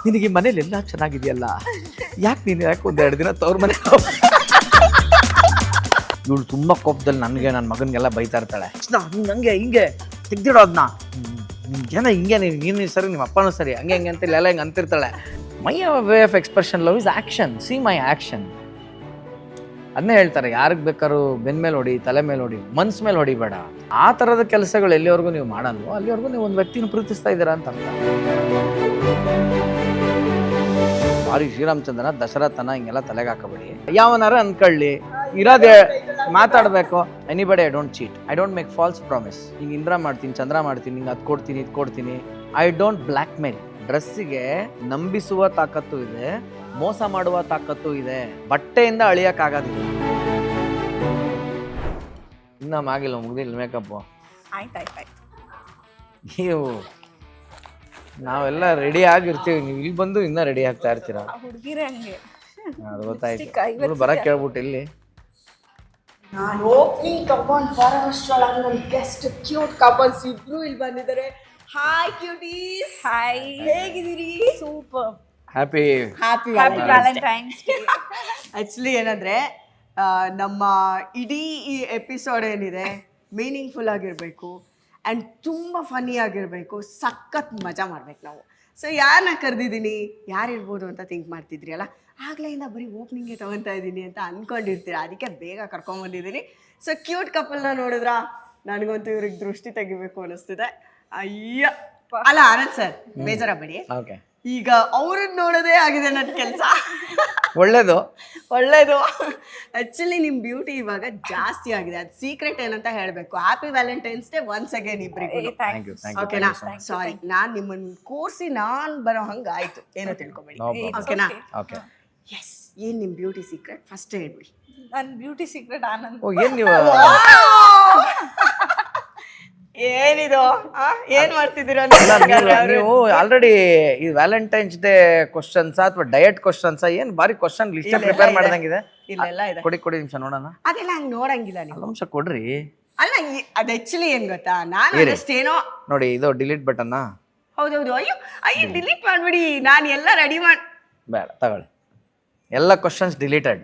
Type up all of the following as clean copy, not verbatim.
ನಿನಗೆ ಈ ಮನೇಲಿ ಎಲ್ಲ ಚೆನ್ನಾಗಿದೆಯಲ್ಲ, ಯಾಕೆ ನೀನು ಯಾಕೆ ಒಂದೆರಡು ದಿನ ತವ್ರ ಮನೆ ಇವಳು ತುಂಬ ಕೋಪದಲ್ಲಿ ನನಗೆ ನನ್ನ ಮಗನಿಗೆಲ್ಲ ಬೈತಾ ಇರ್ತಾಳೆ. ಹಂಗೆ ಹಿಂಗೆ ತೆಗ್ದಿಡೋದನ್ನ ನಿಮ್ಗೇನ ಹಿಂಗೆ ನೀನು ಸರಿ, ನಿಮ್ಮ ಅಪ್ಪನೂ ಸರಿ, ಹಂಗೆ ಹಂಗೆ ಅಂತ ಎಲ್ಲ ಹಿಂಗೆ ಅಂತಿರ್ತಾಳೆ. My way of expression love is action, see my action. ಅದನ್ನೇ ಹೇಳ್ತಾರೆ, ಯಾರಿಗೆ ಬೇಕಾದ್ರೂ ಬೆನ್ನ ಮೇಲೆ ಹೊಡಿ, ತಲೆ ಮೇಲೆ ಹೊಡಿ, ಮನ್ಸ್ ಮೇಲೆ ಹೊಡಿಬೇಡ. ಆ ಥರದ ಕೆಲಸಗಳು ಎಲ್ಲಿವರೆಗೂ ನೀವು ಮಾಡಲ್ವೋ ಅಲ್ಲಿವರೆಗೂ ನೀವು ಒಂದು ವ್ಯಕ್ತಿನ ಪ್ರೀತಿಸ್ತಾ ಇದ್ದೀರಾ ಅಂತ ಅರ್ಥ. ಬಾರಿ ಶ್ರೀರಾಮಚಂದ್ರನ ದಶರಥನ ಹಿಂಗೆಲ್ಲ ತಲೆಗೆ ಹಾಕಬೇಡಿ. ಯಾವನಾರ ಅನ್ಕೊಳ್ಳಿ, ಇರೋದೇ ಮಾತಾಡಬೇಕು. Anybody I don't cheat, I don't make false promise. ಹಿಂಗೆ ಇಂದ್ರ ಮಾಡ್ತೀನಿ, ಚಂದ್ರ ಮಾಡ್ತೀನಿ, ಹಿಂಗೆ ಅದು ಕೊಡ್ತೀನಿ, ಇದು ಕೊಡ್ತೀನಿ. ಐ ಡೋಂಟ್ ಬ್ಲ್ಯಾಕ್ ಮೇಲ್. ಡ್ರೆಸ್ಸಿಗೆ ನಂಬಿಸುವ ತಾಕತ್ತು ಇದೆ, ಮೋಸ ಮಾಡುವ ತಾಕತ್ತು ಇದೆ. ಬಟ್ಟೆಯಿಂದ ಅಳಿಯಕ್ಕಾಗೋದಿಲ್ಲ. ಇನ್ನ ಆಗಿಲ್ಲ, ಮುಗ್ದಿಲ್ಲ ಮೇಕಪ್. ಆಯ್ತಾಯ್ತಾಯ್ತು. ನೀವು ನಾವೆಲ್ಲ ರೆಡಿ ಆಗಿರ್ತೀವಿ, ನೀವು ಇಲ್ಲಿ ಬಂದು ಇನ್ನೂ ರೆಡಿ ಆಗ್ತಾ ಇರ್ತೀರ. ಹುಡುಗಿರೇ ಹಂಗೆ. ಅದು ಗೊತ್ತಾಯ್ತು. ಬರಕ್ಕೆ ಕೇಳ್ಬಿಟ್ಟು ಇಲ್ಲಿ ನಾನು ಓಪನಿಂಗ್ ತಗೊಂಡು ಬರೋಷ್ಟ್ರೊಳಗೆ ನನ್ನ ಗೆಸ್ಟ್ ಕ್ಯೂಟ್ ಕಪಲ್ಸ್ ಇಬ್ರು ಇಲ್ಲಿ ಬಂದಿದ್ದಾರೆ. ಹಾಯ್ ಕ್ಯೂಟೀಸ್. ಹಾಯ್, ಹೇಗಿದ್ದೀರಿ? Super. Happy Valentine's day. Actually ಏನಂದರೆ ನಮ್ಮ ಇಡೀ ಈ ಎಪಿಸೋಡ್ ಏನಿದೆ ಮೀನಿಂಗ್ಫುಲ್ ಆಗಿರಬೇಕು ಆ್ಯಂಡ್ ತುಂಬ ಫನ್ನಿ ಆಗಿರಬೇಕು, ಸಖತ್ ಮಜಾ ಮಾಡ್ಬೇಕು ನಾವು. ಸೊ ಯಾರನ್ನ ಕರೆದಿದ್ದೀನಿ, ಯಾರಿರ್ಬೋದು ಅಂತ ಥಿಂಕ್ ಮಾಡ್ತಿದ್ರಿ ಅಲ್ಲ, ಆಗ್ಲೆಯಿಂದ ಬರೀ ಓಪನಿಂಗ್ಗೆ ತೊಗೊತಾ ಇದ್ದೀನಿ ಅಂತ ಅಂದ್ಕೊಂಡಿರ್ತೀರ. ಅದಕ್ಕೆ ಬೇಗ ಕರ್ಕೊಂಬಂದಿದ್ದೀನಿ. ಸೊ ಕ್ಯೂಟ್ ಕಪಲ್ನ ನೋಡಿದ್ರಾ, ನನಗಂತೂ ಇವ್ರಿಗೆ ದೃಷ್ಟಿ ತೆಗಿಬೇಕು ಅನ್ನಿಸ್ತಿದೆ. ಅಯ್ಯ ಅಲ್ಲ ಆನಂದ್ ಸರ್, ಬೇಜಾರಾಗಬೇಡಿ. ಓಕೆ, ಈಗ ಅವ್ರನ್ನ ನೋಡೋದೇ ಆಗಿದೆ ನನ್ನ ಕೆಲಸ. ಒಳ್ಳೇದು. ಆ್ಯಕ್ಚುಲಿ ನಿಮ್ಮ ಬ್ಯೂಟಿ ಇವಾಗ ಜಾಸ್ತಿ ಆಗಿದೆ. ಅದು ಸೀಕ್ರೆಟ್ ಏನಂತ ಹೇಳಬೇಕು. Happy Valentine's day once again ಇಬ್ಬರಿಗೂ. ಓಕೆನಾ? ಸಾರಿ, ನಾನು ನಿಮ್ಮನ್ನು ಕೂರಿಸಿ ನಾನು ಬರೋ ಹಂಗೆ ಆಯಿತು, ಏನೋ ತಿಳ್ಕೊಬೇಡಿ. ಓಕೆನಾ? ಓಕೆ. ಎಸ್, ಏನು ನಿಮ್ಮ ಬ್ಯೂಟಿ ಸೀಕ್ರೆಟ್ ಫಸ್ಟ್ ಹೇಳ್ಬಿಡಿ. ನನ್ನ ಬ್ಯೂಟಿ ಸೀಕ್ರೆಟ್ ಆನಂದ್. ಓ, ಏನು ನೀವು ಏನಿದು, ಏನ್ ಮಾಡ್ತಿದ್ದೀರಾ ನೀವು ಆಲ್ರೆಡಿ ಈ ವ್ಯಾಲೆಂಟೈನ್ಸ್ ಡೇ ಕ್ವಶನ್ಸ್ ಅಥವಾ ಡಯಟ್ ಕ್ವಶನ್ಸ್ ಏನು ಬಾರಿ ಕ್ವಶನ್ ಲಿಸ್ಟ್ ಪ್ರಿಪೇರ್ ಮಾಡ್ದಂಗಿದೆ. ಇಲ್ಲೆಲ್ಲ ಇದೆ. ಕೊಡಿ ನಿಮಿಷ ನೋಡೋಣ. ಅದೆಲ್ಲ ಹಂಗೆ ನೋಡಂಗಿಲ್ಲ ನೀವು. ನಿಮಿಷ ಕೊಡ್ರಿ. ಅಲ್ಲ, ಅದು ಆಕ್ಚುಲಿ ಏನ್ ಗೊತ್ತಾ, ನಾನು ಅಷ್ಟೇನೋ ನೋಡಿ, ಇದು ಡಿಲೀಟ್ ಬಟನ್. ಹೌದೌದು. ಅಯ್ಯೋ ಡಿಲೀಟ್ ಮಾಡ್ಬಿಡಿ, ನಾನು ಎಲ್ಲ ರೆಡಿ ಮಾಡಿ. ಬೇಡ, ತಗೊಳ್ಳಿ. ಎಲ್ಲ ಕ್ವಶನ್ಸ್ ಡಿಲೀಟೆಡ್.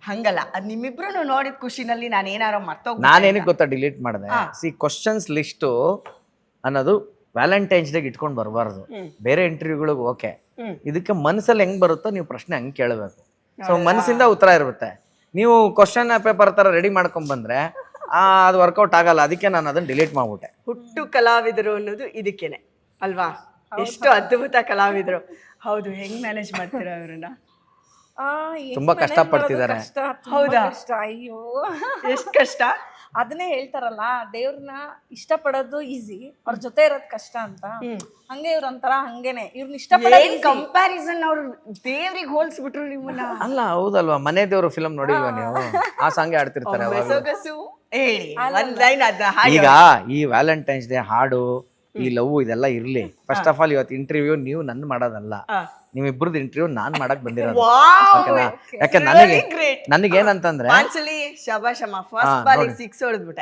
ಹಂಗಲ್ಲ, ಅದು ನಿಮ್ಮಿಬ್ರು ನೋಡಿದ ಖುಷಿನಲ್ಲಿ ನಾನು ಏನಾರೋ ಮರ್ತೋಗ್ಬಿಟ್ಟೆ. ನಾನೇನಿಗೆ ಗೊತ್ತಾ ಡಿಲೀಟ್ ಮಾಡಿದೆ? ಸಿ, ಕ್ವಶನ್ಸ್ ಲಿಸ್ಟು ಅನ್ನೋದು ವ್ಯಾಲೆಂಟೈನ್ಸ್ ಡೇಗೆ ಇಟ್ಕೊಂಡು ಬರಬಾರ್ದು. ಬೇರೆ ಇಂಟರ್ವ್ಯೂಗಳಿಗೆ ಓಕೆ, ಇದಕ್ಕೆ ಮನಸ್ಸಲ್ಲಿ ಹೆಂಗ್ ಬರುತ್ತೋ ನೀವು ಪ್ರಶ್ನೆ ಹಂಗೆ ಕೇಳಬೇಕು. ಸೊ ಮನಸ್ಸಿಂದ ಉತ್ತರ ಇರುತ್ತೆ. ನೀವು ಕ್ವಶನ್ ಪೇಪರ್ ಥರ ರೆಡಿ ಮಾಡ್ಕೊಂಡ್ ಬಂದ್ರೆ ಅದು ವರ್ಕೌಟ್ ಆಗಲ್ಲ. ಅದಕ್ಕೆ ನಾನು ಅದನ್ನ ಡಿಲೀಟ್ ಮಾಡ್ಬಿಟ್ಟೆ. ಹುಟ್ಟು ಕಲಾವಿದರು ಅನ್ನೋದು ಇದಕ್ಕೇನೆ ಅಲ್ವಾ? ಎಷ್ಟು ಅದ್ಭುತ ಕಲಾವಿದರು. ಹೌದು, ಹೆಂಗ್ ಮ್ಯಾನೇಜ್ ಮಾಡ್ತೀರಾ ಅವ್ರನ್ನ? ತುಂಬಾ ಕಷ್ಟ ಪಡ್ತಿದ್ದಾರೆ. ಹೌದಾ? ಅಯ್ಯೋ, ಎಷ್ಟು ಕಷ್ಟ. ಅದನ್ನೇ ಹೇಳ್ತಾರಲ್ಲ, ದೇವ್ರನ್ನ ಇಷ್ಟಪಡೋದು ಈಸಿ, ಅವ್ರ ಜೊತೆ ಇರೋದ್ ಕಷ್ಟ ಅಂತ. ಹಂಗೆ ಇವ್ರ ಒಂಥರ ಹಂಗೇನೆ, ಇವ್ರನ್ನ ಇಷ್ಟಪಡೋದು ಕಂಪ್ಯಾರಿಸನ್. ಅವ್ರು ದೇವ್ರಿಗೆ ಹೋಲ್ಸ್ಬಿಟ್ರು ನಿಮ್ಮನ್ನ. ಅಲ್ಲ, ಹೌದಲ್ವಾ? ಮನೆ ದೇವರು ಫಿಲಮ್ ನೋಡಿಲ್ವಾ ನೀವು? ಆ ಸಾಂಗ್ ಆಡ್ತಿರ್ತಾರೆ ಸೊಗಸು. ಹೇಳಿ ಒಂದ್ ಲೈನ್ ಅದ. ಈಗ ಈ ವ್ಯಾಲೆಂಟೈನ್ಸ್ ಡೇ ಹಾಡು, ಈ ಲವ್ ಇದೆಲ್ಲ ಇರ್ಲಿ. ಫಸ್ಟ್ ಆಫ್ ಆಲ್ ಇವತ್ತು ಇಂಟರ್ವ್ಯೂ ನೀವು ನನ್ ಮಾಡೋದಲ್ಲ, ನಿಮ್ಮಿಬ್ರದ್ದು ಇಂಟರ್ವ್ಯೂ ನಾನ್ ಮಾಡಕ್ ಬಂದಿರೋದು. ಯಾಕೆ ನನಗೇನಂತಂದ್ರೆ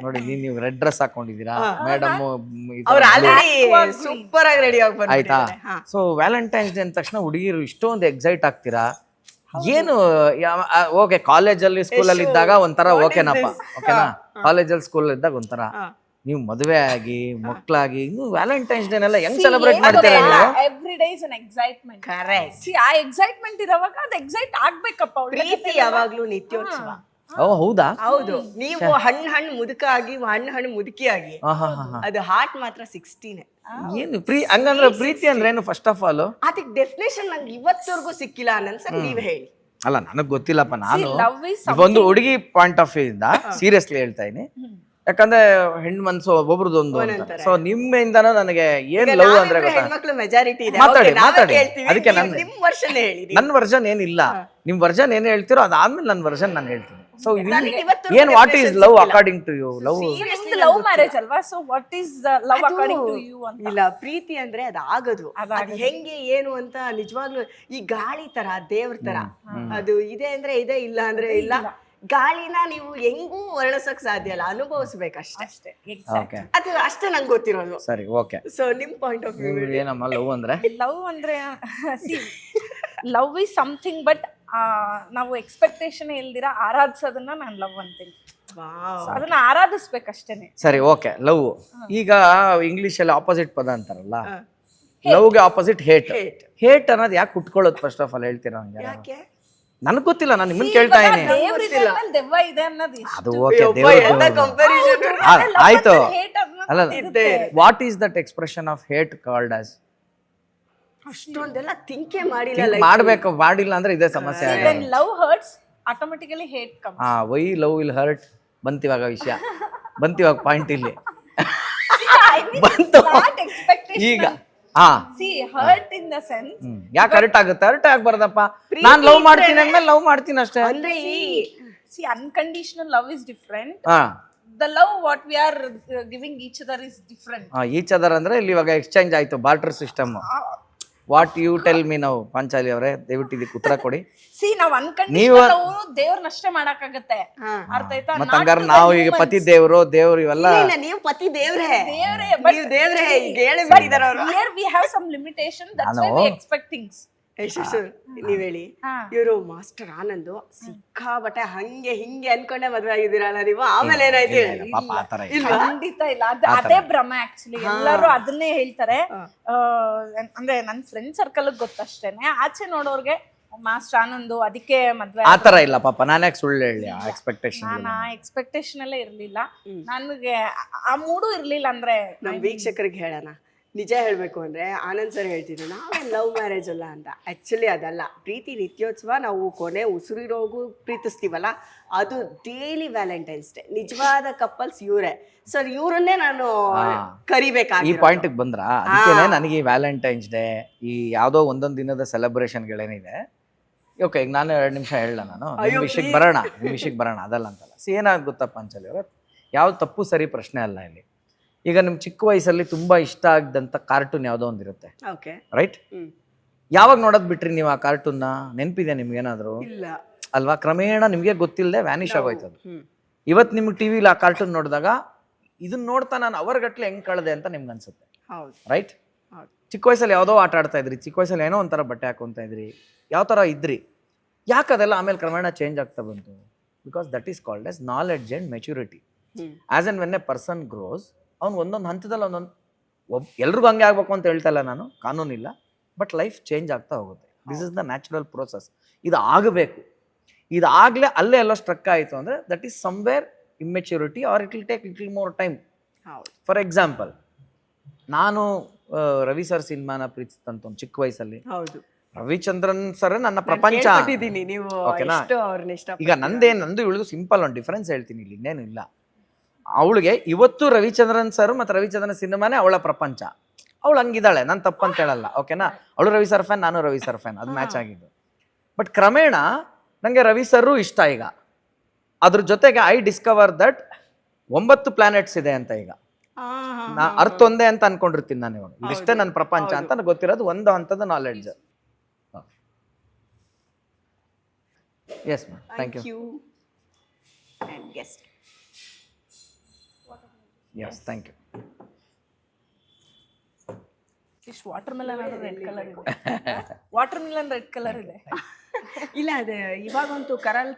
ನೋಡಿ, ನೀವು ರೆಡ್ ಡ್ರೆಸ್ ಹಾಕೊಂಡಿದ್ದೀರಾ, ಮೇಡಮ್ ಸೂಪರ್ ಆಗಿ ರೆಡಿ ಆಗಿ ಆಯ್ತಾ? ಸೊ ವ್ಯಾಲೆಂಟೈನ್ಸ್ ಡೇ ಅಂದ ತಕ್ಷಣ ಹುಡುಗಿರು ಇಷ್ಟೊಂದು ಎಕ್ಸೈಟ್ ಆಗ್ತೀರಾ. ಏನು ಓಕೆ, ಕಾಲೇಜಲ್ಲಿ ಸ್ಕೂಲಲ್ಲಿ ಇದ್ದಾಗ ಒಂಥರ ಓಕೆನಪ್ಪ, ಓಕೆನಾ? ಕಾಲೇಜಲ್ಲಿ ಸ್ಕೂಲ್ ಇದ್ದಾಗ ಒಂಥರ. ನೀವು ಮದುವೆ ಆಗಿ ಮಕ್ಕಳಾಗಿ ಇನ್ನು ವ್ಯಾಲೆಂಟೈನ್ಸ್ ಡೇ ಎಲ್ಲ ಹೆಂಗ್ ಸೆಲೆಬ್ರೇಟ್ ಮಾಡ್ತೀರಾ ನೀವು? Every day is an excitement. Correct. ಆ ಎಕ್ಸೈಟ್ಮೆಂಟ್ ಇರೋವಾಗ ಅದು ಎಕ್ಸೈಟ್ ಆಗ್ಬೇಕಪ್ಪ. ಪ್ರೀತಿ ಯಾವಾಗ್ಲೂ ನಿತ್ಯೋತ್ಸವ. ಹೌದಾ? ಹೌದು. ನೀವು ಹಣ್ಣು ಮುದುಕ ಆಗಿ, ಹಣ್ಣು ಮುದುಕಿ ಆಗಿ, ಅದು ಹಾರ್ಟ್ ಮಾತ್ರ 16. ಏನು ಹಂಗಂದ್ರೆ ಪ್ರೀತಿ ಅಂದ್ರೆ ಏನು? ಫಸ್ಟ್ ಆಫ್ ಆಲ್ ಅದಕ್ಕೆ ಡೆಫಿನೇಷನ್ ನಂಗೆ ಇವತ್ತವರೆಗೂ ಸಿಕ್ಕಿಲ್ಲ ಅನ್ನನ್ಸರ್. ನೀವ್ ಹೇಳಿ. ಅಲ್ಲ, ನನಗ್ ಗೊತ್ತಿಲ್ಲಪ್ಪ. ನಾನು ಒಂದು ಹುಡುಗಿ ಪಾಯಿಂಟ್ ಆಫ್ ವ್ಯೂ ಇಂದ ಸೀರಿಯಸ್ಲಿ ಹೇಳ್ತಾ ಇದೀನಿ. ಯಾಕಂದ್ರೆ ಹೆಣ್ಣು ಮನ್ಸು ಒಬ್ಬೊಬ್ರದೊಂದು. ಸೊ ನಿಮ್ಮಿಂದನೂ ನನಗೆ ಏನ್ ಲವ್ ಅಂದ್ರೆ ಹೆಣ್ಮಕ್ಳು ಮೆಜಾರಿಟಿ ಇದೆ. ಮಾತಾಡಿ. ಅದಕ್ಕೆ ನನ್ನ ವರ್ಷನ್ ಏನಿಲ್ಲ, ನಿಮ್ ವರ್ಷನ್ ಏನ್ ಹೇಳ್ತಿರೋ ಅದಾದ್ಮೇಲೆ ನನ್ನ ವರ್ಷನ್ ನಾನು ಹೇಳ್ತೀನಿ. ಸೊ ಏನ್ what is love according to you? Love love marriage ಅಲ್ವಾ? So what is love according to you ಅಂತ? ಇಲ್ಲ, ಪ್ರೀತಿ ಅಂದ್ರೆ ಅದು ಆಗೋದು. ಅದು ಹೆಂಗೆ ಏನು ಅಂತ ನಿಜವಾಗ್ಲೂ ಈ ಗಾಳಿ ತರ, ದೇವ್ರ ತರ ಅದು ಇದೆ ಅಂದ್ರೆ ಇದೆ, ಇಲ್ಲ ಅಂದ್ರೆ ಇಲ್ಲ. ಗಾಳಿನ ನೀವು ಹೆಂಗೂ ವರ್ಣಿಸಕ್ ಸಾಧ್ಯ ಇಲ್ಲ, ಅನುಭವಿಸ್ಬೇಕಷ್ಟೇ. ಅಷ್ಟೇ ಓಕೆ ಅದು ಅಷ್ಟೇ ನಂಗೆ ಗೊತ್ತಿರೋದು. ಸರಿ ಓಕೆ. ಸೊ ನಿಮ್ ಪಾಯಿಂಟ್ ಆಫ್ ವ್ಯೂ ಏನಮ್ಮ ಲವ್ ಅಂದ್ರೆ? ಲವ್ ಅಂದ್ರೆ ಲವ್ ಇಸ್ ಸಮಥಿಂಗ್, ಬಟ್ ನಾವು ಎಕ್ಸ್ಪೆಕ್ಟೇಷನ್ ಇಲ್ದಿರ ಆರಾಧಿಸೋದನ್ನ ನಾನು ಲವ್ ಅಂತೀನಿ. So ಅದನ್ನ ಆರಾಧಿಸ್ಬೇಕಷ್ಟೇನೆ. ಸರಿ ಓಕೆ. ಲವ್ ಈಗ ಇಂಗ್ಲಿಷ್ ಅಲ್ಲಿ ಆಪೋಸಿಟ್ ಪದ ಅಂತಾರಲ್ಲ, ಲವ್ಗೆ ಆಪೋಸಿಟ್ ಹೇಟ್. ಹೇಟ್ ಅನ್ನೋದು ಯಾಕೆ ಹುಟ್ಕೊಳ್ಳೋದು ಫಸ್ಟ್ ಆಫ್ ಆಲ್ ಹೇಳ್ತೀರಾ ನಂಗೆ? ಯಾಕೆ ನನಗೆ ಗೊತ್ತಿಲ್ಲ, ನಾನು ನಿಮ್ಮನ್ನ ಕೇಳ್ತಾ ಇದೀನಿ. ದೇವ್ರಿದೆ ಆಮೇಲೆ ದೆವ್ವ ಇದೆ ಅನ್ನೋದು ಇಷ್ಟು. ಅದು ಓಕೆ, ದೇವ್ರ ಕಂಪ್ಯಾರಿಸನ್ ಆಯ್ತು. Hate ಅನ್ನೋದು ಅಲ್ಲ, what is that expression of hate called as? ಅಷ್ಟೊಂದೆಲ್ಲ ಥಿಂಕೇ ಮಾಡಿಲ್ಲ. ಮಾಡ್ಬೇಕು, ಮಾಡಿಲ್ಲ ಅಂದ್ರೆ ಇದೇ ಸಮಸ್ಯೆ ಆಗೋದು. when love hurts automatically hate comes. Why love will hurt ಬಂತಿವಾಗ ವಿಷಯ, ಬಂತಿವಾಗ ಪಾಯಿಂಟ್ ಇಲ್ಲಿ ಬಂತು That expectation. ಈಗ. ಹಾ See, hurt in the sense. ಯಾಕೆ ಹರ್ಟ್ ಆಗುತ್ತೆ? ಹರ್ಟ್ ಆಗ್ಬಾರ್ದಪ್ಪ. ನಾನ್ ಲವ್ ಮಾಡ್ತೀನಿ ಅಂದ್ಮೇಲೆ ಲವ್ ಮಾಡ್ತೀನಿ ಅಷ್ಟೇ. ಅಂದ್ರೆ See, unconditional love is different. ಹಾ The love what we are giving each other is different. Each other ಅಂದ್ರೆ ಇಲ್ಲಿ ಇವಾಗ ಎಕ್ಸ್ಚೇಂಜ್ ಆಯ್ತು, barter system. What you tell me ನಾವು, ಪಾಂಚಾಲಿ ಅವರೇ ದಯವಿಟ್ಟು ಇದಕ್ಕೆ ಉತ್ತರ ಕೊಡಿ. See, ನಾವು unconditional love ದೇವ್ರನ್ನಷ್ಟೇ ಮಾಡಕ್ಕಾಗತ್ತೆ, ಅರ್ಥ ಆಯ್ತಾ? ಮತ್ತ ಹಂಗಾರ ನಾವು ಈಗ ಪತಿ ದೇವ್ರು ಇವೆಲ್ಲ ನೀವು ಪತಿ ದೇವ್ರೇ, ದೇವ್ರೇ, ನೀವು ದೇವ್ರೇ ಈಗ ಹೇಳಿ ಬಿಟ್ಟಿದಾರ ಅವರು. here we have some limitation, that's why we expect things. ನೀವ್ ಹೇಳಿ, ಇವರು ಮಾಸ್ಟರ್ ಆನಂದ್ ಸಿಕ್ಕಾಬಟ್ಟೆ ಹಂಗೆ ಹಿಂಗೆ ಅನ್ಕೊಂಡೆ ಮದ್ವೆ ಆಗಿದ್ದೀರಲ್ಲ ನೀವು, ಆಮೇಲೆ ಏನಾಯ್ತು? ಪಾಪ ಆತರ ಇಲ್ಲ. ಖಂಡಿತ ಇಲ್ಲ, ಅದೇ ಭ್ರಮ ಆಕ್ಚುಲಿ. ಎಲ್ಲರೂ ಅದನ್ನೇ ಹೇಳ್ತಾರೆ. ಅಂದ್ರೆ ನನ್ ಫ್ರೆಂಡ್ ಸರ್ಕಲ್ ಗೊತ್ತಷ್ಟೇನೆ, ಆಚೆ ನೋಡೋರ್ಗೆ ಮಾಸ್ಟರ್ ಆನಂದ್ ಅದಕ್ಕೆ ಮದ್ವೆ ಆತರ ಇಲ್ಲ ಪಾಪ. ನಾನು ಯಾಕೆ ಸುಳ್ಳು ಹೇಳಿ? ಎಕ್ಸ್ಪೆಕ್ಟೇಷನ್ ನಾನು ಆ ಎಕ್ಸ್ಪೆಕ್ಟೇಷನ್ ಅಲ್ಲೇ ಇರ್ಲಿಲ್ಲ, ನನಗೆ ಆ ಮೂಡು ಇರ್ಲಿಲ್ಲ. ಅಂದ್ರೆ ನಮ್ ವೀಕ್ಷಕರಿಗೆ ಹೇಳೋಣ, ನಿಜ ಹೇಳ್ಬೇಕು ಅಂದ್ರೆ ಆನಂದ್ ಸರ್ ಹೇಳ್ತಿದ್ರು ನಾವೇ ಲವ್ ಮ್ಯಾರೇಜ್ ಅಲ್ಲ ಅಂತ. ಆಕ್ಚುಲಿ ಅದಲ್ಲ. ಪ್ರೀತಿ ನಿತ್ಯೋತ್ಸವ, ನಾವು ಕೊನೆ ಉಸಿರಿರೋಗೂ ಪ್ರೀತಿಸ್ತೀವಲ್ಲ, ಅದು ಡೈಲಿ ವ್ಯಾಲೆಂಟೈನ್ಸ್ ಡೇ. ನಿಜವಾದ ಕಪಲ್ಸ್ ಇವರೇ. ಸರ್ ಇವ್ರನ್ನೇ ನಾನು ಕರಿಬೇಕಾಗಿ. ಈ ಪಾಯಿಂಟ್ ಬಂದ್ರ, ಅದಕ್ಕೇನೆ ನನಗೆ ವ್ಯಾಲೆಂಟೈನ್ಸ್ ಡೇ, ಈ ಯಾವ್ದೋ ಒಂದೊಂದ್ ದಿನದ ಸೆಲೆಬ್ರೇಷನ್ಗಳೇನಿದೆ. ಓಕೆ, ಈಗ ನಾನು 2 ನಿಮಿಷ ಹೇಳ, ನಾನು ನಿಮ್ ವಿಷಯಕ್ಕೆ ಬರೋಣ. ಅದಲ್ಲ ಅಂತಲ್ಲ. ಏನಾಗ್ ಗೊತ್ತಪ್ಪ ಅಂಚಲಿ ಅವ್ರ, ಯಾವ ತಪ್ಪು ಸರಿ ಪ್ರಶ್ನೆ ಅಲ್ಲ ಇಲ್ಲಿ. ಈಗ ನಿಮ್ ಚಿಕ್ಕ ವಯಸ್ಸಲ್ಲಿ ತುಂಬಾ ಇಷ್ಟ ಆಗದಂತ ಕಾರ್ಟೂನ್ ಯಾವ್ದೋ ಒಂದಿರುತ್ತೆ, ರೈಟ್? ಯಾವಾಗ ನೋಡೋದ್ ಬಿಟ್ರಿ ನೀವು ಆ ಕಾರ್ಟೂನ್ನ? ನೆನ್ಪಿದೆ ನಿಮ್ಗೆ ಏನಾದ್ರು? ಅಲ್ವಾ? ಕ್ರಮೇಣ ನಿಮ್ಗೆ ಗೊತ್ತಿಲ್ಲದೆ ವ್ಯಾನಿಷ್ ಆಗೋಯ್ತು ಅದು. ಇವತ್ತು ನಿಮ್ಗೆ ಟಿವಿಲಿ ಆ ಕಾರ್ಟೂನ್ ನೋಡಿದಾಗ ಇದನ್ನ ನೋಡ್ತಾ ನಾನು ಅವರ್ಗಟ್ಲೆ ಹೆಂಗ್ ಕಳ್ದೆ ಅಂತ ನಿಮ್ಗೆ ಅನ್ಸುತ್ತೆ, ರೈಟ್? ಚಿಕ್ಕ ವಯಸ್ಸಲ್ಲಿ ಯಾವುದೋ ಆಟ ಆಡ್ತಾ ಇದ್ರಿ, ಚಿಕ್ಕ ವಯಸ್ಸಲ್ಲಿ ಏನೋ ಒಂಥರ ಬಟ್ಟೆ ಹಾಕೊಂತ ಇದ್ರಿ, ಯಾವ ಥರ ಇದ್ರಿ. ಯಾಕೆ ಅದೆಲ್ಲ ಆಮೇಲೆ ಕ್ರಮೇಣ ಚೇಂಜ್ ಆಗ್ತಾ ಬಂತು? Because that is called as knowledge and maturity. As and when a person grows, ಅವ್ನು ಒಂದೊಂದು ಹಂತದಲ್ಲಿ ಎಲ್ರಿಗೂ ಹಂಗೆ ಆಗ್ಬೇಕು ಅಂತ ಹೇಳ್ತಾ ಇಲ್ಲ ನಾನು, ಕಾನೂನಿಲ್ಲ. ಬಟ್ ಲೈಫ್ ಚೇಂಜ್ ಆಗ್ತಾ ಹೋಗುತ್ತೆ. This is the natural process. ಇದು ಆಗಬೇಕು. ಇದಾಗಲೇ ಅಲ್ಲೇ ಎಲ್ಲೋ ಸ್ಟ್ರಕ್ ಆಯಿತು ಅಂದರೆ that is somewhere immaturity, or it will take little more time. For example, ನಾನು ರವಿ ಸರ್ ಸಿನಿಮಾನ ಪ್ರೀತಿಸಿದಂತ ಒಂದು ಚಿಕ್ಕ ವಯಸ್ಸಲ್ಲಿ, ರವಿಚಂದ್ರನ್ ಸರ್ ನನ್ನ ಪ್ರಪಂಚ. ಓಕೆನಾ? ಈಗ ನಂದು ಇವಳಿಗೂ ಸಿಂಪಲ್ ಒಂದು ಡಿಫರೆನ್ಸ್ ಹೇಳ್ತೀನಿ ಇಲ್ಲಿ, ಇನ್ನೇನು ಇಲ್ಲ. ಅವಳಿಗೆ ಇವತ್ತು ರವಿಚಂದ್ರನ್ ಸರ್ ಮತ್ತು ರವಿಚಂದ್ರನ್ ಸಿನಿಮಾನೇ ಅವಳ ಪ್ರಪಂಚ. ಅವಳು ಹಂಗಿದ್ದಾಳೆ, ನಾನು ತಪ್ಪಂತ ಹೇಳಲ್ಲ. ಓಕೆನಾ? ಅವಳು ರವಿ ಸರ್ ಫ್ಯಾನ್, ನಾನು ರವಿ ಸರ್ ಫ್ಯಾನ್, ಅದು ಮ್ಯಾಚ್ ಆಗಿದ್ದು. ಬಟ್ ಕ್ರಮೇಣ ನನಗೆ ರವಿ ಸರ್ರು ಇಷ್ಟ. ಈಗ ಅದ್ರ ಜೊತೆಗೆ ಐ ಡಿಸ್ಕವರ್ ದಟ್ 9 ಪ್ಲಾನೆಟ್ಸ್ ಇದೆ ಅಂತ. ಈಗ ಅರ್ಥ ಒಂದೇ ಅಂತ ಅನ್ಕೊಂಡಿರ್ತೀನಿ ನಾನು. ಇವಾಗ ಇದಿಷ್ಟೇ ನನ್ನ ಪ್ರಪಂಚ ಅಂತ ನನಗೆ ಗೊತ್ತಿರೋದು ಒಂದು ಹಂತದ knowledge. Yes ma'am, thank you. Yes, thank you. Watermelon red colour ಇದೆ. ವಾಟರ್ ಮೆಲನ್ ರೆಡ್ ಕಲರ್ ಇದೆ. ಇಲ್ಲ, ಅದೇ ಇವಾಗಂತೂ ಕಲರ್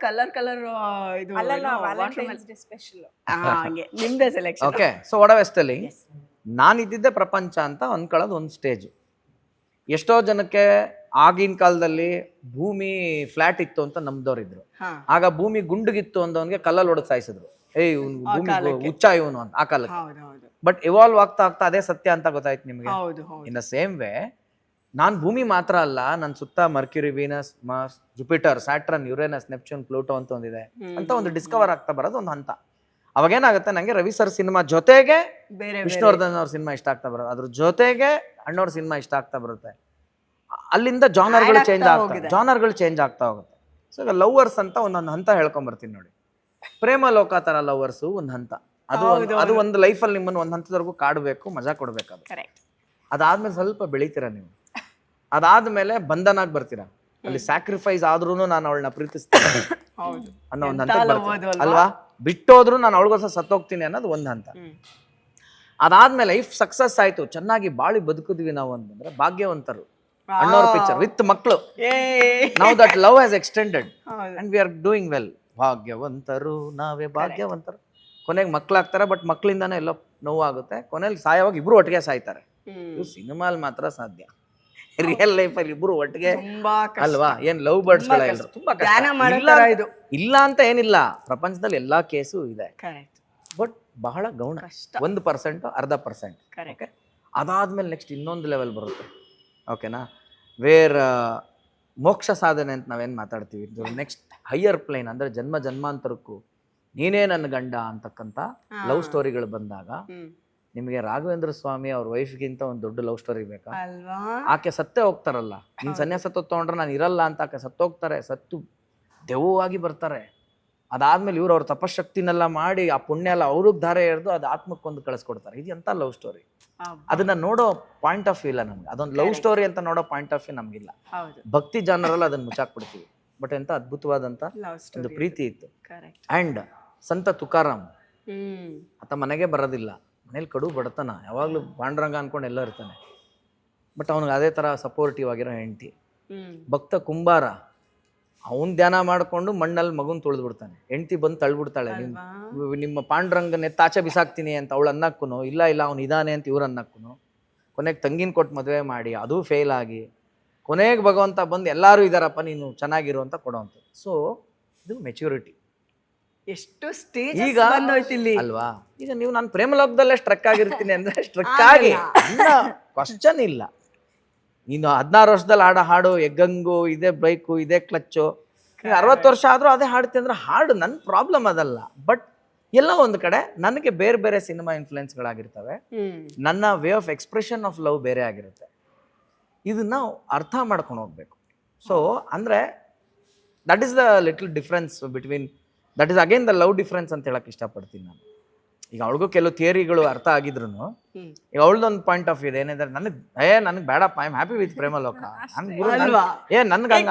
ಇದು ಅಲ್ಲಲ್ಲ, ವ್ಯಾಲೆಂಟೈನ್ಸ್ ಡೇ ಸ್ಪೆಷಲ್. ಹಂಗೆ ನಿಮ್ದೇ selection. Okay, so what I was telling, ನಾನು ಇದ್ದಿದ್ದೆ ಪ್ರಪಂಚ ಅಂತ ಅನ್ಕೊಳ್ಳೋದು ಒಂದು ಸ್ಟೇಜ್. ಎಷ್ಟೋ ಜನಕ್ಕೆ ಆಗಿನ ಕಾಲದಲ್ಲಿ ಭೂಮಿ ಫ್ಲಾಟ್ ಇತ್ತು ಅಂತ ನಂಬ್ದವ್ರಿದ್ರು. ಆಗ ಭೂಮಿ ಗುಂಡುಗಿತ್ತು ಅಂದವನ್ಗೆ ಕಲ್ಲಲ್ಲಿ ಹೊಡೆದು ಸಾಯಿಸಿದ್ರು. ಭೂಮಿ ಹುಚ್ಚ ಇವನು ಅಂತ ಆ ಕಾಲಕ್ಕೆ. ಬಟ್ ಇವಾಲ್ವ್ ಆಗ್ತಾ ಆಗ್ತಾ ಅದೇ ಸತ್ಯ ಅಂತ ಗೊತ್ತಾಯ್ತು ನಿಮ್ಗೆ. ಇನ್ ದ ಸೇಮ್ ವೇ, ನಾನ್ ಭೂಮಿ ಮಾತ್ರ ಅಲ್ಲ, ನನ್ನ ಸುತ್ತ Mercury, Venus, Mars, Jupiter, Saturn, Uranus, Neptune, Pluto ಅಂತ ಒಂದಿದೆ ಅಂತ ಒಂದು ಡಿಸ್ಕವರ್ ಆಗ್ತಾ ಬರೋದು ಒಂದು ಹಂತ. ಅವಾಗೇನಾಗುತ್ತೆ, ನಂಗೆ ರವಿ ಸರ್ ಸಿನಿಮಾ ಜೊತೆಗೆ ವಿಷ್ಣುವರ್ಧನ್ ಅವ್ರ ಸಿನಿಮಾ ಇಷ್ಟ ಆಗ್ತಾ ಬರೋದು, ಅದ್ರ ಜೊತೆಗೆ ಅಣ್ಣವ್ರ ಸಿನಿಮಾ ಇಷ್ಟ ಆಗ್ತಾ ಬರುತ್ತೆ. ಅಲ್ಲಿಂದ ಜಾನರ್ಗಳು ಚೇಂಜ್ ಆಗ್ತಾ ಹೋಗುತ್ತೆ. ಸೊ ಈಗ ಲವ್ವರ್ಸ್ ಅಂತ ಒಂದೊಂದು ಹಂತ ಹೇಳ್ಕೊಂಬರ್ತೀನಿ ನೋಡಿ. ಪ್ರೇಮ ಲೋಕ ತರ ಲವರ್ಸು ಒಂದು ಹಂತ. ಅದು ಒಂದು ಲೈಫಲ್ಲಿ ನಿಮ್ಮನ್ನು ಒಂದು ಹಂತದವರೆಗೂ ಕಾಡಬೇಕು, ಮಜಾ ಕೊಡ್ಬೇಕು. ಅದು ಅದಾದ್ಮೇಲೆ ಸ್ವಲ್ಪ ಬೆಳಿತೀರ ನೀವು. ಅದಾದ್ಮೇಲೆ ಬಂಧನಾಗಿ ಬರ್ತೀರಾ. ಅಲ್ಲಿ ಸ್ಯಾಕ್ರಿಫೈಸ್ ಆದ್ರೂ ನಾನು ಅವಳನ್ನ ಪ್ರೀತಿಸ್ತೀನಿ, ಹೌದು ಅನ್ನೋ ಒಂದು ಎಂತ ಹಂತ love ಅದು ಅಲ್ವಾ? ಅಲ್ವಾ. ಬಿಟ್ಟೋದ್ರು ನಾನು ಅವಳಿಗೋಸ್ಕರ ಸತ್ತೋಗ್ತೀನಿ ಅನ್ನೋದು ಒಂದು ಹಂತ. ಅದಾದ್ಮೇಲೆ ಲೈಫ್ ಸಕ್ಸಸ್ ಆಯ್ತು, ಚೆನ್ನಾಗಿ ಬಾಳಿ ಬದುಕಿದ್ವಿ ನಾವು ಅಂತಂದ್ರೆ ಭಾಗ್ಯವಂತರು. ಅಣ್ಣವ್ರ ಪಿಕ್ಚರ್ ವಿತ್ ಮಕ್ಕಳು. Now that love has extended and we are doing well. ಭಾಗ್ಯವಂತರು ನಾವೇ ಭಾಗ್ಯವಂತರು. ಕೊನೆಗೆ ಮಕ್ಳಾಗ್ತಾರೆ, ಬಟ್ ಮಕ್ಕಳಿಂದಾನೇ ಎಲ್ಲೋ ನೋವಾಗುತ್ತೆ. ಕೊನೆಯಲ್ಲಿ ಸಾಯವಾಗ ಇಬ್ರು ಒಟ್ಟಿಗೆ ಸಾಯ್ತಾರೆ. ಇದು ಸಿನಿಮಾಲ್ ಮಾತ್ರ ಸಾಧ್ಯ. ರಿಯಲ್ ಲೈಫ್ ಅಲ್ಲಿ ಇಬ್ರು ಒಟ್ಟಿಗೆ ಅಲ್ವಾ? ಏನ್ ಲವ್ ಬರ್ಡ್ಸ್ ಗಳ ತುಂಬಾ ಕಷ್ಟ. ಇಲ್ಲ ಅಂತ ಏನಿಲ್ಲ, ಪ್ರಪಂಚದಲ್ಲಿ ಎಲ್ಲಾ ಕೇಸು ಇದೆ, ಬಟ್ ಬಹಳ ಗೌಣ. 1%, 0.5%. ಅದಾದ್ಮೇಲೆ ನೆಕ್ಸ್ಟ್ ಇನ್ನೊಂದು ಲೆವೆಲ್ ಬರುತ್ತೆ. ಓಕೆನಾ? ವೇರ್ ಮೋಕ್ಷ ಸಾಧನೆ ಅಂತ ನಾವೇನು ಮಾತಾಡ್ತೀವಿ, ನೆಕ್ಸ್ಟ್ ಹೈಯರ್ ಪ್ಲೇನ್ ಅಂದರೆ ಜನ್ಮ ಜನ್ಮಾಂತರಕ್ಕೂ ನೀನೇ ನನ್ನ ಗಂಡ ಅಂತಕ್ಕಂಥ ಲವ್ ಸ್ಟೋರಿಗಳು ಬಂದಾಗ ನಿಮಗೆ ರಾಘವೇಂದ್ರ ಸ್ವಾಮಿ ಅವ್ರ ವೈಫ್ಗಿಂತ ಒಂದು ದೊಡ್ಡ ಲವ್ ಸ್ಟೋರಿ ಬೇಕಾ? ಆಕೆ ಸತ್ತೇ ಹೋಗ್ತಾರಲ್ಲ, ನೀನು ಸನ್ಯಾಸ ತೊಗೊಂಡ್ರೆ ನಾನು ಇರಲ್ಲ ಅಂತ ಆಕೆ ಸತ್ತೋಗ್ತಾರೆ, ಸತ್ತು ದೆವ್ವವಾಗಿ ಬರ್ತಾರೆ. ಅದಾದ್ಮೇಲೆ ಇವ್ರು ಅವ್ರ ತಪಶಕ್ತಿನೆಲ್ಲ ಮಾಡಿ ಆ ಪುಣ್ಯ ಎಲ್ಲ ಅವ್ರಿಗೆ ಧಾರೆ ಎರೆದು ಅದು ಆತ್ಮಕ್ಕೊಂದು ಕಳಿಸ್ಕೊಡ್ತಾರೆ. ಇದು ಎಂಥ ಲವ್ ಸ್ಟೋರಿ? ಅದನ್ನ ನೋಡೋ ಪಾಯಿಂಟ್ ಆಫ್ ವ್ಯೂ ಇಲ್ಲ ನಮ್ಗೆ. ಅದೊಂದು ಲವ್ ಸ್ಟೋರಿ ಅಂತ ನೋಡೋ ಪಾಯಿಂಟ್ ಆಫ್ ವ್ಯೂ ನಮ್ಗಿಲ್ಲ. ಭಕ್ತಿ ಜಾನರಲ್ಲಿ ಅದನ್ನ ಮುಚ್ಚಾಕ್ಬಿಡ್ತೀವಿ. ಬಟ್ ಎಂತ ಅದ್ಭುತವಾದಂತ ಒಂದು ಪ್ರೀತಿ ಇತ್ತು. ಅಂಡ್ ಸಂತ ತುಕಾರಾಮ್ ಆತ ಮನೆಗೆ ಬರೋದಿಲ್ಲ, ಮನೇಲಿ ಕಡು ಬಡತನ, ಯಾವಾಗ್ಲೂ ಪಾಂಡುರಂಗ ಅನ್ಕೊಂಡು ಎಲ್ಲ ಇರ್ತಾನೆ. ಬಟ್ ಅವನಿಗೆ ಅದೇ ತರ ಸಪೋರ್ಟಿವ್ ಆಗಿರೋ ಹೆಂಡತಿ. ಭಕ್ತ ಕುಂಬಾರ ಅವನ್ ಧ್ಯಾನ ಮಾಡ್ಕೊಂಡು ಮಣ್ಣಲ್ಲಿ ಮಗುನ್ ತುಳಿದು ಬಿಡ್ತಾನೆ. ಹೆಂಡತಿ ಬಂದು ತಳ್ಬಿಡ್ತಾಳೆ, ನಿಮ್ಮ ಪಾಂಡುರಂಗನ ತಾಚೆ ಬಿಸಾಕ್ತೀನಿ ಅಂತ ಅವಳು ಅನ್ನಕ್ಕೂನು, ಇಲ್ಲ ಅವ್ನು ಇದಾನೆ ಅಂತ ಇವ್ರು ಅನ್ನಕ್ಕೂನು. ಕೊನೆಗೆ ತಂಗಿನ ಕೊಟ್ಟು ಮದುವೆ ಮಾಡಿ ಅದು ಫೇಲ್ ಆಗಿ ಕೊನೆಗೆ ಭಗವಂತ ಬಂದು ಎಲ್ಲರೂ ಇದಾರಪ್ಪ ನೀನು ಚೆನ್ನಾಗಿರು ಅಂತ ಕೊಡೋವಂಥ. ಸೊ ಇದು ಮೆಚ್ಯೂರಿಟಿ. ಎಷ್ಟು ಸ್ಟೇಜ್ ಈಗ ಅಲ್ವಾ? ಈಗ ನೀವು ನಾನು ಪ್ರೇಮಲೋಕದಲ್ಲೇ ಸ್ಟ್ರಕ್ ಆಗಿರ್ತೀನಿ ಅಂದ್ರೆ ಸ್ಟ್ರಕ್ ಆಗಿ ಕ್ವಶನ್ ಇಲ್ಲ. ನೀನು 16 ವರ್ಷದಲ್ಲಿ ಆಡೋ ಹಾಡು ಎಗ್ಗಂಗು, ಇದೇ ಬೈಕು, ಇದೇ ಕ್ಲಚ್ಚು, 60 ವರ್ಷ ಆದ್ರೂ ಅದೇ ಹಾಡ್ತೀನಿ ಅಂದ್ರೆ ಹಾಡು, ನನ್ನ ಪ್ರಾಬ್ಲಮ್ ಅದಲ್ಲ. ಬಟ್ ಎಲ್ಲ ಒಂದು ಕಡೆ ನನಗೆ ಬೇರೆ ಬೇರೆ ಸಿನಿಮಾ ಇನ್ಫ್ಲುಯೆನ್ಸ್ಗಳಾಗಿರ್ತವೆ, ನನ್ನ way of expression of love ಬೇರೆ ಆಗಿರುತ್ತೆ. ಇದನ್ನ ಅರ್ಥ ಮಾಡ್ಕೊಂಡು ಹೋಗ್ಬೇಕು. ಸೊ ಅಂದ್ರೆ that is the little difference between, that is again the love difference ಅಂತ ಹೇಳಕ್ ಇಷ್ಟಪಡ್ತೀನಿ ನಾನು. ಈಗ ಅವಳಿಗೂ ಕೆಲವು ಥಿಯರಿಗಳು ಅರ್ಥ ಆಗಿದ್ರು, ಈಗ ಅವಳದೊಂದು ಪಾಯಿಂಟ್ ಆಫ್ ವ್ಯೂ ಏನಂದ್ರೆ ನನಗೆ ಬೇಡಪ್ಪ, I am happy with Premaloka.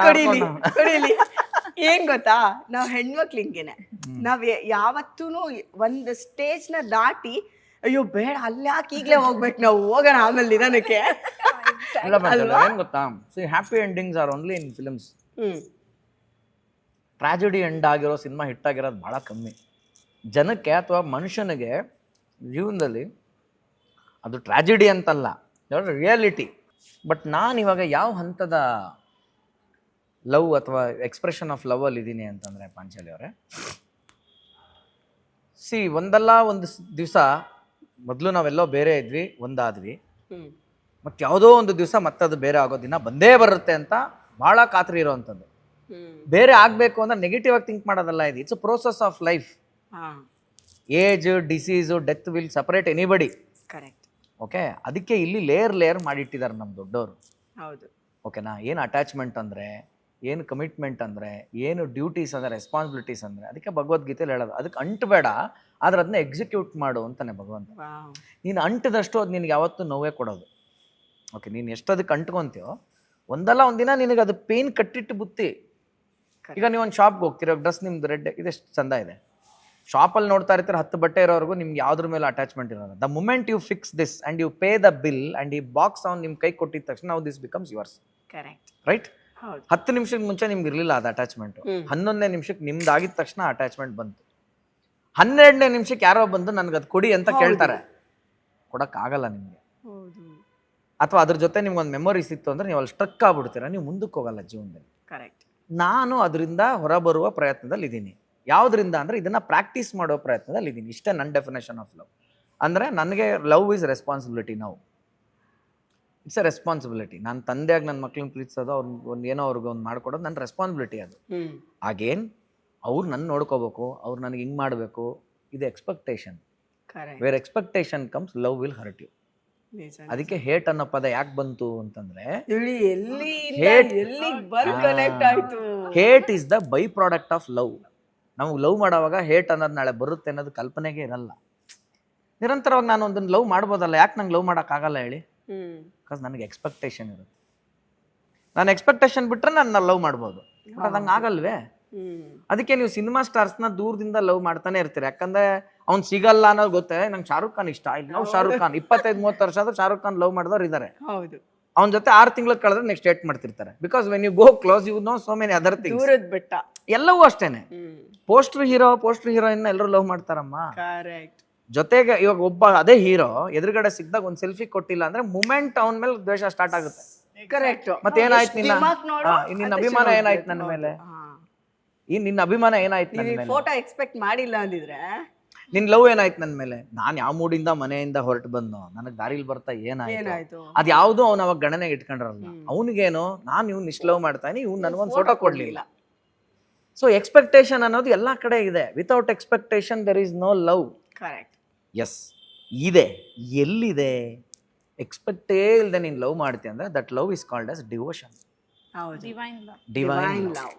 ಏನ್ ಗೊತ್ತಾ, ನಾವ್ ಹೆಣ್ಮಕ್ಳು ಹಿಂಗೇನೆ, ನಾವ್ ಯಾವತ್ತೂನು ಒಂದ್ ಸ್ಟೇಜ್ ನ ದಾಟಿ ಅಯ್ಯೋ ಬೇಡ ಅಲ್ಲಿ ಯಾಕೆ ಈಗ್ಲೇ ಹೋಗ್ಬೇಕು, ನಾವು ಹೋಗೋಣ ಆಮೇಲೆ ನಿಧಾನಕ್ಕೆ. ಏನ್ ಗೊತ್ತಾ, happy endings are only in films. Tragedy end ಆಗಿರೋ ಸಿನಿಮಾ ಹಿಟ್ ಆಗಿರೋದು ಬಹಳ ಕಮ್ಮಿ. ಜನಕ್ಕೆ ಅಥವಾ ಮನುಷ್ಯನಿಗೆ ಜೀವನದಲ್ಲಿ ಅದು ಟ್ರಾಜಿಡಿ ಅಂತಲ್ಲ, ರಿಯಾಲಿಟಿ. ಬಟ್ ನಾನು ಇವಾಗ ಯಾವ ಹಂತದ ಲವ್ ಅಥವಾ ಎಕ್ಸ್ಪ್ರೆಷನ್ ಆಫ್ ಲವ್ ಅಲ್ಲಿ ಇದ್ದೀನಿ ಅಂತಂದ್ರೆ ಪಾಂಚಾಲಿ ಅವರೇ, ಒಂದಲ್ಲ ಒಂದು ದಿವಸ ಮೊದಲು ನಾವೆಲ್ಲೋ ಬೇರೆ ಇದ್ವಿ, ಒಂದಾದ್ವಿ, ಮತ್ತೆ ಯಾವುದೋ ಒಂದು ದಿವಸ ಮತ್ತದು ಬೇರೆ ಆಗೋ ದಿನ ಬಂದೇ ಬರುತ್ತೆ ಅಂತ ಬಹಳ ಖಾತ್ರಿ ಇರೋವಂಥದ್ದು. ಬೇರೆ ಆಗಬೇಕು ಅಂದ್ರೆ ನೆಗೆಟಿವ್ ಆಗಿ ಥಿಂಕ್ ಮಾಡೋದಲ್ಲ ಇದು. It's a process of life. Age, disease, death will separate anybody. Correct. Okay, ಅದಕ್ಕೆ ಇಲ್ಲಿ ಲೇಯರ್ ಮಾಡಿಟ್ಟಿದ್ದಾರೆ ನಮ್ಮ ದೊಡ್ಡವರು. ಹೌದು. ಓಕೆನಾ? ಏನು ಅಟ್ಯಾಚ್ಮೆಂಟ್ ಅಂದರೆ, ಏನು ಕಮಿಟ್ಮೆಂಟ್ ಅಂದರೆ, ಏನು ಡ್ಯೂಟೀಸ್ ಅಂದರೆ, ರೆಸ್ಪಾನ್ಸಿಬಿಲಿಟೀಸ್ ಅಂದರೆ, ಅದಕ್ಕೆ ಭಗವದ್ಗೀತೆಯಲ್ಲಿ ಹೇಳೋದು ಅದಕ್ಕೆ ಅಂಟಬೇಡ, ಆದ್ರೆ ಅದನ್ನ ಎಕ್ಸಿಕ್ಯೂಟ್ ಮಾಡು ಅಂತಾನೆ ಭಗವಂತ. ನೀನು ಅಂಟದಷ್ಟು ಅದು ನಿನಗೆ ಯಾವತ್ತೂ ನೋವೇ ಕೊಡೋದು. ಓಕೆ, ನೀನು ಎಷ್ಟು ಅದಕ್ಕೆ ಅಂಟ್ಕೊಂತೀಯೋ ಒಂದಲ್ಲ ಒಂದಿನ ನಿನಗೆ ಅದು ಪೇನ್ ಕಟ್ಟಿಟ್ಟು ಬುತ್ತಿ. ಈಗ ನೀವು ಒಂದು ಶಾಪ್ಗೆ ಹೋಗ್ತೀರ, ಡ್ರೆಸ್ ನಿಮ್ದು ರೆಡ್ ಇದೆಷ್ಟು ಚಂದ ಇದೆ, ಶಾಪಲ್ಲಿ ನೋಡ್ತಾ ಇರ್ತೀರ 10 ಬಟ್ಟೆ ಇರೋವರೆಗೂ ನಿಮ್ಗೆ ಯಾವ್ದ್ರ ಮೇಲೆ ಅಟ್ಯಾಚ್ಮೆಂಟ್ ಇರೋದು. The moment you fix this and you pay the bill and ಈ ಬಾಕ್ಸ್ ಅವ್ನು ನಿಮ್ಮ ಕೈ ಕೊಟ್ಟಿದ ತಕ್ಷಣ ನಾವು this becomes yours. Correct. Right? 10 ನಿಮಿಷಕ್ಕೆ ಮುಂಚೆ ನಿಮ್ಗೆ ಇರಲಿಲ್ಲ ಅದು ಅಟ್ಯಾಚ್ಮೆಂಟು. 11ನೇ ನಿಮಿಷಕ್ಕೆ ನಿಮ್ದು ಆಗಿದ ತಕ್ಷಣ ಅಟ್ಯಾಚ್ಮೆಂಟ್ ಬಂತು. 12ನೇ ನಿಮಿಷಕ್ಕೆ ಯಾರೋ ಬಂದು ನನಗೆ ಅದು ಕೊಡಿ ಅಂತ ಕೇಳ್ತಾರೆ, ಕೊಡೋಕ್ಕಾಗಲ್ಲ ನಿಮಗೆ. ಅಥವಾ ಅದ್ರ ಜೊತೆ ನಿಮ್ಗೊಂದು ಮೆಮೊರೀಸ್ ಇತ್ತು ಅಂದ್ರೆ ನೀವು ಅಲ್ಲಿ ಸ್ಟ್ರಕ್ ಆಗ್ಬಿಡ್ತೀರ, ನೀವು ಮುಂದಕ್ಕೆ ಹೋಗಲ್ಲ ಜೀವನದಲ್ಲಿ. ಕರೆಕ್ಟ್. ನಾನು ಅದರಿಂದ ಹೊರಬರುವ ಪ್ರಯತ್ನದಲ್ಲಿ ಇದ್ದೀನಿ. ಯಾವುದರಿಂದ ಅಂದರೆ ಇದನ್ನ ಪ್ರಾಕ್ಟೀಸ್ ಮಾಡೋ ಪ್ರಯತ್ನದಲ್ಲಿ ಇದ್ದೀನಿ. ಇಷ್ಟೇ ನನ್ನ ಡೆಫಿನೇಷನ್ ಆಫ್ ಲವ್. ಅಂದರೆ ನನಗೆ ಲವ್ ಈಸ್ ರೆಸ್ಪಾನ್ಸಿಬಿಲಿಟಿ. ನಾವು ಇಟ್ಸ್ ಎ ರೆಸ್ಪಾನ್ಸಿಬಿಲಿಟಿ. ನಾನು ತಂದೆಯಾಗಿ ನನ್ನ ಮಕ್ಳನ್ನ ಪ್ರೀತಿಸೋದು, ಒಂದು ಏನೋ ಅವ್ರಿಗೆ ಒಂದು ಮಾಡ್ಕೊಡೋದು ನನ್ನ ರೆಸ್ಪಾನ್ಸಿಬಿಲಿಟಿ. ಅದು ಆಗೇನ್ ಅವ್ರು ನನ್ನ ನೋಡ್ಕೋಬೇಕು, ಅವ್ರು ನನಗೆ ಹಿಂಗೆ ಮಾಡಬೇಕು, ಇದು expectation. Where expectation comes love will hurt you. ಅದಕ್ಕೆ ಹೇಟ್ ಅನ್ನೋ ಪದ ಯಾಕೆ ಬಂತು ಅಂತಂದ್ರೆ, hate is the by product of love. ನಾವು ಲವ್ ಮಾಡೋವಾಗ ಹೇಟ್ ಅನ್ನೋದು ನಾಳೆ ಬರುತ್ತೆ ಅನ್ನೋದು ಕಲ್ಪನೆಗೆ ಇರಲ್ಲ. ನಿರಂತರವಾಗಿ ನಾನು ಒಂದನ್ನು ಲವ್ ಮಾಡ್ಬೋದಲ್ಲ, ಯಾಕೆ ನಂಗೆ ಲವ್ ಮಾಡೋಕ್ಕಾಗಲ್ಲ ಹೇಳಿ? ಬಿಕಾಸ್ ನನಗೆ ಎಕ್ಸ್ಪೆಕ್ಟೇಷನ್ ಇರುತ್ತೆ. ನಾನು ಎಕ್ಸ್ಪೆಕ್ಟೇಷನ್ ಬಿಟ್ರೆ ನಾನು ಲವ್ ಮಾಡ್ಬೋದು, ಬಟ್ ಅದಂಗೆ ಆಗಲ್ವೇ? ಅದಕ್ಕೆ ನೀವು ಸಿನಿಮಾ ಸ್ಟಾರ್ಸ್ನ ದೂರದಿಂದ ಲವ್ ಮಾಡ್ತಾನೆ ಇರ್ತೀರಿ, ಯಾಕಂದ್ರೆ ಅವ್ನು ಸಿಗಲ್ಲ ಅನ್ನೋದು ಗೊತ್ತೇ. ನಂಗೆ ಶಾರುಖ್ ಖಾನ್ ಇಷ್ಟ, ಐ ಲವ್ ಶಾರುಖ್ ಖಾನ್. 25-30 ವರ್ಷ ಆದ್ರೂ ಶಾರುಖ್ ಖಾನ್ ಲವ್ ಮಾಡಿದವ್ರು ಇದಾರೆ. ಹೌದು, ಅವ್ನ ಜೊತೆ 6 ತಿಂಗಳು ಕಳೆದ್ರೆ ನೆಕ್ಸ್ಟ್ ಡೇಟ್ ಮಾಡ್ತಿರ್ತಾರೆ. Because when you go close you know so many other things. ದೂರದ ಬೆಟ್ಟ ಎಲ್ಲವೂ ಅಷ್ಟೇನೆ. ಪೋಸ್ಟರ್ ಹೀರೋಯಿನ್ ಎಲ್ಲರೂ ಲವ್ ಮಾಡ್ತಾರಮ್ಮ. ಕರೆಕ್ಟ್. ಜೊತೆಗೆ ಇವಾಗ ಒಬ್ಬ ಅದೇ ಹೀರೋ ಎದುರುಗಡೆ ಸಿಕ್ದಾಗ ಒಂದ್ ಸೆಲ್ಫಿ ಕೊಟ್ಟಿಲ್ಲ ಅಂದ್ರೆ ಮೂಮೆಂಟ್ ಅವನ ಮೇಲೆ ದ್ವೇಷ ಸ್ಟಾರ್ಟ್ ಆಗುತ್ತೆ. ಕರೆಕ್ಟ್. ಮತ್ತೆ ಏನಾಯ್ತು ನಿನ್ನ ಅಭಿಮಾನ ಏನಾಯ್ತು ನನ್ನ ಮೇಲೆ, ನಿನ್ನ ಅಭಿಮಾನ ಏನಾಯ್ತು ನನ್ನ ಮೇಲೆ, ಫೋಟೋ ಎಕ್ಸ್ಪೆಕ್ಟ್ ಮಾಡಿಲ್ಲ ಅಂದಿದ್ರೆ ನಿನ್ ಲವ್ ಏನಾಯ್ತು ನನ್ನ ಮೇಲೆ, ನಾನ್ ಯಾವ ಮೂಡಿಂದ ಮನೆಯಿಂದ ಹೊರಟು ಬಂದು ನನಗ್ ದಾರಿಲಿ ಬರ್ತಾ ಏನಾಯ್ತು ಅದ್ ಯಾವ್ದು ಅವ್ನ ಅವಾಗ ಗಣನೆಗೆ ಇಟ್ಕೊಂಡ್ರಲ್ಲ. ಅವನಿಗೇನು ನಾನು ಇವ್ನ ಇಷ್ಟ ಲವ್ ಮಾಡ್ತಾನೆ, ಇವ್ನು ನನಗೊಂದು ಫೋಟೋ ಕೊಡ್ಲಿಲ್ಲ. ಸೊ ಎಕ್ಸ್ಪೆಕ್ಟೇಷನ್ ಅನ್ನೋದು ಎಲ್ಲಾ ಕಡೆ ಇದೆ. Without expectation there is no love. Correct. Yes ಇದೆ, ಎಲ್ಲಿದೆ? ಎಕ್ಸ್ಪೆಕ್ಟೇ ಇಲ್ಲದೆ ನೀನು ಲವ್ ಮಾಡ್ತೀಯ ಅಂದ್ರೆ that love is called as devotion. Divine love.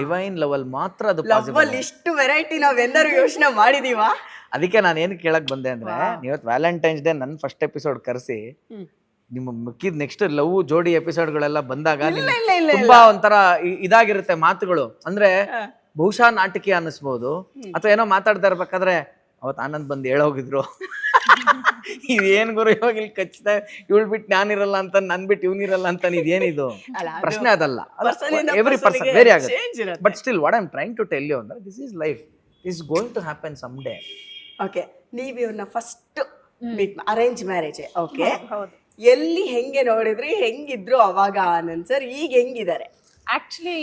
Divine love ಅಲ್ಲಿ ಮಾತ್ರ ಅದು ಪಾಸಿಬಲ್. ಇಷ್ಟು ವೆರೈಟಿ ನಾವೆಲ್ಲರೂ ಯೋಚನೆ ಮಾಡಿದೀವ. ಅದಕ್ಕೆ ನಾನು ಏನು ಕೇಳಕ್ ಬಂದೆ ಅಂದ್ರೆ, ನೀವತ್ತು ವ್ಯಾಲೆಂಟೈನ್ಸ್ ಡೇ ನನ್ನ ಫಸ್ಟ್ ಎಪಿಸೋಡ್ ಕರೆಸಿ ನಿಮ್ಮ ಮಿಕ್ಕಿದ ನೆಕ್ಸ್ಟ್ ಲವ್ ಜೋಡಿ ಎಪಿಸೋಡ್ಗಳೆಲ್ಲ ಬಂದಾಗ ತುಂಬಾ ಒಂಥರ ಇದಾಗಿರುತ್ತೆ ಮಾತುಗಳು. ಅಂದ್ರೆ ಬಹುಶಃ ನಾಟಕೀಯ ಅನ್ನಿಸ್ಬೋದು, ಅಥವಾ ಏನೋ ಮಾತಾಡ್ತಾ ಇರ್ಬೇಕಾದ್ರೆ ಅವತ್ತು ಆನಂದ್ ಬಂದು ಹೇಳೋಗಿದ್ರು ಇದೇನ್ ಗುರು ಇವಾಗ ಇಲ್ಲಿ ಕಚ್ಚಿದ ಇವಳು ಬಿಟ್ಟು ನಾನಿರಲ್ಲ ಅಂತ, ನನ್ ಬಿಟ್ಟು ಇವ್ನಿರಲ್ಲ ಅಂತ. ಇದೇನಿದು ಪ್ರಶ್ನೆ ಅದಲ್ಲ. ಎವ್ರಿ ಪರ್ಸನ್ ವೇರಿ ಆಗುತ್ತೆ. But still what I am trying to tell you ಅಂದ್ರೆ this is life, this going to happen some day. Okay, ನೀವು ಇವ್ರನ್ನ ಫಸ್ಟ್ ಅರೇಂಜ್ ಮ್ಯಾರೇಜ್. ಓಕೆ, ಎಲ್ಲಿ ಹೆಂಗೆ ನೋಡಿದ್ರಿ, ಹೆಂಗಿದ್ರು ಅವಾಗ ಆನಂದ್ ಸರ್, ಈಗ ಹೆಂಗಿದ್ದಾರೆ? ಆಕ್ಚುಲಿ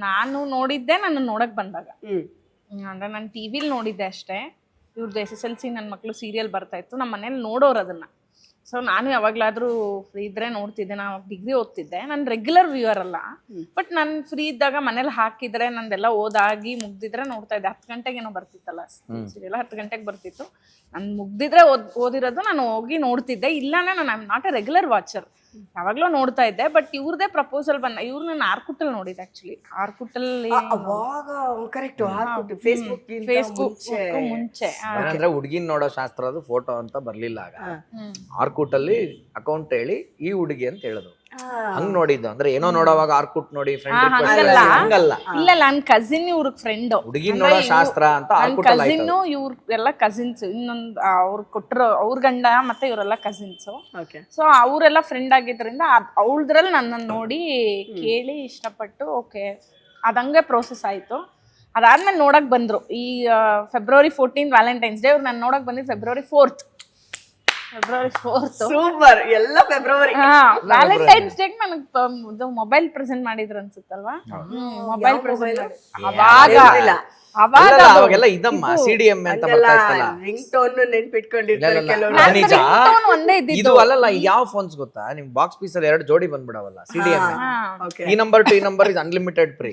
ನಾನು ನೋಡಿದ್ದೆ ನನ್ನ ನೋಡಕ್ ಬಂದಾಗ, ಅಂದ್ರೆ ನಾನು ಟಿವಿಲಿ ನೋಡಿದ್ದೆ ಅಷ್ಟೇ. ಇವ್ರದ್ದು SSLC ನನ್ನ ಮಕ್ಕಳು ಸೀರಿಯಲ್ ಬರ್ತಾ ಇತ್ತು, ನಮ್ಮ ಮನೇಲಿ ನೋಡೋರು ಅದನ್ನ. ಸೊ ನಾನು ಯಾವಾಗಲಾದ್ರೂ ಫ್ರೀ ಇದ್ರೆ ನೋಡ್ತಿದ್ದೆ. ನಾನು ಡಿಗ್ರಿ ಓದ್ತಿದ್ದೆ, ನಾನು ರೆಗ್ಯುಲರ್ ವ್ಯೂವರ್ ಅಲ್ಲ, ಬಟ್ ನಾನು ಫ್ರೀ ಇದ್ದಾಗ ಮನೇಲಿ ಹಾಕಿದ್ರೆ ನಂದೆಲ್ಲ ಓದಾಗಿ ಮುಗ್ದಿದ್ರೆ ನೋಡ್ತಾ ಇದ್ದೆ. 10 ಗಂಟೆಗೇನೋ ಬರ್ತಿತ್ತಲ್ಲ ಸೀರಿಯಲ್, 10 ಗಂಟೆಗೆ ಬರ್ತಿತ್ತು. ನಾನು ಮುಗ್ದಿದ್ರೆ ಓದಿರೋದು ನಾನು ಹೋಗಿ ನೋಡ್ತಿದ್ದೆ, ಇಲ್ಲಾಂದ್ರೆ ನಾನು I am not a regular watcher, ಯಾವಾಗ್ಲೂ ನೋಡ್ತಾ ಇದ್ದೆ. ಬಟ್ ಇವ್ರದೇ ಪ್ರಪೋಸಲ್ ಬಂದ, ಇವ್ರು ನಾನು ಆರ್ಕುಟಲ್ ನೋಡಿದ್ದೆ. ಆಕ್ಚುಲಿ ಆರ್ಕುಟಲ್ಲಿ ಫೇಸ್ಬುಕ್ ಮುಂಚೆ ಅಂದ್ರೆ ಹುಡುಗಿನ ನೋಡೋ ಶಾಸ್ತ್ರ ಅದು ಫೋಟೋ ಅಂತ ಬರ್ಲಿಲ್ಲ ಆಗ. ಆರ್ಕುಟ್ ಅಲ್ಲಿ ಅಕೌಂಟ್ ಹೇಳಿ ಈ ಹುಡುಗಿ ಅಂತ ಹೇಳುದು, ಹಂಗ್ ನೋಡಿದ್ದು. ಅಂದ್ರೆ ಏನೋ ನೋಡೋವಾಗ ಆರ್ಕುಟ್ ನೋಡಿ ಹಂಗಲ್ಲ. ಇಲ್ಲ, ನನ್ ಕಸಿನ್ ಇವ್ರಿಗೆ ಫ್ರೆಂಡ್, ಹುಡುಗಿನ ನೋಡೋ ಶಾಸ್ತ್ರ ಅಂತ ಕಸಿನ್. ಇವ್ರ ಎಲ್ಲ ಕಸಿನ್ಸ್, ಇನ್ನೊಂದು ಅವ್ರು ಕೊಟ್ಟರು ಅವ್ರ ಗಂಡ ಮತ್ತೆ ಇವರೆಲ್ಲ ಕಸಿನ್ಸ್. ಸೊ ಅವರೆಲ್ಲ ಫ್ರೆಂಡ್ ಆಗಿದ್ರಿಂದ ಅವಳದ್ರಲ್ಲಿ ನನ್ನನ್ನು ನೋಡಿ ಕೇಳಿ ಇಷ್ಟಪಟ್ಟು ಓಕೆ ಅದಂಗೆ ಪ್ರೋಸೆಸ್ ಆಯ್ತು. ಅದಾದ್ಮೇಲೆ ನೋಡಕ್ ಬಂದ್ರು ಈ February 14 ವ್ಯಾಲೆಂಟೈನ್ಸ್ ಡೇ. ಅವ್ರು ನಾನು ನೋಡಕ್ ಬಂದಿದ್ದು February 4th. ಸೂಪರ್, ಎಲ್ಲ ಫೆಬ್ರವರಿ. ವ್ಯಾಲೆಂಟೈನ್ಸ್ ಡೇ ನನಗೆ ಮೊಬೈಲ್ ಪ್ರೆಸೆಂಟ್ ಮಾಡಿದ್ರು ಅನ್ಸುತ್ತಲ್ವಾ? ಮೊಬೈಲ್ ಪ್ರೆಸೆಂಟ್ ಅವಾಗೆಲ್ಲ ಇದಮ್ಮ CDM ಅಂತ ಬರ್ತಾ ಇತ್ತಲ್ಲ, ರಿಂಗ್ ಟೋನ್ ನೆನ್ಪಿಟ್ಕೊಂಡಿರ್ತಾರೆ ಕೆಲವರು. ಒಂದೇ ಇದ್ದಿದ್ದು. ಇದು ಅಲ್ಲಲ್ಲ, ಯಾವ ಫೋನ್ಸ್ ಗೊತ್ತಾ, ನಿಮ್ ಬಾಕ್ಸ್ ಪೀಸ್ ಅಲ್ಲಿ 2 ಜೋಡಿ ಬಂದ್ಬಿಡವಲ್ಲ CDM. ಈ ನಂಬರ್ ಟು ಈ ನಂಬರ್ ಇಸ್ ಅನ್ಲಿಮಿಟೆಡ್ ಫ್ರೀ.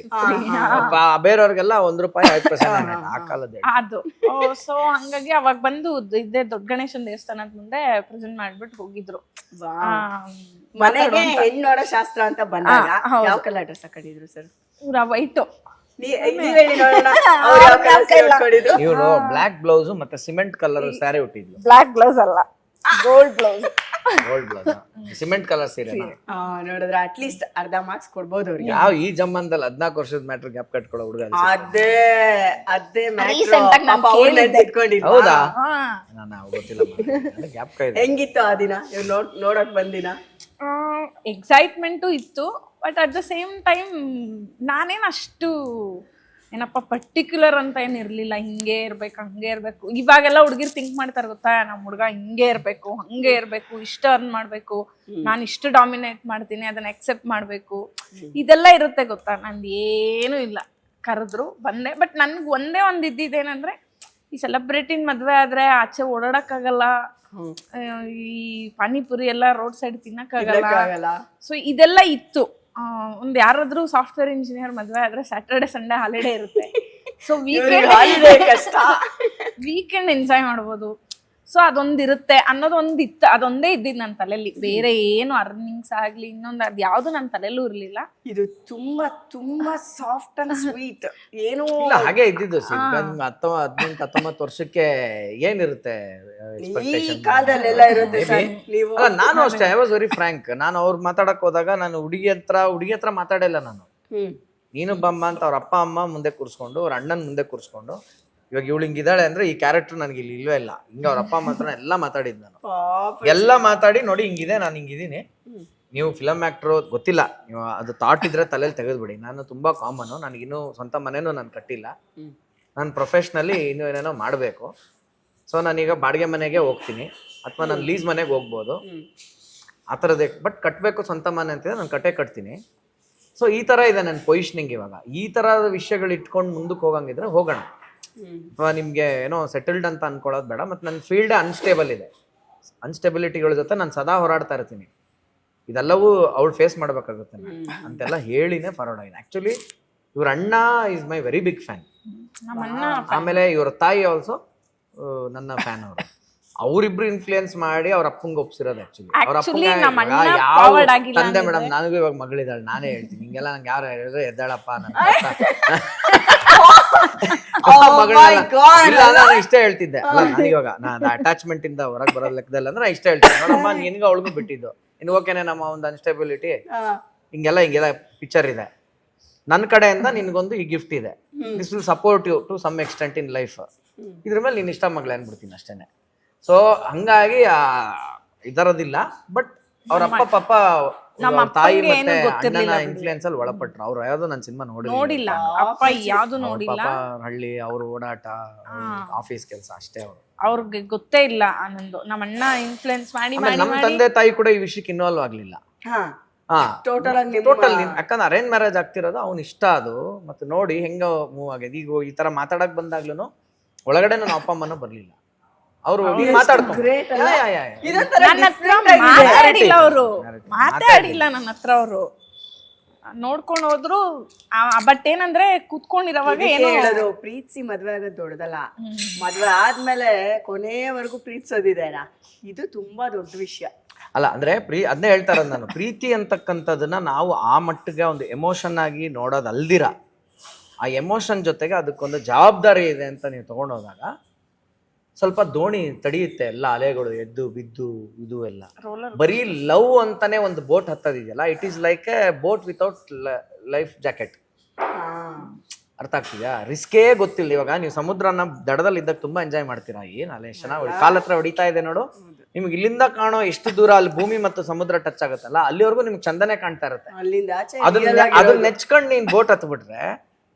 ಬೇರೆಯವ್ರಿಗೆಲ್ಲ ₹1 5% ಆ ಕಾಲದ ಅದು. ಸೊ ಹಂಗಾಗಿ ಅವಾಗ ಬಂದು ಇದೇ ದೊಡ್ಡ ಗಣೇಶನ್ ದೇವಸ್ಥಾನದ ಮುಂದೆ ಪ್ರೆಸೆಂಟ್ ಮಾಡ್ಬಿಟ್ಟು ಹೋಗಿದ್ರು. ಮನೆಗೆ ಹೆಣ್ಣು ನೋಡೋ ಶಾಸ್ತ್ರ ಅಂತ ಬಂದಾಗ ಯಾವ ಕಲರ್ ಡ್ರೆಸ್ ಹಾಕೊಂಡಿದ್ರು ಸರ್? ವೈಟು. ಇವ್ರು ಬ್ಲಾಕ್ ಬ್ಲೌಸ್ ಮತ್ತೆ ಸಿಮೆಂಟ್ ಕಲರ್ ಸ್ಯಾರಿ ಉಟ್ಟಿದ್ಲು. ಬ್ಲಾಕ್ ಬ್ಲೌಸ್ ಅಲ್ಲ, gold blouse. Gold blouse, cement colour ಸೀರೆ ನೋಡಿದ್ರೆ ಅಟ್ಲೀಸ್ಟ್ ಅರ್ಧ ಮಾರ್ಕ್ಸ್ ಕೊಡ್ಬೋದು ಅವ್ರಿಗೆ. ಯಾವ ಈ ಜಮ್ಮಂದಲ್ಲಿ 14 ವರ್ಷದ ಮ್ಯಾಟ್ರ್ ಗ್ಯಾಪ್ ಕಟ್ಕೊಳ್ಳೋ ಹುಡುಗ ಅದೇ ಹೌದಾ? ನಾನು ಗೊತ್ತಿಲ್ಲ, ಗ್ಯಾಪ್ ಕೈ. ಹೆಂಗಿತ್ತು ಆ ದಿನ ನೋಡಕ್ ಬಂದಿನ? ಎಕ್ಸೈಟ್ಮೆಂಟು ಇತ್ತು, but at the same time ನಾನೇನು ಅಷ್ಟು ಏನಪ್ಪ ಪರ್ಟಿಕ್ಯುಲರ್ ಅಂತ ಏನು ಇರಲಿಲ್ಲ. ಹಿಂಗೆ ಇರ್ಬೇಕು, ಹಂಗೆ ಇರಬೇಕು. ಇವಾಗೆಲ್ಲ ಹುಡುಗಿರು ಥಿಂಕ್ ಮಾಡ್ತಾರೆ ಗೊತ್ತಾ, ನಮ್ಮ ಹುಡುಗ ಹಿಂಗೆ ಇರಬೇಕು, ಹಂಗೆ ಇರಬೇಕು, ಇಷ್ಟು ಅರ್ನ್ ಮಾಡಬೇಕು, ನಾನು ಇಷ್ಟು ಡಾಮಿನೇಟ್ ಮಾಡ್ತೀನಿ, ಅದನ್ನ ಎಕ್ಸೆಪ್ಟ್ ಮಾಡಬೇಕು, ಇದೆಲ್ಲ ಇರುತ್ತೆ ಗೊತ್ತಾ. ನಂದು ಏನೂ ಇಲ್ಲ, ಕರೆದ್ರು ಬಂದೆ. ಬಟ್ ನನ್ಗೆ ಒಂದೇ ಒಂದು ಇದ್ದಿದ್ದೇನೆಂದ್ರೆ, ಈ ಸೆಲೆಬ್ರಿಟಿನ ಮದುವೆ ಆದರೆ ಆಚೆ ಓಡಾಡಕ್ಕಾಗಲ್ಲ, ಈ ಪಾನಿಪುರಿ ಎಲ್ಲ ರೋಡ್ ಸೈಡ್ ತಿನ್ನಕ್ಕಾಗಲ್ಲ. ಸೊ ಇದೆಲ್ಲ ಇತ್ತು. ಒಂದ್ ಯಾರಾದ್ರೂ ಸಾಫ್ಟ್ವೇರ್ ಇಂಜಿನಿಯರ್ ಮದ್ವೆ ಆದ್ರೆ ಸ್ಯಾಟರ್ಡೆ ಸಂಡೇ ಹಾಲಿಡೇ ಇರುತ್ತೆ. ಸೊ ವೀಕೆಂಡ್ ಎಂಜಾಯ್ ಮಾಡ್ಬೋದು. ಸೊ ಅದೊಂದಿರುತ್ತೆ ಅನ್ನೋದು ಒಂದಿತ್ತು, ಅದೊಂದೇ ಇದ್ದಿದ್ದು ನನ್ನ ತಲೆಯಲ್ಲಿ. ಬೇರೆ ಏನು ಅರ್ನಿಂಗ್ಸ್ ಆಗ್ಲಿ ಇನ್ನೊಂದು ಅದು ಯಾವ್ದು ನನ್ನ ತಲೆಯಲ್ಲೂ ಇರ್ಲಿಲ್ಲ. ಇದು ತುಂಬಾ ತುಂಬಾ ಸಾಫ್ಟ್ ಅಂಡ್ ಸ್ವೀಟ್. ಏನು ಹಾಗೆ ಇದ್ದಿದ್ದು. 18-19 ವರ್ಷಕ್ಕೆ ಏನಿರುತ್ತೆ ಈ ಕಾಲದಲ್ಲೆಲ್ಲ ಇರುತ್ತೆ. ನಾನು ಅಷ್ಟೇ, ಐ ವಾಸ್ ವೆರಿ ಫ್ರಾಂಕ್. ನಾನು ಅವ್ರು ಮಾತಾಡಕ್ ಹೋದಾಗ ನಾನು ಹುಡುಗಿ ಹತ್ರ ಮಾತಾಡಿಲ್ಲ. ನಾನು ನೀನು ಬಮ್ಮ ಅಂತ ಅವ್ರ ಅಪ್ಪ ಅಮ್ಮ ಮುಂದೆ ಕೂರಿಸ್ಕೊಂಡು ಅವ್ರ ಅಣ್ಣನ ಮುಂದೆ ಕೂರಿಸ್ಕೊಂಡು ಇವಾಗ ಇವಳು ಹಿಂಗಿದ್ದಾಳೆ ಅಂದ್ರೆ ಈ ಕ್ಯಾರೆಕ್ಟರ್ ನನಗೆ ಇಲ್ಲಿ ಇಲ್ವೇ ಇಲ್ಲ, ಹಿಂಗೆ ಅವ್ರ ಅಪ್ಪ ಅಮ್ಮ ಹತ್ರ ಎಲ್ಲ ಮಾತಾಡಿದ್ ನಾನು, ಎಲ್ಲ ಮಾತಾಡಿ ನೋಡಿ ಹಿಂಗಿದೆ ನಾನು ಹಿಂಗಿದ್ದೀನಿ, ನೀವು ಫಿಲಮ್ ಆ್ಯಕ್ಟ್ರು ಗೊತ್ತಿಲ್ಲ, ನೀವು ಅದು ಥಾಟ್ ಇದ್ರೆ ತಲೆಯಲ್ಲಿ ತೆಗೆದ್ಬಿಡಿ, ನಾನು ತುಂಬ ಕಾಮನು, ನನಗಿನ್ನೂ ಸ್ವಂತ ಮನೇನೂ ನಾನು ಕಟ್ಟಿಲ್ಲ, ನಾನು ಪ್ರೊಫೆಷ್ನಲಿ ಇನ್ನೂ ಏನೇನೋ ಮಾಡಬೇಕು, ಸೊ ನಾನೀಗ ಬಾಡಿಗೆ ಮನೆಗೆ ಹೋಗ್ತೀನಿ ಅಥವಾ ನಾನು ಲೀಸ್ ಮನೆಗೆ ಹೋಗ್ಬೋದು ಆ ಥರದ್ದೇ, ಬಟ್ ಕಟ್ಟಬೇಕು ಸ್ವಂತ ಮನೆ ಅಂತಿದ್ರೆ ನಾನು ಕಟ್ತೀನಿ. ಸೊ ಈ ಥರ ಇದೆ ನನ್ನ ಪೊಸಿಷನಿಂಗ್. ಇವಾಗ ಈ ಥರದ ವಿಷಯಗಳು ಇಟ್ಕೊಂಡು ಮುಂದಕ್ಕೆ ಹೋಗಂಗಿದ್ರೆ ಹೋಗೋಣ, ಅಥವಾ ನಿಮಗೆ ಏನೋ ಸೆಟಲ್ಡ್ ಅಂತ ಅನ್ಕೊಳ್ಳೋದು ಬೇಡ. ಮತ್ತು ನನ್ನ ಫೀಲ್ಡ್ ಅನ್ಸ್ಟೇಬಲ್ ಇದೆ, ಅನ್ಸ್ಟೆಬಿಲಿಟಿಗಳ ಜೊತೆ ನಾನು ಸದಾ ಹೋರಾಡ್ತಾ ಇರ್ತೀನಿ, ಇದೆಲ್ಲವೂ ಅವಳು ಫೇಸ್ ಮಾಡಬೇಕಾಗುತ್ತೆ ಅಂತೆಲ್ಲ ಹೇಳಿನೇ ಫಾರ್ವರ್ಡ್ ಆಗಿದೆ. ಆ್ಯಕ್ಚುಲಿ ಇವ್ರ ಅಣ್ಣ is my very big fan, ಆಮೇಲೆ ಇವ್ರ ತಾಯಿ ಆಲ್ಸೋ ನನ್ನ ಫ್ಯಾನ್. ಅವರು ಅವರಿಬ್ರು ಇನ್ಫ್ಲೂಯೆನ್ಸ್ ಮಾಡಿ ಅವ್ರ ಅಪ್ಪಂಗೆ ಒಪ್ಸಿರೋದು. ಆಕ್ಚುಲಿ ಅವ್ರ ಅಪ್ಪಂಗೆ ಯಾವ ತಂದೆ ಮೇಡಮ್, ನನಗೂ ಇವಾಗ ಮಗಳಿದ್ದಾಳೆ, ನಾನೇ ಹೇಳ್ತೀನಿ ಹಿಂಗೆಲ್ಲ ನಂಗೆ ಯಾರು ಹೇಳಿದ್ರೆ ಎದ್ದಾಳಪ್ಪ ನನ್ನ ಇಲ್ಲ ನಾನು ಇಷ್ಟೇ ಹೇಳ್ತಿದ್ದೆ. ಅಲ್ಲ ನನಗಿವಾಗ ನಾನು ಅಟ್ಯಾಚ್ಮೆಂಟ್ ಇಂದ ಹೊರಗೆ ಬರೋ ಲೆಕ್ಕದಲ್ಲಿ ಅಂದ್ರೆ ಇಷ್ಟ ಹೇಳ್ತೀನಿ, ನೋಡಮ್ಮ ನಿನ್ಗೆ ಅವಳಿಗೂ ಬಿಟ್ಟಿದ್ದು, ಇನ್ನು ಓಕೆನೆ ನಮ್ಮ ಒಂದು ಅನ್ಸ್ಟೆಬಿಲಿಟಿ ಹಿಂಗೆಲ್ಲ ಪಿಕ್ಚರ್ ಇದೆ, ನನ್ನ ಕಡೆಯಿಂದ ನಿನ್ಗೊಂದು ಈ ಗಿಫ್ಟ್ ಇದೆ, this will support you to some extent in life, ಇದ್ರ ಮೇಲೆ ನೀನ್ ಇಷ್ಟ ಮಗಳ ಅನ್ಬಿಡ್ತೀನಿ ಅಷ್ಟೇನೆ. ಸೊ ಹಂಗಾಗಿ ಇದರದಿಲ್ಲ, ಬಟ್ ಅವ್ರ ಅಪ್ಪ ಪಾಪ ತಾಯಿ ಮತ್ತೆ ಅಣ್ಣನ ಇನ್ಫ್ಲೂಯೆನ್ಸ್ ಅಲ್ಲಿ ಒಳಪಟ್ರು. ಅವ್ರು ಯಾವ್ದು ನನ್ನ ಸಿನಿಮಾ ನೋಡಿಲ್ಲ, ಅಪ್ಪ ಯಾವ್ದು ನೋಡಿಲ್ಲ, ಹಳ್ಳಿ ಅವ್ರ ಓಡಾಟ ಆಫೀಸ್ ಕೆಲಸ ಅಷ್ಟೇ. ಅವ್ರಿಗೆ ಗೊತ್ತೇ ಇಲ್ಲ ಆನಂದ್, ನಮ್ಮ ಅಣ್ಣ ಇನ್ಫ್ಲೂಯೆನ್ಸ್ ಮಾಡಿ ನಮ್ಮ ತಂದೆ ತಾಯಿ ಕೂಡ ಈ ವಿಷಯಕ್ಕೆ ಇನ್ವಾಲ್ವ್ ಆಗ್ಲಿಲ್ಲ. ಟೋಟಲ್ ಯಾಕಂದ್ರೆ ಅರೇಂಜ್ ಮ್ಯಾರೇಜ್ ಆಗ್ತಿರೋದು ಅವ್ನ ಇಷ್ಟ ಅದು, ಮತ್ತೆ ನೋಡಿ ಹೆಂಗ ಮೂವ್ ಆಗಿದೆ. ಈಗ ಈ ತರ ಮಾತಾಡಕ್ ಬಂದಾಗ್ಲೂ ಒಳಗಡೆ ನನ್ನ ಅಪ್ಪ ಅಮ್ಮನೂ ಬರ್ಲಿಲ್ಲ, ಅವರು ಮಾತಾಡಿಲ್ಲ ನನ್ನ ಹತ್ರ. ಅವರು ನೋಡ್ಕೊಂಡು ಹೋದ್ರು, ಬಟ್ ಏನಂದ್ರೆ ಕೂತ್ಕೊಂಡಿರೋವಾಗ ಏನೋ ಹೇಳೋದು, ಪ್ರೀತಿಸಿ ಮದ್ವೆ ಆಗೋದು ದೊಡ್ಡದಲ್ಲ, ಮದ್ವೆ ಆದ್ಮೇಲೆ ಕೊನೆಯವರೆಗೂ ಪ್ರೀತಿಸೋದಿದೆ, ಇದು ತುಂಬಾ ದೊಡ್ಡ ವಿಷಯ ಅಲ್ಲ. ಅಂದ್ರೆ ಅದನ್ನೇ ಹೇಳ್ತಾರ ನಾನು, ಪ್ರೀತಿ ಅಂತಕ್ಕಂಥದ್ದನ್ನ ನಾವು ಆ ಮಟ್ಟಿಗೆ ಒಂದು ಎಮೋಷನ್ ಆಗಿ ನೋಡೋದಲ್ದಿರ, ಆ ಎಮೋಷನ್ ಜೊತೆಗೆ ಅದಕ್ಕೊಂದು ಜವಾಬ್ದಾರಿ ಇದೆ ಅಂತ ನೀವು ತಗೊಂಡೋದಾಗ ಸ್ವಲ್ಪ ದೋಣಿ ತಡೆಯುತ್ತೆ, ಎಲ್ಲ ಅಲೆಗಳು ಎದ್ದು ಬಿದ್ದು ಇದು ಎಲ್ಲ. ಬರೀ ಲವ್ ಅಂತಾನೆ ಒಂದು ಬೋಟ್ ಹತ್ತದಿದೆಯಲ್ಲ, it is like a boat without life jacket. ಅರ್ಥ ಆಗ್ತಿದ್ಯಾ? ರಿಸ್ಕೇ ಗೊತ್ತಿಲ್ಲ. ಇವಾಗ ನೀವು ಸಮುದ್ರನ ದಡದಲ್ಲಿ ಇದ್ದಾಗ ತುಂಬಾ ಎಂಜಾಯ್ ಮಾಡ್ತೀರಾ, ಏನ್ ಅಲ್ಲೇ ಚೆನ್ನಾಗಿ ಕಾಲ ಹತ್ರ ಹೊಡಿತಾ ಇದೆ ನೋಡು, ನಿಮ್ಗೆ ಇಲ್ಲಿಂದ ಕಾಣೋ ಎಷ್ಟು ದೂರ ಅಲ್ಲಿ ಭೂಮಿ ಮತ್ತು ಸಮುದ್ರ ಟಚ್ ಆಗುತ್ತಲ್ಲ, ಅಲ್ಲಿವರೆಗೂ ನಿಮ್ಗೆ ಚಂದನೆ ಕಾಣ್ತಾ ಇರುತ್ತೆ. ಅದನ್ನ ನೆಚ್ಕೊಂಡು ನೀನ್ ಬೋಟ್ ಹತ್ಬಿಟ್ರೆ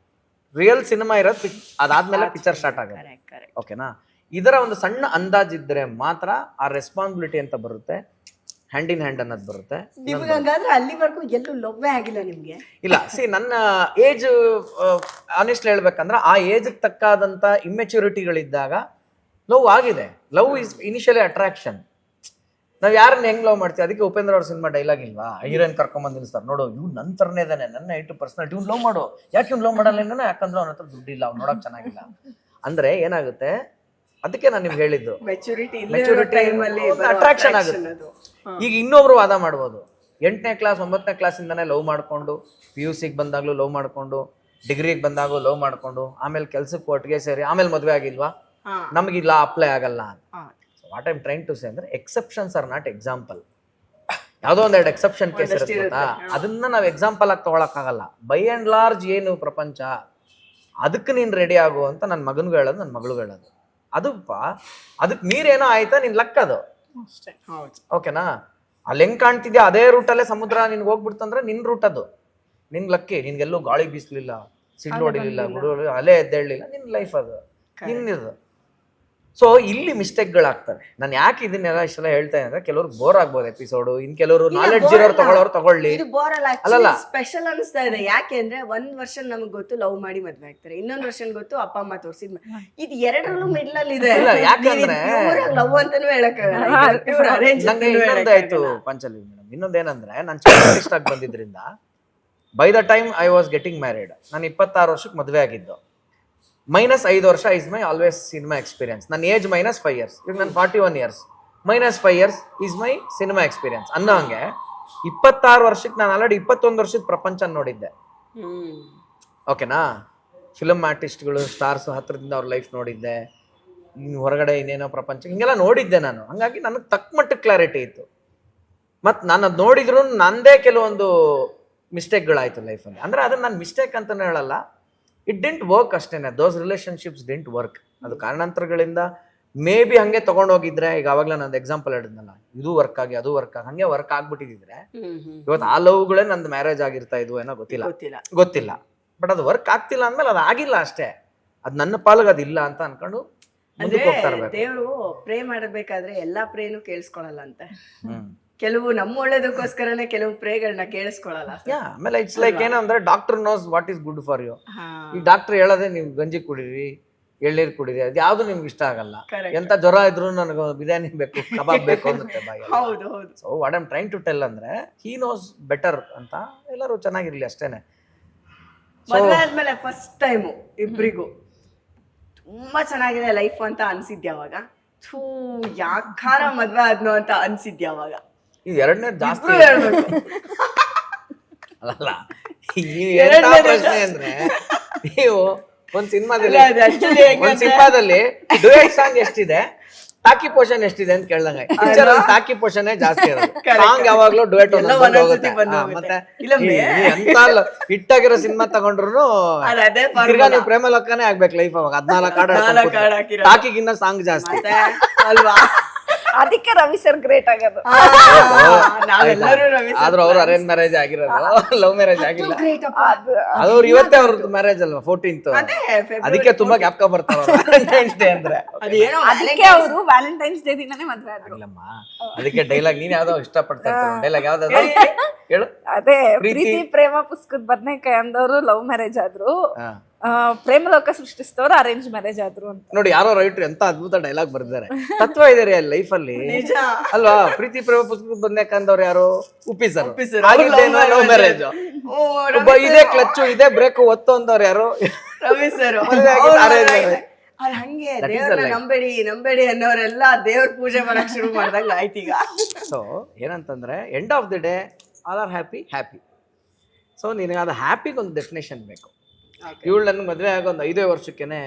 ರಿಯಲ್ ಸಿನಿಮಾ ಇರೋದು ಅದಾದ್ಮೇಲೆ ಪಿಕ್ಚರ್ ಸ್ಟಾರ್ಟ್ ಆಗುತ್ತೆ. ಓಕೆನಾ? ಇದರ ಒಂದು ಸಣ್ಣ ಅಂದಾಜಿದ್ರೆ ಮಾತ್ರ ಆ ರೆಸ್ಪಾನ್ಸಿಬಿಲಿಟಿ ಅಂತ ಬರುತ್ತೆ, ಹ್ಯಾಂಡ್ ಇನ್ ಹ್ಯಾಂಡ್ ಅನ್ನೋದು ಬರುತ್ತೆ. ಅಲ್ಲಿವರೆಗೂ ಎಲ್ಲೂ ಲವ್ವೇ ಆಗಿಲ್ಲ ನಿಮ್ಗೆ? ಇಲ್ಲ, ನನ್ನ ಏಜ್ ಆನೆಸ್ಟ್ಲಿ ಹೇಳ್ಬೇಕಂದ್ರೆ ಆ ಏಜ್ ತಕ್ಕಾದಂತ ಇಮ್ಮೆಚ್ಯೂರಿಟಿಗಳಿದ್ದಾಗ ಲವ್ ಆಗಿದೆ. Love is initially attraction. ನಾವ್ ಯಾರನ್ನ ಹೆಂಗ್ ಲವ್ ಮಾಡ್ತೀವಿ, ಅದಕ್ಕೆ ಉಪೇಂದ್ರ ಅವ್ರ ಸಿನಿಮಾ ಡೈಲಾಗ್ ಇಲ್ವಾ, ಹೀರೋಯಿನ್ ಕರ್ಕೊಂಡ್ ನಿಲ್ಸ್ತಾರೆ, ನೋಡು ಇವ್ ನನ್ ತರನೇ ಇದಾನೆ, ನನ್ನ 8% ಇವ್ನು ಲವ್ ಮಾಡು, ಯಾಕೆ ಇವ್ನು ಲವ್ ಮಾಡಲ್ಲ, ಯಾಕಂದ್ರೆ ಅವನ ಹತ್ರ ದುಡ್ಡಿಲ್ಲ, ಅವ್ನು ನೋಡಕ್ ಚೆನ್ನಾಗಿಲ್ಲ ಅಂದ್ರೆ ಏನಾಗುತ್ತೆ. ಅದಕ್ಕೆ ನಾನು ನಿಮ್ಗೆ ಹೇಳಿದ್ದು ಮೆಚುರಿಟಿ ಅಟ್ರಾಕ್ಷನ್ ಆಗುತ್ತೆ. ಈಗ ಇನ್ನೊಬ್ರು ವಾದ ಮಾಡ್ಬೋದು, 8ನೇ ಕ್ಲಾಸ್ 9ನೇ ಕ್ಲಾಸಿಂದಾನೇ ಲವ್ ಮಾಡ್ಕೊಂಡು, PUCಗೆ ಬಂದಾಗ್ಲೂ ಲವ್ ಮಾಡ್ಕೊಂಡು, ಡಿಗ್ರಿಗೆ ಬಂದಾಗೂ ಲವ್ ಮಾಡ್ಕೊಂಡು, ಆಮೇಲೆ ಕೆಲ್ಸಕ್ಕೆ ಒಟ್ಟಿಗೆ ಸೇರಿ ಆಮೇಲೆ ಮದ್ವೆ ಆಗಿಲ್ವಾ, ನಮಗಿಲ್ಲ ಅಪ್ಲೈ ಆಗಲ್ಲ. What I'm trying to say ಅಂದ್ರೆ ಎಕ್ಸೆಪ್ಷನ್ಸ್ ಆರ್ ನಾಟ್ ಎಕ್ಸಾಂಪಲ್. ಯಾವುದೋ ಒಂದೆರಡು ಎಕ್ಸೆಪ್ಷನ್ ಕೇಸ್ ಇರುತ್ತೆ, ಅದನ್ನ ನಾವು ಎಕ್ಸಾಂಪಲ್ ಆಗಿ ತಗೊಳಕ್ಕಾಗಲ್ಲ. ಬೈ ಅಂಡ್ ಲಾರ್ಜ್ ಏನು ಪ್ರಪಂಚ, ಅದಕ್ಕೆ ನೀನ್ ರೆಡಿ ಆಗು ಅಂತ ನನ್ನ ಮಗನ್ಗೂ ಹೇಳೋದು, ನನ್ನ ಮಗಳಿಗೂ ಹೇಳೋದು. ಅದಕ್ಕೆ ನೀರೇನೋ ಆಯ್ತಾ ನಿನ್ ಲಕ್ ಅದು, ಓಕೆನಾ? ಅಲ್ಲಿ ಹೆಂಗ್ ಕಾಣ್ತಿದ್ಯಾ ಅದೇ ರೂಟಲ್ಲೇ ಸಮುದ್ರ ನಿನ್ಗೆ ಹೋಗ್ಬಿಡ್ತಂದ್ರೆ ನಿನ್ ರೂಟ್ ಅದು, ನಿನ್ ಲಕ್ಕಿ. ನಿನ್ಗೆಲ್ಲೂ ಗಾಳಿ ಬೀಸ್ಲಿಲ್ಲ, ಸಿಡ್ಲು ಹೊಡಿಲಿಲ್ಲ, ಗುಡು ಅಲೆ ಎದ್ದೇಳಲಿಲ್ಲ, ನಿನ್ ಲೈಫ್ ಅದು, ನಿನ್ನಿದು. ಸೊ ಇಲ್ಲಿ ಮಿಸ್ಟೇಕ್ಗಳಾಗ್ತವೆ. ನಾನು ಯಾಕೆ ಇದನ್ನೆಲ್ಲ ಇಷ್ಟೆಲ್ಲ ಹೇಳ್ತಾ ಅಂದ್ರೆ ಕೆಲವ್ರು ಬೋರ್ ಆಗ್ಬೋದು ಎಪಿಸೋಡ್, ಇನ್ ಕೆಲವರು ನಾಲೆಡ್ಜ್ ಇರೋರು ತಗೊಳ್ಳಿ. ಅಲ್ಲ ಸ್ಪೆಷಲ್ ಅನಿಸ್ತಾ ಇದೆ, ಯಾಕೆ ಅಂದ್ರೆ ಒಂದ್ ವರ್ಷ ನಮ್ಗೆ ಗೊತ್ತು ಲವ್ ಮಾಡಿ ಮದ್ವೆ ಆಗ್ತಾರೆ, ಇನ್ನೊಂದ್ ವರ್ಷ ಗೊತ್ತು ಅಪ್ಪ ಅಮ್ಮ ತೋರ್ಸಿದ್, ಇದು ಎರಡರಲ್ಲೂ ಮಿಡ್ಲ್ ಅಲ್ಲಿ ಇದೆ. ಯಾಕಂದ್ರೆ ಲವ್ ಅಂತಾನು ಹೇಳಕ್ಕಾಗಲ್ಲ. ಇನ್ನೊಂದಾಯ್ತು ಪಂಚಲಿ ಮೇಡಮ್, ಇನ್ನೊಂದೇನಂದ್ರೆ ನಾನು ಚಿಕ್ಕ ಆಗಿ ಬಂದಿದ್ರಿಂದ by the time I was getting married, ನಾನು 26 ವರ್ಷಕ್ಕೆ ಮದುವೆ ಆಗಿದ್ದು, -5 ವರ್ಷ is my always cinema experience. ನನ್ನ ಏಜ್ -5 years, ಈಗ ನಾನು 41 years, -5 years is my cinema experience ಅನ್ನೋ ಹಂಗೆ 26 ವರ್ಷಕ್ಕೆ ನಾನು ಆಲ್ರೆಡಿ 21 ವರ್ಷದ ಪ್ರಪಂಚ ನೋಡಿದ್ದೆ. ಓಕೆನಾ? ಫಿಲಮ್ ಆರ್ಟಿಸ್ಟ್ಗಳು, ಸ್ಟಾರ್ಸ್ ಹತ್ರದಿಂದ ಅವ್ರ ಲೈಫ್ ನೋಡಿದ್ದೆ, ಹೊರಗಡೆ ಇನ್ನೇನೋ ಪ್ರಪಂಚ ಹಿಂಗೆಲ್ಲ ನೋಡಿದ್ದೆ ನಾನು. ಹಂಗಾಗಿ ನನಗೆ ತಕ್ಕ ಮಟ್ಟಕ್ಕೆ ಕ್ಲಾರಿಟಿ ಇತ್ತು. ಮತ್ತು ನಾನು ಅದು ನೋಡಿದ್ರು ನಂದೇ ಕೆಲವೊಂದು ಮಿಸ್ಟೇಕ್ಗಳಾಯ್ತು ಲೈಫಲ್ಲಿ. ಅಂದರೆ ಅದನ್ನ ನಾನು ಮಿಸ್ಟೇಕ್ ಅಂತಲೇ ಹೇಳಲ್ಲ, ಇಟ್ ಡಿಂಟ್ ವರ್ಕ್ ಅಷ್ಟೇನೆ. ದೋಸ್ ರಿಲೇಷನ್ಶಿಪ್ಸ್ ಡಿಂಟ್ ವರ್ಕ್. ಅದು ಕಾರಣಾಂತರಗಳಿಂದ ಮೇ ಬಿ ಹಂಗೆ ತೊಗೊಂಡೋಗಿದ್ರೆ, ಈಗ ಆವಾಗಲೇ ನಂದು ಎಕ್ಸಾಂಪಲ್ ಹೇಳಿದ್ನಲ್ಲ, ಇದು ವರ್ಕ್ ಆಗಿ ಅದು ವರ್ಕ್ ಆಗಿ ಹಂಗೆ ವರ್ಕ್ ಆಗ್ಬಿಟ್ಟಿದ್ರೆ ಇವತ್ತು ಆ ಲವ್ಗಳೇ ನಂದು ಮ್ಯಾರೇಜ್ ಆಗಿರ್ತಾ ಇದ್ವು ಏನೋ ಗೊತ್ತಿಲ್ಲ. ಬಟ್ ಅದು ವರ್ಕ್ ಆಗ್ತಿಲ್ಲ ಅಂದ್ಮೇಲೆ ಅದು ಆಗಿಲ್ಲ ಅಷ್ಟೇ, ಅದು ನನ್ನ ಪಾಲಿಗೆ ಅದಿಲ್ಲ ಅಂತ ಅನ್ಕೊಂಡು ಮುಂದಕ್ಕೆ ಹೋಗ್ತಾ ಇರ್ಬೇಕು. ದೇವ್ರು ಪ್ರೇ ಮಾಡಬೇಕಾದ್ರೆ ಎಲ್ಲಾ ಪ್ರೇನು ಕೇಳಿಸ್ಕೊಳಲ್ಲ ಅಂತೆ. ಕೆಲವು ನಮ್ಮ ಒಳ್ಳೇದಕ್ಕೋಸ್ಕರನೇ ಕೆಲವು ಪ್ರೇಗಳನ್ನ ಕೇಳಿಸ್ಕೊಳಲ್ಲ. ಆಮೇಲೆ ಇಟ್ಸ್ ಲೈಕ್ ಏನೋ ಅಂದ್ರೆ doctor knows what is good for you. ಈ ಡಾಕ್ಟರ್ ಹೇಳೋದೇ ನೀವು ಗಂಜಿ ಕುಡೀರಿ, ಎಳ್ನೀರು ಕುಡೀರಿ, ಅದು ಯಾವ್ದು ನಿಮ್ಗೆ ಇಷ್ಟ ಆಗಲ್ಲ. ಎಂತ ಜ್ವರ ಇದ್ರು ನನಗೆ ಬಿರಿಯಾನಿ ಬೇಕು, ಕಬಾಬ್ ಬೇಕು ಅನ್ನುತ್ತೆ ಬಾಯಿ. So what I'm trying to tell ಅಂದ್ರೆ ಹಿ ನೋಸ್ ಬೆಟರ್ ಅಂತ. ಎಲ್ಲರೂ ಚೆನ್ನಾಗಿರ್ಲಿ ಅಷ್ಟೇನೆ. ಮದ್ವೆ ಆದ್ಮೇಲೆ ಫಸ್ಟ್ ಟೈಮು ಇಬ್ರಿಗೂ ತುಂಬಾ ಚೆನ್ನಾಗಿದೆ ಲೈಫ್ ಅಂತ ಅನ್ಸಿದ್ಯಾವಾಗ? ಥೂ ಯಾಕಾರ ಮದ್ವೆ ಆದ್ನೋ ಅಂತ ಅನ್ಸಿದ್ಯಾವಾಗ? ಇದು ಎರಡನೇ ಜಾಸ್ತಿ ಹೇಳ್ಬೇಕು. ಅಲ್ಲ, ಪ್ರಶ್ನೆ ಅಂದ್ರೆ ನೀವು ಒಂದ್ ಸಿನಿಮಾದಲ್ಲಿ ಡುಯೆಟ್ ಸಾಂಗ್ ಎಷ್ಟಿದೆ, ಟಾಕಿ ಪೋಷನ್ ಎಷ್ಟಿದೆ ಅಂತ ಕೇಳ್ದಂಗೆ ಪಿಕ್ಚರ್ ಅಲ್ಲಿ ಟಾಕಿ ಪೋಷನ್ ಜಾಸ್ತಿ ಇರೋದು. ಸಾಂಗ್ ಯಾವಾಗ್ಲೂ ಡುಯೆಟ್ ಮತ್ತೆ ಎಂತ ಹಿಟ್ಟಾಗಿರೋ ಸಿನಿಮಾ ತಗೊಂಡ್ರು ತಿರ್ಗಾ ನೀವು ಪ್ರೇಮ ಲೋಕನೇ ಆಗ್ಬೇಕು ಲೈಫ್. ಅವಾಗ 14 ಹಾಡು ಟಾಕಿಗಿನ್ನ ಸಾಂಗ್ ಜಾಸ್ತಿ ಅಲ್ವಾ? ಅದಕ್ಕೆ ರವಿ ಸರ್ ಗ್ರೇಟ್ ಆಗೋದು. ಆದ್ರೂ ಅವ್ರು ಅರೇಂಜ್ ಮ್ಯಾರೇಜ್ ಆಗಿರೋದು, ಲವ್ ಮ್ಯಾರೇಜ್ ಆಗಿಲ್ಲ. ಅವ್ರು ಇವತ್ತೇ ಅವ್ರದ್ದು ಮ್ಯಾರೇಜ್ ಅಲ್ವಾ, 14th. ಅದಕ್ಕೆ ತುಂಬಾ ಜ್ಞಾಪಕ ಬರ್ತಾವ ವ್ಯಾಲೆಂಟೈನ್ಸ್ ಡೇ ಅಂದ್ರೆ. ಅದಕ್ಕೆ ಅವರು ವ್ಯಾಲೆಂಟೈನ್ಸ್ ಡೇ ದಿನನೇ ಮದ್ವೆ ಆದ್ರು. ಅದಕ್ಕೆ ಡೈಲಾಗ್ ನೀನ್ ಯಾವ್ದೋ ಇಷ್ಟಪಡ್ತಾ ಇರ್ತಾರೆ. ಡೈಲಾಗ್ ಯಾವ್ದಾದ್ರು ಹೇಳು. ಅದೇ ಪ್ರೀತಿ ಪ್ರೇಮ ಪುಸ್ತಕದ ಬದನೆಕಾಯಿ ಅಂದವರು ಲವ್ ಮ್ಯಾರೇಜ್ ಆದ್ರು, ಪ್ರೇಮಲೋಕ ಸೃಷ್ಟಿಸಿದವರು ಅರೇಂಜ್ ಮ್ಯಾರೇಜ್ ಆದ್ರು ಅಂತ. ನೋಡಿ, ಯಾರೋ ರೈಟ್ರು ಎಂತ ಅದ್ಭುತ ಡೈಲಾಗ್ ಬರ್ದಿದ್ದಾರೆ. ತತ್ವ ಇದೆ ರೀ ಲೈಫ್ ಅಲ್ಲಿ ಅಲ್ವಾ? ಪ್ರೀತಿ ಪ್ರೇಮ ಪುಸ್ತಕದ ಬದನೆಕಾಯಿ ಯಾರು? ಉಪ್ಪಿ ಸರ್. Love marriage. ಇದೇ ಕ್ಲಚ್ ಇದೇ ಬ್ರೇಕ್ ಒತ್ತು ಅಂದವ್ರು ಯಾರು? ರವಿ ಸರ್. ಹಂಗೆ ದೇವ್ರನ್ನ ನಂಬೇಡಿ ಅನ್ನೋರೆಲ್ಲ ದೇವ್ರ ಪೂಜೆ ಮಾಡಕ್ ಶುರು ಮಾಡ್ದಂಗ ಆಯ್ತು ಈಗ. ಸೊ ಏನಂತಂದ್ರೆ end of the day all are happy. So ನಿನಗೆ ಅದು ಹ್ಯಾಪಿಗೆ ಒಂದು ಡೆಫಿನೇಷನ್ ಬೇಕು. ಇವಳು ನನ್ಗೆ ಮದುವೆ ಆಗೋ ಒಂದು 5 ವರ್ಷಕ್ಕೇನೆ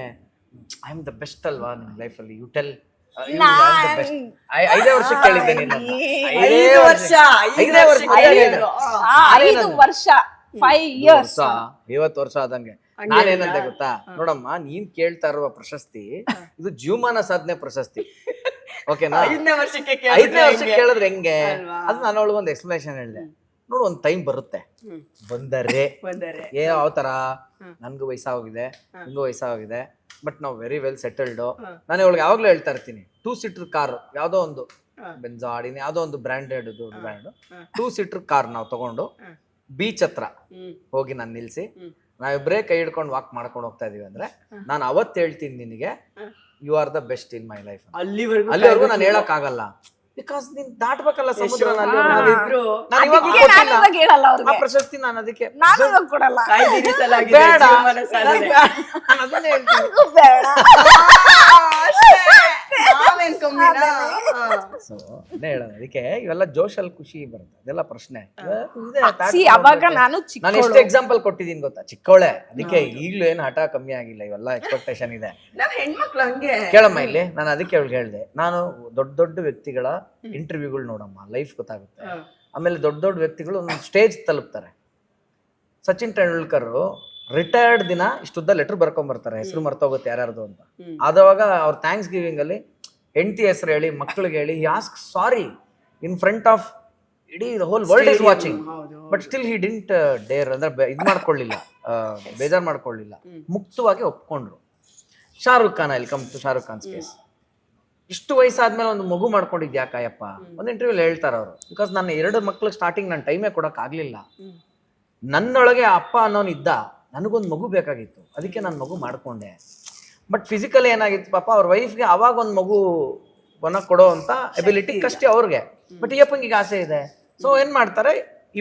ಐ ಆಮ್ ದ ಬೆಸ್ಟ್ ಅಲ್ವಾ ನಿನ್ ಲೈಫಲ್ಲಿ? You tell. 5 ವರ್ಷಕ್ಕೆ ಕೇಳಿದ್ದೆ ನೀನು. 5 ವರ್ಷ 5 years 50 ವರ್ಷ ಆದಂಗೆ. ನಾನೇನಂತೆ ಗೊತ್ತಾ? ನೋಡಮ್ಮ, ನೀನ್ ಕೇಳ್ತಾ ಇರುವ ಪ್ರಶಸ್ತಿ ಇದು ಜೀವಮಾನ ಸಾಧನೆ ಪ್ರಶಸ್ತಿ. ಓಕೆನಾ? 5ನೇ ವರ್ಷಕ್ಕೆ ಕೇಳಿದ್ರೆ ಹೆಂಗೆ? ಅದು ನಾನು ಅವಳಿಗೊಂದು ಎಕ್ಸ್ಪ್ಲನೇಷನ್ ಹೇಳಿದೆ. ನೋಡು, ಒಂದ್ ಟೈಮ್ ಬರುತ್ತೆ, ಬಂದರೆ ಯಾವ ತರ ನನ್ಗೂ ವಯಸ್ಸಾಗಿದೆ, ನಿಂಗೂ ವಯಸ್ಸಾಗಿದೆ, ಬಟ್ ನಾವು ವೆರಿ ವೆಲ್ ಸೆಟಲ್ಡ್. ನಾನು ಇವಳಿಗೆ ಯಾವಾಗ್ಲೂ ಹೇಳ್ತಾ ಇರ್ತೀನಿ, 2 seater ಕಾರ್ ಯಾವ್ದೋ ಒಂದು ಬೆಂಜ್ ಆಡಿನ ಯಾವ್ದೋ ಒಂದು ಬ್ರ್ಯಾಂಡ್ 2 seater ಕಾರ್ ನಾವು ತಗೊಂಡು ಬೀಚ್ ಹತ್ರ ಹೋಗಿ ನಾನು ನಿಲ್ಸಿ ನಾವಿಬ್ರೇ ಕೈ ಹಿಡ್ಕೊಂಡು ವಾಕ್ ಮಾಡ್ಕೊಂಡು ಹೋಗ್ತಾ ಇದೀವಿ ಅಂದ್ರೆ ನಾನು ಅವತ್ತು ಹೇಳ್ತೀನಿ ನಿನಗೆ, you are the best in my life. ಅಲ್ಲಿವರೆಗೂ ನಾನು ಹೇಳಕ್ ಆಗಲ್ಲ, ಬಿಕಾಸ್ ನೀನ್ ದಾಟ್ಬೇಕಲ್ಲ ಸಮುದ್ರನ. ಆ ಪ್ರಶಸ್ತಿ ನಾನು ಅದಕ್ಕೆ ಕೊಡಲ್ಲ. ಬೇಡ, ಅದನ್ನೇ ಹೇಳ್ತೀನಿ. ಸೊ ಅದೇ ಹೇಳೋದು, ಅದಕ್ಕೆ ಇವೆಲ್ಲ ಜೋಶಲ್ಲಿ ಖುಷಿ ಬರುತ್ತೆ, ಅದೆಲ್ಲ ಪ್ರಶ್ನೆ. ನಾನು ಎಷ್ಟು ಎಕ್ಸಾಂಪಲ್ ಕೊಟ್ಟಿದ್ದೀನಿ ಗೊತ್ತಾ? ಚಿಕ್ಕವಳೆ, ಅದಕ್ಕೆ ಈಗ್ಲೂ ಏನು ಹಠ ಕಮ್ಮಿ ಆಗಿಲ್ಲ, ಇವೆಲ್ಲ ಎಕ್ಸ್ಪೆಕ್ಟೇಷನ್ ಇದೆ. ಕೇಳಮ್ಮ ಇಲ್ಲಿ, ನಾನು ಅದಕ್ಕೆ ಅವಳಿಗೆ ಹೇಳಿದೆ, ನಾನು ದೊಡ್ಡ ವ್ಯಕ್ತಿಗಳ ಇಂಟರ್ವ್ಯೂಗಳು ನೋಡಮ್ಮ, ಲೈಫ್ ಗೊತ್ತಾಗುತ್ತೆ. ಆಮೇಲೆ ದೊಡ್ಡ ವ್ಯಕ್ತಿಗಳು ಒಂದು ಸ್ಟೇಜ್ ತಲುಪ್ತಾರೆ. ಸಚಿನ್ ತೆಂಡೂಲ್ಕರ್ ರಿಟೈರ್ಡ್ ದಿನ ಇಷ್ಟುದ್ದ ಲೆಟರ್ ಬರ್ಕೊಂಡ್ಬರ್ತಾರೆ, ಹೆಸರು ಮರ್ತೋಗುತ್ತೆ ಯಾರ್ಯಾರ್ದು ಅಂತ. ಆದವಾಗ ಅವ್ರ ಥ್ಯಾಂಕ್ಸ್ ಗಿವಿಂಗ್ ಅಲ್ಲಿ ಹೆಂಡತಿ ಹೆಸರು ಹೇಳಿ, ಮಕ್ಕಳಿಗೆ ಹೇಳಿ, ask sorry in front of ಇಡೀ whole world is watching. But still he didn't dare, ಅಂದ್ರೆ ಇದು ಮಾಡ್ಕೊಳ್ಳಿಲ್ಲ, ಬೇಜಾರ್ ಮಾಡ್ಕೊಳ್ಳಿಲ್ಲ, ಮುಕ್ತವಾಗಿ ಒಪ್ಕೊಂಡ್ರು. ಶಾರುಖ್ ಖಾನ್, ಅಲ್ಲಿ come to Shahrukh Khan's case. ಇಷ್ಟು ವಯಸ್ಸಾದ್ಮೇಲೆ ಒಂದು ಮಗು ಮಾಡ್ಕೊಂಡಿದ್ಯಾ ಕಾಯಪ್ಪ? ಒಂದು ಇಂಟರ್ವ್ಯೂಲಿ ಹೇಳ್ತಾರ ಅವರು, ಬಿಕಾಸ್ ನನ್ನ 2 ಮಕ್ಳಿಗೆ ಸ್ಟಾರ್ಟಿಂಗ್ ನಾನು ಟೈಮೇ ಕೊಡಕ್ ಆಗ್ಲಿಲ್ಲ. ನನ್ನೊಳಗೆ ಅಪ್ಪ ಅನ್ನೋನ್ ಇದ್ದ, ನನಗೊಂದು ಮಗು ಬೇಕಾಗಿತ್ತು, ಅದಕ್ಕೆ ನಾನು ಮಗು ಮಾಡ್ಕೊಂಡೆ. ಬಟ್ ಫಿಸಿಕಲಿ ಏನಾಗಿತ್ತು ಪಾಪ, ಅವ್ರ ವೈಫ್ಗೆ ಅವಾಗ ಒಂದು ಮಗು ಕೊಡೋ ಅಂತ ಎಬಿಲಿಟಿ ಕಷ್ಟ ಅವ್ರಿಗೆ. ಬಟ್ ಈ ಅಪ್ಪಂಗೆ ಆಸೆ ಇದೆ. ಸೊ ಏನ್ ಮಾಡ್ತಾರೆ,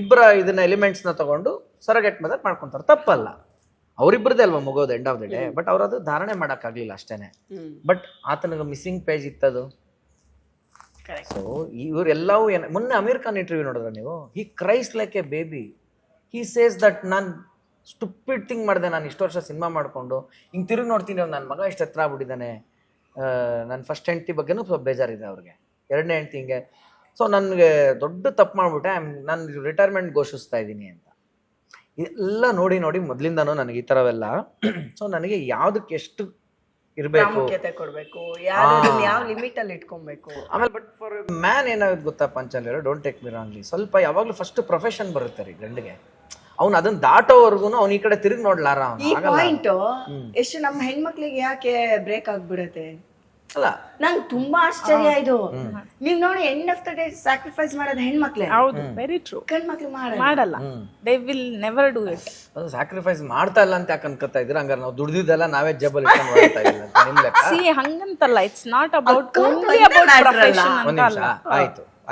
ಇಬ್ಬರ ಇದನ್ನ ಎಲಿಮೆಂಟ್ಸ್ನ ತಗೊಂಡು ಸರಗೆಟ್ ಮದರ್ ಮಾಡ್ಕೊಂತಾರೆ. ತಪ್ಪಲ್ಲ, ಅವ್ರಿಬ್ರದೇ ಅಲ್ವಾ ಮಗೋದು end of the day. But ಅವ್ರದ್ದು ಧಾರಣೆ ಮಾಡೋಕ್ಕಾಗಲಿಲ್ಲ ಅಷ್ಟೇನೆ. ಬಟ್ ಆತನಿಗೆ ಮಿಸ್ಸಿಂಗ್ ಪೇಜ್ ಇತ್ತದು. ಸೊ ಇವರೆಲ್ಲವೂ ಮೊನ್ನೆ ಅಮೀರ್ ಖಾನ್ ಇಂಟರ್ವ್ಯೂ ನೋಡಿದ್ರೆ ನೀವು, he cries like a baby. He says that ನಾನು ಸ್ಟುಪಿಡ್ ಥಿಂಗ್ ಮಾಡಿದೆ, ನಾನು ಇಷ್ಟು ವರ್ಷ ಸಿನಿಮಾ ಮಾಡಿಕೊಂಡು ಹಿಂಗೆ ತಿರುಗಿ ನೋಡ್ತೀನಿ, ನನ್ನ ಮಗ ಇಷ್ಟು ಹತ್ರ ಆಗ್ಬಿಟ್ಟಿದ್ದಾನೆ. ನನ್ನ ಫಸ್ಟ್ ಹೆಂಡತಿ ಬಗ್ಗೆನೂ ಸ್ವಲ್ಪ ಬೇಜಾರಿದೆ ಅವ್ರಿಗೆ, 2ನೇ ಹೆಂಡತಿ ಹಿಂಗೆ. ಸೊ ನನಗೆ ದೊಡ್ಡ ತಪ್ಪು ಮಾಡಿಬಿಟ್ಟೆ, ನಾನು ರಿಟೈರ್ಮೆಂಟ್ ಘೋಷಿಸ್ತಾ ಇದ್ದೀನಿ ಅಂತ. ಇದೆಲ್ಲ ನೋಡಿ ನೋಡಿ ಮೊದಲಿಂದನೂ ನನಗೆ ಈ ಥರವೆಲ್ಲ ಸೊ ನನಗೆ ಯಾವುದಕ್ಕೆ ಎಷ್ಟು ಇರಬೇಕು, ಪ್ರಾಮುಖ್ಯತೆ ಕೊಡ್ಬೇಕು, ಯಾವ್ದನ್ನ ಯಾವ ಲಿಮಿಟ್ ಅಲ್ಲಿ ಇಟ್ಕೊಬೇಕು. ಆಮೇಲೆ ಬಟ್ ಫಾರ್ ಮ್ಯಾನ್ ಏನಾಗುತ್ತೆ ಗೊತ್ತಾ Panchali, don't take me wrongly, ಸ್ವಲ್ಪ ಯಾವಾಗಲೂ ಫಸ್ಟ್ ಪ್ರೊಫೆಷನ್ ಬರುತ್ತೆ ರೀ ಗಂಡಿಗೆ. ಅವ್ನು ಅದನ್ನ ದಾಟೋವರೆಗೂ ಅವ್ನು ಈ ಕಡೆ ತಿರುಗಿ ನೋಡ್ಲಾರ ಈ ಪಾಯಿಂಟ್ ಎಷ್ಟು ನಮ್ಮ ಹೆಣ್ಮಕ್ಳಿಗೆ ಯಾಕೆ ಬ್ರೇಕ್ ಆಗ್ಬಿಡತ್ತೆ ಅಲ್ಲ. ನಂಗೆ ತುಂಬಾ ಆಶ್ಚರ್ಯ ಇದು. ನೀವ್ ನೋಡಿ end of the day sacrifice ಮಾಡೋದು ಹೆಣ್ಮಕ್ಳೆ. ಹೌದು, ವೆರಿ ಟ್ರೂ. ಗಂಡ್ಮಕ್ಳು ಮಾಡಲ್ಲ, they will never do it. ಅದು ಸ್ಯಾಕ್ರಿಫೈಸ್ ಮಾಡ್ತಾ ಇಲ್ಲ ಅಂತ ಯಾಕೆ ಅನ್ಕೋತಾ ಇದ್ರೆ, ಹಂಗಾರೆ ನಾವು ದುಡ್ದಿದ್ದೆಲ್ಲ ನಾವೇ ಜಬ್ಬಲ್ ಇಟ್ಕೊಂಡು ಮಾಡ್ತಾ ಇಲ್ಲ ಅಂತ ನಿಮ್ ಲೆಕ್ಕ? ಸಿ ಹಂಗಂತಲ್ಲ, it's not about only about profession ಒಂದ್ ಅಂತ ನಿಮಿಷ, ಅಲ್ಲ.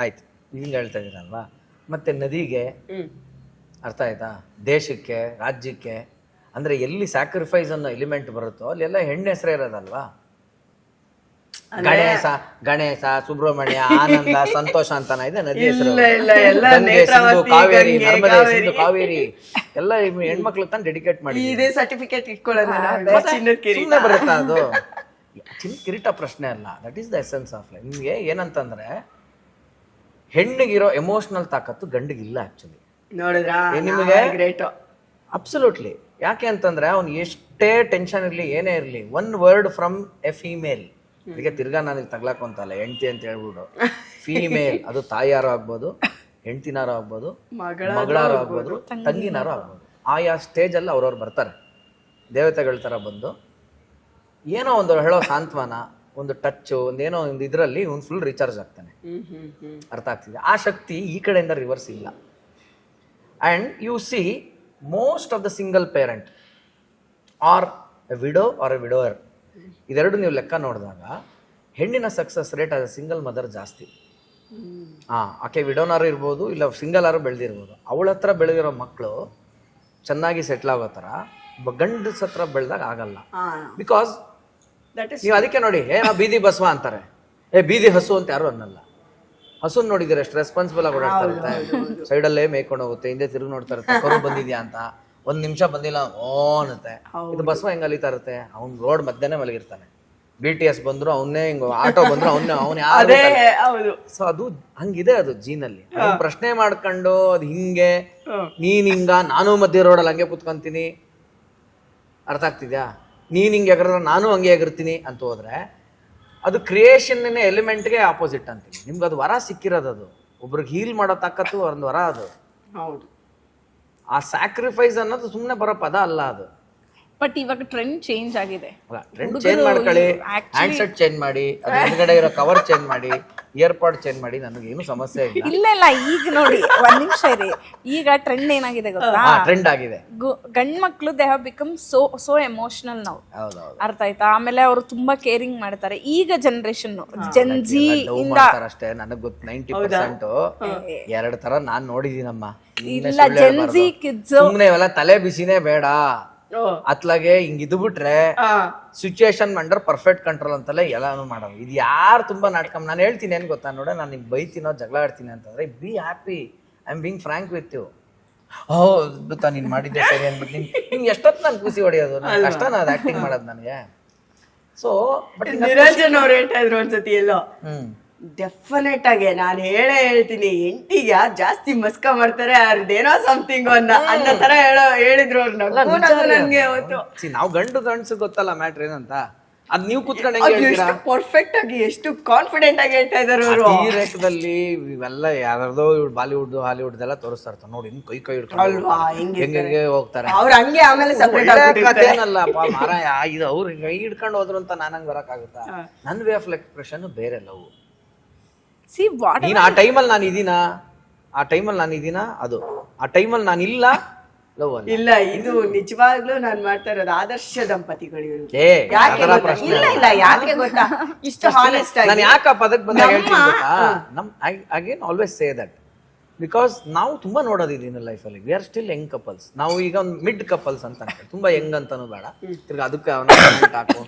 ಆಯ್ತು ಹಿಂಗ್ ಹೇಳ್ತಾ ಇದೀರಲ್ವಾ. ಮತ್ತೆ ನದಿಗೆ ಅರ್ಥ ಆಯ್ತಾ, ದೇಶಕ್ಕೆ, ರಾಜ್ಯಕ್ಕೆ, ಅಂದ್ರೆ ಎಲ್ಲಿ ಸ್ಯಾಕ್ರಿಫೈಸ್ ಅನ್ನೋ ಎಲಿಮೆಂಟ್ ಬರುತ್ತೋ ಅಲ್ಲೆಲ್ಲ ಹೆಣ್ಣು ಹೆಸರೇ ಇರೋದಲ್ವಾ. ಗಣೇಶ, ಸುಬ್ರಹ್ಮಣ್ಯ, ಆನಂದ, ಸಂತೋಷ ಅಂತಾನ ಇದೆ ನದಿ ಹೆಸರು. ಗಂಗೆ, ಸಿಂಧು, ಕಾವೇರಿ, ನರ್ಮದೆ, ಸಿಂಧು, ಕಾವೇರಿ ಎಲ್ಲ ಹೆಣ್ಮಕ್ಳು ತಾನು ಡೆಡಿಕೇಟ್ ಮಾಡಿ ಇದೇ ಸರ್ಟಿಫಿಕೇಟ್ ಇಟ್ಕೊಳ್ಳೋಣ. ಸುಮ್ಮನೆ ಬರುತ್ತಾ ಅದು? ಚಿನ್ನ ಕಿರೀಟ ಪ್ರಶ್ನೆ ಅಲ್ಲ, that is the essence of life. ನಿಮ್ಗೆ ಏನಂತಂದ್ರೆ ಹೆಣ್ಣಿಗಿರೋ ಎಮೋಷನಲ್ ತಾಕತ್ತು ಗಂಡಿಗಿಲ್ಲ ಆಕ್ಚುಲಿ. ನೋಡಿದ್ರಾ ನಿಮಗೆ ಗ್ರೇಟ್. ಅಬ್ಸಲ್ಯೂಟ್ಲಿ. ಯಾಕೆ ಅಂತಂದ್ರೆ ಅವ್ನು ಎಷ್ಟೇ ಟೆನ್ಷನ್ ಇರ್ಲಿ, ಏನೇ ಇರ್ಲಿ, one word from A female, ಈಗ ತಿರ್ಗಾ ನಾನು ಇಲ್ಲಿ ತಗ್ಲಾಕೊಂತಲ್ಲ ಹೆಂಡತಿ ಅಂತ ಹೇಳ್ಬಿಡು, ಫೀಮೇಲ್, ಅದು ತಾಯಿಯಾರು ಆಗ್ಬೋದು, ಹೆಂಡತಿನಾರು ಆಗ್ಬೋದು, ಮಗಳಾರು ಆಗ್ಬೋದು, ತಂಗಿನಾರು ಆಗ್ಬೋದು. ಆಯಾ ಸ್ಟೇಜಲ್ಲಿ ಅವ್ರವ್ರು ಬರ್ತಾರೆ ದೇವತೆಗಳ ಥರ ಬಂದು ಏನೋ ಒಂದು ಹೇಳೋ ಸಾಂತ್ವನ, ಒಂದು ಟಚ್ಚು, ಒಂದೇನೋ ಒಂದು ಇದರಲ್ಲಿ ಒಂದು ಫುಲ್ ರಿಚಾರ್ಜ್ ಆಗ್ತಾನೆ. ಅರ್ಥ ಆಗ್ತಿದೆ? ಆ ಶಕ್ತಿ ಈ ಕಡೆಯಿಂದ ರಿವರ್ಸ್ ಇಲ್ಲ. And you see most of the single parent are a widow or a widower, ಇದೆರಡು ನೀವು ಲೆಕ್ಕ ನೋಡಿದಾಗ ಹೆಣ್ಣಿನ success rate as a single mother ಜಾಸ್ತಿ. ಆಕೆ ವಿಡೋನಾರು ಇರ್ಬೋದು, ಇಲ್ಲ ಸಿಂಗಲ್ ಆರು ಬೆಳೆದಿರ್ಬೋದು. ಅವಳ ಹತ್ರ ಬೆಳೆದಿರೋ ಮಕ್ಕಳು ಚೆನ್ನಾಗಿ ಸೆಟ್ಲ್ ಆಗೋ ಥರ ಗಂಡಸ ಹತ್ರ ಬೆಳೆದಾಗ ಆಗಲ್ಲ. ಬಿಕಾಸ್ ನೀವು ಅದಕ್ಕೆ ನೋಡಿ, ನಾವು ಬೀದಿ ಬಸವ ಅಂತಾರೆ, ಬೀದಿ ಹಸು ಅಂತ ಯಾರು ಅನ್ನಲ್ಲ. ಹಸುನ್ ನೋಡಿದ್ರೆ ಎಷ್ಟು ರೆಸ್ಪಾನ್ಸಿಬಲ್ ಆಗಿ ಓಡಾಡ್ತಾ ಇರುತ್ತೆ, ಸೈಡಲ್ಲೇ ಮೇಯ್ಕೊಂಡು ಹೋಗುತ್ತೆ, ಹಿಂದೆ ತಿರುಗಿ ನೋಡ್ತಾ ಇರುತ್ತೆ, ಕರು ಬಂದಿದ್ಯಾ ಅಂತ. ಒಂದ್ ನಿಮಿಷ ಬಂದಿಲ್ಲ ಓ ಅನ್ನತ್ತೆ. ಇದು ಬಸವ ಹೆಂಗ್ ಅಲಿತಾ ಇರುತ್ತೆ, ಅವ್ನ್ ರೋಡ್ ಮಧ್ಯನೇ ಮಲಗಿರ್ತಾನೆ. BTS ಬಂದ್ರು ಅವನ್ನೇ, ಹಿಂಗ ಆಟೋ ಬಂದ್ರು ಅವನೇ ಯಾರು. ಸೊ ಅದು ಹಂಗಿದೆ, ಅದು ಜೀನಲ್ಲಿ. ಪ್ರಶ್ನೆ ಮಾಡ್ಕೊಂಡು ಅದ್ ಹಿಂಗೆ, ನೀನ್ ಹಿಂಗ, ನಾನು ಮಧ್ಯ ರೋಡಲ್ಲಿ ಹಂಗೆ ಕುತ್ಕೊಂತೀನಿ, ಅರ್ಥ ಆಗ್ತಿದ್ಯಾ? ನೀನ್ ಹಿಂಗೆ ಎಗರ ನಾನು ಹಂಗೆ ಎಗರ್ತೀನಿ ಅಂತ ಹೋದ್ರೆ ಅದು ಕ್ರಿಯೇಷನ್ ಎಲಿಮೆಂಟ್ಗೆ ಆಪೋಸಿಟ್ ಅಂತೀನಿ. ನಿಮ್ಗೆ ಅದು ವರ ಸಿಕ್ಕಿರೋದು, ಅದು ಒಬ್ರಿಗೆ ಹೀಲ್ ಮಾಡೋ ತಾಕತ್ತು ಒಂದು ವರ ಅದು. ಹೌದು. ಆ ಸ್ಯಾಕ್ರಿಫೈಸ್ ಅನ್ನೋದು ಸುಮ್ಮನೆ ಬರೋ ಪದ ಅಲ್ಲ ಅದು. ಬಟ್ ಇವಾಗ ಟ್ರೆಂಡ್ ಚೇಂಜ್ ಆಗಿದೆ. ಟ್ರೆಂಡ್ ಚೇಂಜ್ ಮಾಡ್ಕೊಳ್ಳಿ, ಹ್ಯಾಂಡ್ಸೆಟ್ ಚೇಂಜ್ ಮಾಡಿ, ಅದ್ರ ಹಿಂದ್ಗಡೆ ಇರೋ ಕವರ್ ಚೇಂಜ್ ಮಾಡಿ, ಇಯರ್ಪಾಡ್ ಚೇಂಜ್ ಮಾಡಿ, ನನಗೇನು ಸಮಸ್ಯೆ ಇಲ್ಲ. ಇಲ್ಲ ಈಗ ನೋಡಿ ಒಂದ್ ನಿಮಿಷ ಇರಿ, ಈಗ ಟ್ರೆಂಡ್ ಏನಾಗಿದೆ ಗೊತ್ತಾ? ಟ್ರೆಂಡ್ ಆಗಿದೆ. ಗಂಡ್ ಮಕ್ಳು they have become so emotional ನಾವು. ಅರ್ಥ ಆಯ್ತಾ? ಆಮೇಲೆ ಅವರು ತುಂಬಾ ಕೇರಿಂಗ್ ಮಾಡ್ತಾರೆ. ಈಗ ಜನರೇಷನ್ ಜೆನ್ಜಿ ಇಂದ ಅಷ್ಟೇ ನನಗ್ ಗೊತ್ತು 90% ಎರಡ್ ತರ ನಾನ್ ನೋಡಿದೀನಮ್ಮ. ಇಲ್ಲ ಜೆನ್ಜಿ ಕಿಡ್ಸ್ ಸುಮ್ನೆ ಇವೆಲ್ಲ ತಲೆ ಬಿಸಿನೇ ಬೇಡ. ಅತ್ಲಾಗೆ ಹಿಂಗ್ ಇದು ಬಿಟ್ರೆ ಸಿಚುಯೇಷನ್ ಅಂಡರ್ ಪರ್ಫೆಕ್ಟ್ ಕಂಟ್ರೋಲ್ ಅಂತಲೇ ಎಲ್ಲಾನು ಮಾಡೋದು. ಇದು ಯಾರು ತುಂಬಾ ನಾಟಕ. ನಾನು ಹೇಳ್ತೀನಿ ಏನ್ ಗೊತ್ತಾ, ನೋಡ ನಾನು ನಿಮ್ಗೆ ಬೈತೀನೋ ಜಗಳ ಆಡ್ತೀನಿ ಅಂತಂದ್ರೆ be happy, I am being frank with you. ಗೊತ್ತಾ ನೀನ್ ಮಾಡಿದ್ದೆ ಸರಿ ಅಂದ್ಬಿಟ್ಟು ನಿಮ್ಗೆ ಎಷ್ಟೊತ್ತು ನಾನು ಖುಷಿ ಹೊಡೆಯೋದು, ನನ್ ಕಷ್ಟನ ಅದು ಆಕ್ಟಿಂಗ್ ಮಾಡೋದು ನನಗೆ. ಸೊ ಬಟ್ ನಿರಂಜನ್ ಅವ್ರು ಹೇಳ್ತಾ ಇದ್ರು ಒಂದ್ಸತಿ ಎಲ್ಲೋ, ಡೆಫಿನೆಟ್ ಆಗಿ ನಾನು ಹೇಳ್ತೀನಿ, ಎಂಟಿಗೆ ಜಾಸ್ತಿ ಮಸ್ಕ ಮಾಡ್ತಾರೆ, ಅದೇನೋ ಸಮಥಿಂಗ್ ಅನ್ನೋ ತರ ಹೇಳಿದ್ರು ಅವ್ರು. ನನ್ಗೆ ಅವತ್ತು ನಾವು ಗಂಡಸು ಗೊತ್ತಲ್ಲ ಮ್ಯಾಟ್ರ್ ಏನಂತ, ಅದ್ ನೀವು ಕುತ್ಕೊಂಡು ಪರ್ಫೆಕ್ಟ್ ಆಗಿ ಎಷ್ಟು ಕಾನ್ಫಿಡೆಂಟ್ ಆಗಿ ಹೇಳ್ತಾ ಇದಾರೆ ಅವರು. ಈ ರೇಖದಲ್ಲಿ ಇವೆಲ್ಲ ಯಾರ್ದೋ ಬಾಲಿವುಡ್ ಹಾಲಿವುಡ್ ಎಲ್ಲ ತೋರಿಸ್ತಾ ಇರ್ತಾರೆ ನೋಡಿ, ಕೈ ಹಿಡ್ಕೊಂಡು ಹೆಂಗೆ ಹೋಗ್ತಾರೆ ಅವ್ರು ಹಂಗೆ. ಆಮೇಲೆ ಏನಲ್ಲಪ್ಪ ಮಾರಾಯ, ಇದು ಅವ್ರು ಕೈ ಹಿಡ್ಕೊಂಡು ಹೋದ್ರು ಅಂತ ನಾನಂಗ್ ಬರಕ್ ಆಗುತ್ತಾ? ನನ್ ವೇ ಆಫ್ ಎಕ್ಸ್ಪ್ರೆಷನ್ ಬೇರೆ. ಲವ್ ನೀನ್ ಆ ಟೈಮಲ್ಲಿ ನಾನು ಇದೀನಾ, ಆ ಟೈಮಲ್ಲಿ ನಾನು ಇದೀನಾ, ಅದು ಆ ಟೈಮಲ್ಲಿ ನಾನು ಇಲ್ಲ, ಲವ್ ಅಲ್ಲ. ಇಲ್ಲ, ಇದು ನಿಜವಾಗ್ಲೂ ನಾನ್ ಮಾಡ್ತಾ ಇರೋದು ಆದರ್ಶ ದಂಪತಿಗಳು ಇವ್ರು. ಪ್ರಶ್ನೆ ಯಾಕೆ ಗೊತ್ತಾ, ಇಷ್ಟು ಹಾನೆಸ್ಟ್ ಆಗಿ ನಾನು ಯಾಕೆ ಆ ಪದಕ್ಕೆ ಬಂದಾಗ ಹೇಳ್ತೀನಿ ಗೊತ್ತಾ? Again always say that because ನಾವು ತುಂಬಾ ನೋಡೋದಿದ್ದೀನಿ ಲೈಫಲ್ಲಿ. We are still Young couples. ನಾವು ಈಗ ಒಂದು ಮಿಡ್ ಕಪಲ್ಸ್ ಅಂತ ಅನ್ಕೊಂಡು, ತುಂಬಾ ಯಂಗ್ ಅಂತಾನು ಬೇಡ, ತಿರ್ಗ ಅದಕ್ಕೆ ಹಾಕು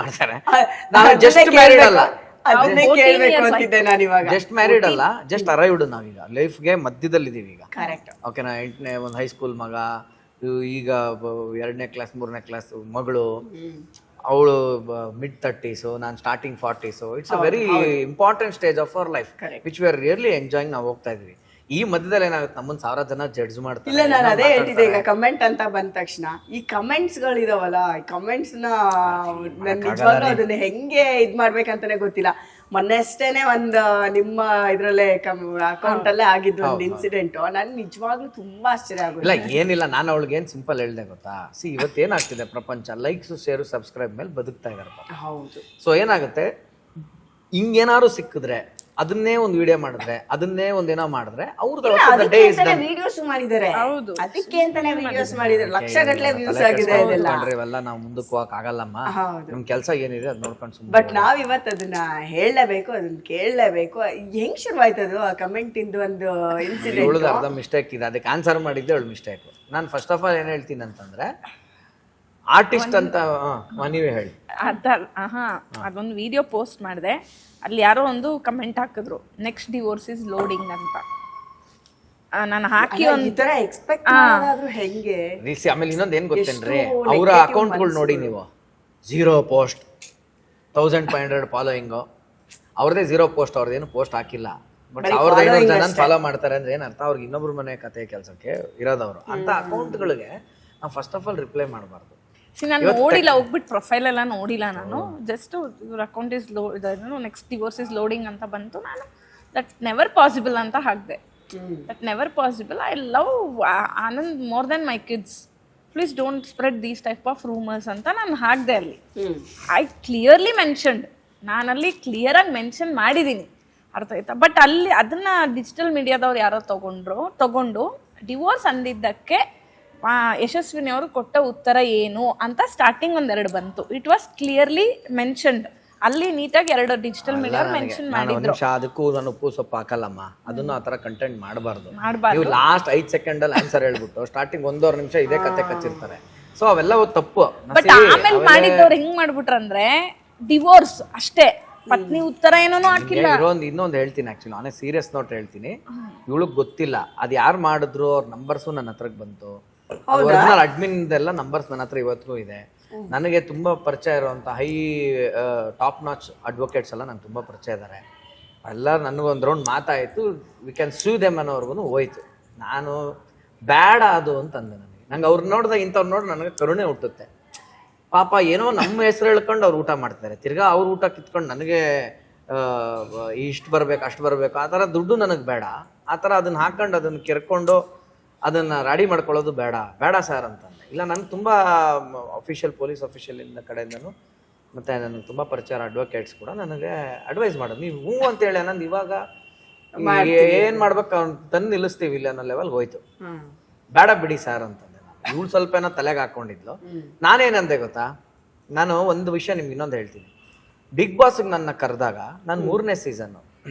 ಮಾಡ್ತಾರೆ. ನಾವು ಜಸ್ಟ್ ಮ್ಯಾರಿಡ್ ಅಲ್ಲ, ಜಸ್ಟ್ ಮ್ಯಾರಿಡ್ ಅಲ್ಲ, ಜಸ್ಟ್ ಅರೈವ್ಡ್. ನಾವೀಗ ಲೈಫ್ಗೆ ಮಧ್ಯದಲ್ಲಿದ್ದೀವಿ ಈಗ. ಓಕೆನಾ? 8ನೇ ಒಂದು ಹೈಸ್ಕೂಲ್ ಮಗ, ಈಗ 2ನೇ ಕ್ಲಾಸ್ 3ನೇ ಕ್ಲಾಸ್ ಮಗಳು, ಅವಳು ಮಿಡ್ 30s, ನಾನು starting 40s. It's a very important stage of our life which we are really enjoying. ನಾವು ಹೋಗ್ತಾ ಇದೀವಿ. ಈ ಮಧ್ಯದಲ್ಲಿ ಏನಾಗುತ್ತೆ ನಮ್ಮನ್ನ 1000 ಜನ ಜಡ್ಜ್ ಮಾಡ್ತಾರೆ. ಇಲ್ಲ ನಾನು ಅದೇ ಹೇಳ್ತಿದ್ದೆ ಈಗ ಕಮೆಂಟ್ ಅಂತ ಬಂದ ತಕ್ಷಣ ಈ ಕಮೆಂಟ್ಸ್ ಗಳಿದಾವಲ್ಲ ಈ ಕಮೆಂಟ್ಸ್ ನ ನನ್ ನಿಜವಾಗ್ಲೂ ಅದನ್ನ ಹೆಂಗೆ ಇದ್ ಮಾಡ್ಬೇಕಂತಾನೆ ಗೊತ್ತಿಲ್ಲ. ಮೊನ್ನೆ ಅಷ್ಟೇನೆ ಒಂದ್ ನಿಮ್ಮ ಇದ್ರಲ್ಲೇ ಅಕೌಂಟ್ ಅಲ್ಲೇ ಆಗಿದ್ದು ಒಂದು ಇನ್ಸಿಡೆಂಟ್ ನನ್ ನಿಜವಾಗ್ಲೂ ತುಂಬಾ ಆಶ್ಚರ್ಯ ಆಗುತ್ತೆ. ಇಲ್ಲ ಏನಿಲ್ಲ, ನಾನು ಅವಳಿಗೆ ಏನ್ ಸಿಂಪಲ್ ಹೇಳ್ದೆ ಗೊತ್ತಾ, ಇವತ್ತೇನಾಗ್ತಿದೆ ಪ್ರಪಂಚ ಲೈಕ್ಸ್ ಶೇರು ಸಬ್ಸ್ಕ್ರೈಬ್ ಮೇಲೆ ಬದುಕ್ತಾ ಇದಾರೆ. ಹೌದು. ಸೊ ಏನಾಗುತ್ತೆ, ಹಿಂಗೇನಾದ್ರು ಸಿಕ್ಕಿದ್ರೆ ಅದನ್ನೇ ಒಂದು ವಿಡಿಯೋ ಮಾಡಿದ್ರೆ ಅದನ್ನೇ ಒಂದೇನೋ ಮಾಡಿದ್ರೆ ವಿಡಿಯೋಸ್ ಮಾಡಿದ್ದಾರೆ. ಹೌದು. ಅದಕ್ಕೆ ಅಂತಾನೆ ವಿಡಿಯೋಸ್ ಮಾಡಿದ್ದಾರೆ, ಲಕ್ಷಗಟ್ಟಲೆ ವ್ಯೂಸ್ ಆಗಿದೆ ಇದೆಲ್ಲ. ಇವೆಲ್ಲ ನಾವು ಮುಂದಕ್ಕೆ ಹೋಗಕ್ ಆಗಲ್ಲಮ್ಮ, ನಮ್ ಕೆಲಸ ಏನಿದೆ ಅದ್ ನೋಡ್ಕೊಂಡು ಸುಮ್ಮನೆ. ಬಟ್ ನಾವ್ ಇವತ್ತು ಅದನ್ನ ಹೇಳಲೇಬೇಕು, ಅದನ್ನ ಕೇಳಲೇಬೇಕು. ಹೆಂಗ್ ಶುರುವಾಯ್ತದು ಆ ಕಮೆಂಟ್ ಇಂದು ಒಂದು ಇನ್ಸಿಡೆಂಟ್? ಇವಳದು ಅರ್ಧ ಮಿಸ್ಟೇಕ್ ಇದೆ, ಅದಕ್ಕೆ ಆನ್ಸರ್ ಮಾಡಿದ್ದೆ ಅವಳು ಮಿಸ್ಟೇಕ್. ನಾನು ಫಸ್ಟ್ ಆಫ್ ಆಲ್ ಏನ್ ಹೇಳ್ತೀನಿ ಅಂತಂದ್ರೆ ಆರ್ಟಿಸ್ಟ್ ಅಂತ ನೀವೇ ಹೇಳಿ. ಅದೊಂದು ವಿಡಿಯೋ ಪೋಸ್ಟ್ ಮಾಡಿದೆ, ಅಲ್ಲಿ ಯಾರೋ ಒಂದು ಕಮೆಂಟ್ ಹಾಕಿದ್ರು ನೆಕ್ಸ್ಟ್ ಡಿವೋರ್ಸ್ ಇಸ್ ಲೋಡಿಂಗ್ ಅಂತ. ನಾನು ಹಾಕಿ ಈ ತರ ಎಕ್ಸ್ಪೆಕ್ಟ್ ಮಾಡೋದಾದ್ರೂ ಹೆಂಗೆ? ಆಮೇಲೆ ಇನ್ನೊಂದು ಏನ್ ಗೊತ್ತೇನ್ರಿ, ಅವರ ಅಕೌಂಟ್ಗಳು ನೋಡಿ ನೀವು, 0 ಪೋಸ್ಟ್, 1500 ಫಾಲೋಯಿಂಗು, ಅವ್ರದೇ 0 ಪೋಸ್ಟ್, ಅವ್ರದ್ದೇನು ಪೋಸ್ಟ್ ಹಾಕಿಲ್ಲ. ಬಟ್ 1500 ಜನ ಫಾಲೋ ಮಾಡ್ತಾರೆ ಅಂದ್ರೆ ಏನ್ ಅರ್ಥ, ಅವ್ರಿಗೆ ಇನ್ನೊಬ್ರು ಮನೆ ಕತೆ ಕೆಲಸಕ್ಕೆ ಇರೋದವ್ರು ಅಂತ ಅಕೌಂಟ್ಗಳಿಗೆ ನಾವು ಫಸ್ಟ್ ಆಫ್ ಆಲ್ ರಿಪ್ಲೈ ಮಾಡಬಾರ್ದು. ನಾನು ನೋಡಿಲ್ಲ, ಹೋಗ್ಬಿಟ್ಟು ಪ್ರೊಫೈಲ್ ಎಲ್ಲ ನೋಡಿಲ್ಲ ನಾನು. ಜಸ್ಟ್ ಇವ್ರ account is next divorce is loading ಅಂತ ಬಂತು. ನಾನು ದಟ್ ನೆವರ್ ಪಾಸಿಬಲ್ ಅಂತ ಹಾಕಿದೆ. That never possible. I love Anand more than my kids. Please don't spread these type of rumours ಅಂತ ನಾನು ಹಾಕಿದೆ ಅಲ್ಲಿ. ಐ ಕ್ಲಿಯರ್ಲಿ ಮೆನ್ಷನ್ಡ್, ನಾನಲ್ಲಿ ಕ್ಲಿಯರಾಗಿ ಮೆನ್ಷನ್ ಮಾಡಿದ್ದೀನಿ, ಅರ್ಥ ಆಯ್ತಾ? ಬಟ್ ಅಲ್ಲಿ ಅದನ್ನ ಡಿಜಿಟಲ್ ಮೀಡಿಯಾದವ್ರು ಯಾರೋ ತಗೊಂಡು ಡಿವೋರ್ಸ್ ಅಂದಿದ್ದಕ್ಕೆ ಯಶಸ್ವಿನಿ ಅವರು ಕೊಟ್ಟ ಉತ್ತರ ಏನು ಅಂತ ಸ್ಟಾರ್ಟಿಂಗ್ 2 ಬಂತು. ಇಟ್ ವಾಸ್ ಕ್ಲಿಯರ್ಲಿ ಮೆನ್ಷನ್ಡ್ ಅಲ್ಲಿ, ನೀಟಾಗಿ 2 ಡಿಜಿಟಲ್ ಮೀಡಿಯಾ ಮೆನ್ಷನ್ ಮಾಡಿದ್ರು. ಅದಕ್ಕೂ ನಾನು ಉಪ್ಪು ಸೊಪ್ಪು ಹಾಕಲ್ಲಮ್ಮ, ಅದನ್ನು ಆತರ ಕಂಟೆಂಟ್ ಮಾಡಬಾರ್ದು. ನೀವು ಲಾಸ್ಟ್ 5 ಸೆಕೆಂಡ್ ಅಲ್ಲಿ ಆನ್ಸರ್ ಹೇಳ್ಬಿಟ್ಟು ಸ್ಟಾರ್ಟಿಂಗ್ 1.5 ನಿಮಿಷ ಇದೇ ಕತೆ ಕಚ್ಚಿರ್ತಾರೆ. ಸೊ ಅವೆಲ್ಲ ತಪ್ಪು. ಬಟ್ ಆಮೇಲೆ ಮಾಡಿದ್ದವ್ರು ಹೆಂಗ್ ಮಾಡ್ಬಿಟ್ರಂದ್ರೆ ಡಿವೋರ್ಸ್ ಅಷ್ಟೇ, ಪತ್ನಿ ಉತ್ತರ ಏನೋ ಹಾಕಿಲ್ಲ. ಇನ್ನೊಂದು ಹೇಳ್ತೀನಿ, ಆಕ್ಚುಲಿ ನಾನೇ ಸೀರಿಯಸ್ ನೋಟ್ ಹೇಳ್ತೀನಿ. ಇವಳಿಗೆ ಗೊತ್ತಿಲ್ಲ ಅದು ಯಾರು ಮಾಡಿದ್ರು, ಅವ್ರ ನಂಬರ್ಸು ನನ್ನ ಹತ್ರಕ್ಕೆ ಬಂತು. ಒರಿಜಿನಲ್ ಅಡ್ಮಿನ್ ಎಲ್ಲ ನಂಬರ್ಸ್ ನನ್ನ ಹತ್ರ ಇವತ್ತಿಗೂ ಇದೆ. ನನಗೆ ತುಂಬಾ ಪರಿಚಯ ಇರುವಂತ ಹೈ ಟಾಪ್ ನಾಚ್ ಅಡ್ವೊಕೇಟ್ಸ್ ಎಲ್ಲ ನಂಗೆ ತುಂಬಾ ಪರಿಚಯ ಇದ್ದಾರೆ. ಎಲ್ಲ ನನಗೊಂದು ರೌಂಡ್ ಮಾತಾಯಿತು, ವಿ ಕ್ಯಾನ್ ಸೂ ದೆಮ್ ಅನ್ನೋರ್ಗು ಹೋಯ್ತು. ನಾನು ಬೇಡ ಅದು ಅಂತಂದೆ. ನಂಗೆ ಅವ್ರು ನೋಡಿದಾಗ ಇಂಥವ್ರು ನೋಡಿ ನನಗೆ ಕರುಣೆ ಹುಟ್ಟುತ್ತೆ. ಪಾಪ ಏನೋ ನಮ್ಮ ಹೆಸರು ಹೇಳ್ಕೊಂಡು ಅವ್ರು ಊಟ ಮಾಡ್ತಾರೆ, ತಿರ್ಗಾ ಅವ್ರು ಊಟ ಕಿತ್ಕೊಂಡು ನನಗೆ ಇಷ್ಟು ಬರ್ಬೇಕು ಅಷ್ಟು ಬರ್ಬೇಕು ಆ ಥರ ದುಡ್ಡು ನನಗೆ ಬೇಡ. ಆ ಥರ ಅದನ್ನ ಹಾಕೊಂಡು ಅದನ್ನ ಕೆರ್ಕೊಂಡು ಅದನ್ನ ರೆಡಿ ಮಾಡ್ಕೊಳ್ಳೋದು ಬೇಡ ಸರ್ ಅಂತಂದೆ. ಇಲ್ಲ ನನಗೆ ತುಂಬ ಅಫಿಷಿಯಲ್ ಪೊಲೀಸ್ ಅಫಿಷಿಯಲಿಂದ ಕಡೆಯಿಂದನು ಮತ್ತು ನನಗೆ ತುಂಬ ಪರಿಚಯ ಅಡ್ವೊಕೇಟ್ಸ್ ಕೂಡ ನನಗೆ ಅಡ್ವೈಸ್ ಮಾಡೋದು, ನೀವು ಹ್ಞೂ ಅಂತೇಳಿ ಅನ್ನೋದು ಇವಾಗ ಏನು ಮಾಡ್ಬೇಕು ಅವ್ನು ತಂದು ನಿಲ್ಲಿಸ್ತೀವಿ ಇಲ್ಲ ಅನ್ನೋ ಲೆವೆಲ್ಗೆ ಹೋಯ್ತು. ಬೇಡ ಬಿಡಿ ಸರ್ ಅಂತಂದೆ. ಇವಳು ಸ್ವಲ್ಪ ಏನೋ ತಲೆಗೆ ಹಾಕೊಂಡಿದ್ಲು. ನಾನೇನಂದೆ ಗೊತ್ತಾ, ನಾನು ಒಂದು ವಿಷಯ ನಿಮ್ಗೆ ಇನ್ನೊಂದು ಹೇಳ್ತೀನಿ. ಬಿಗ್ ಬಾಸ್ಗೆ ನನ್ನ ಕರೆದಾಗ ನಾನು 3ನೇ ಸೀಸನ್ನು,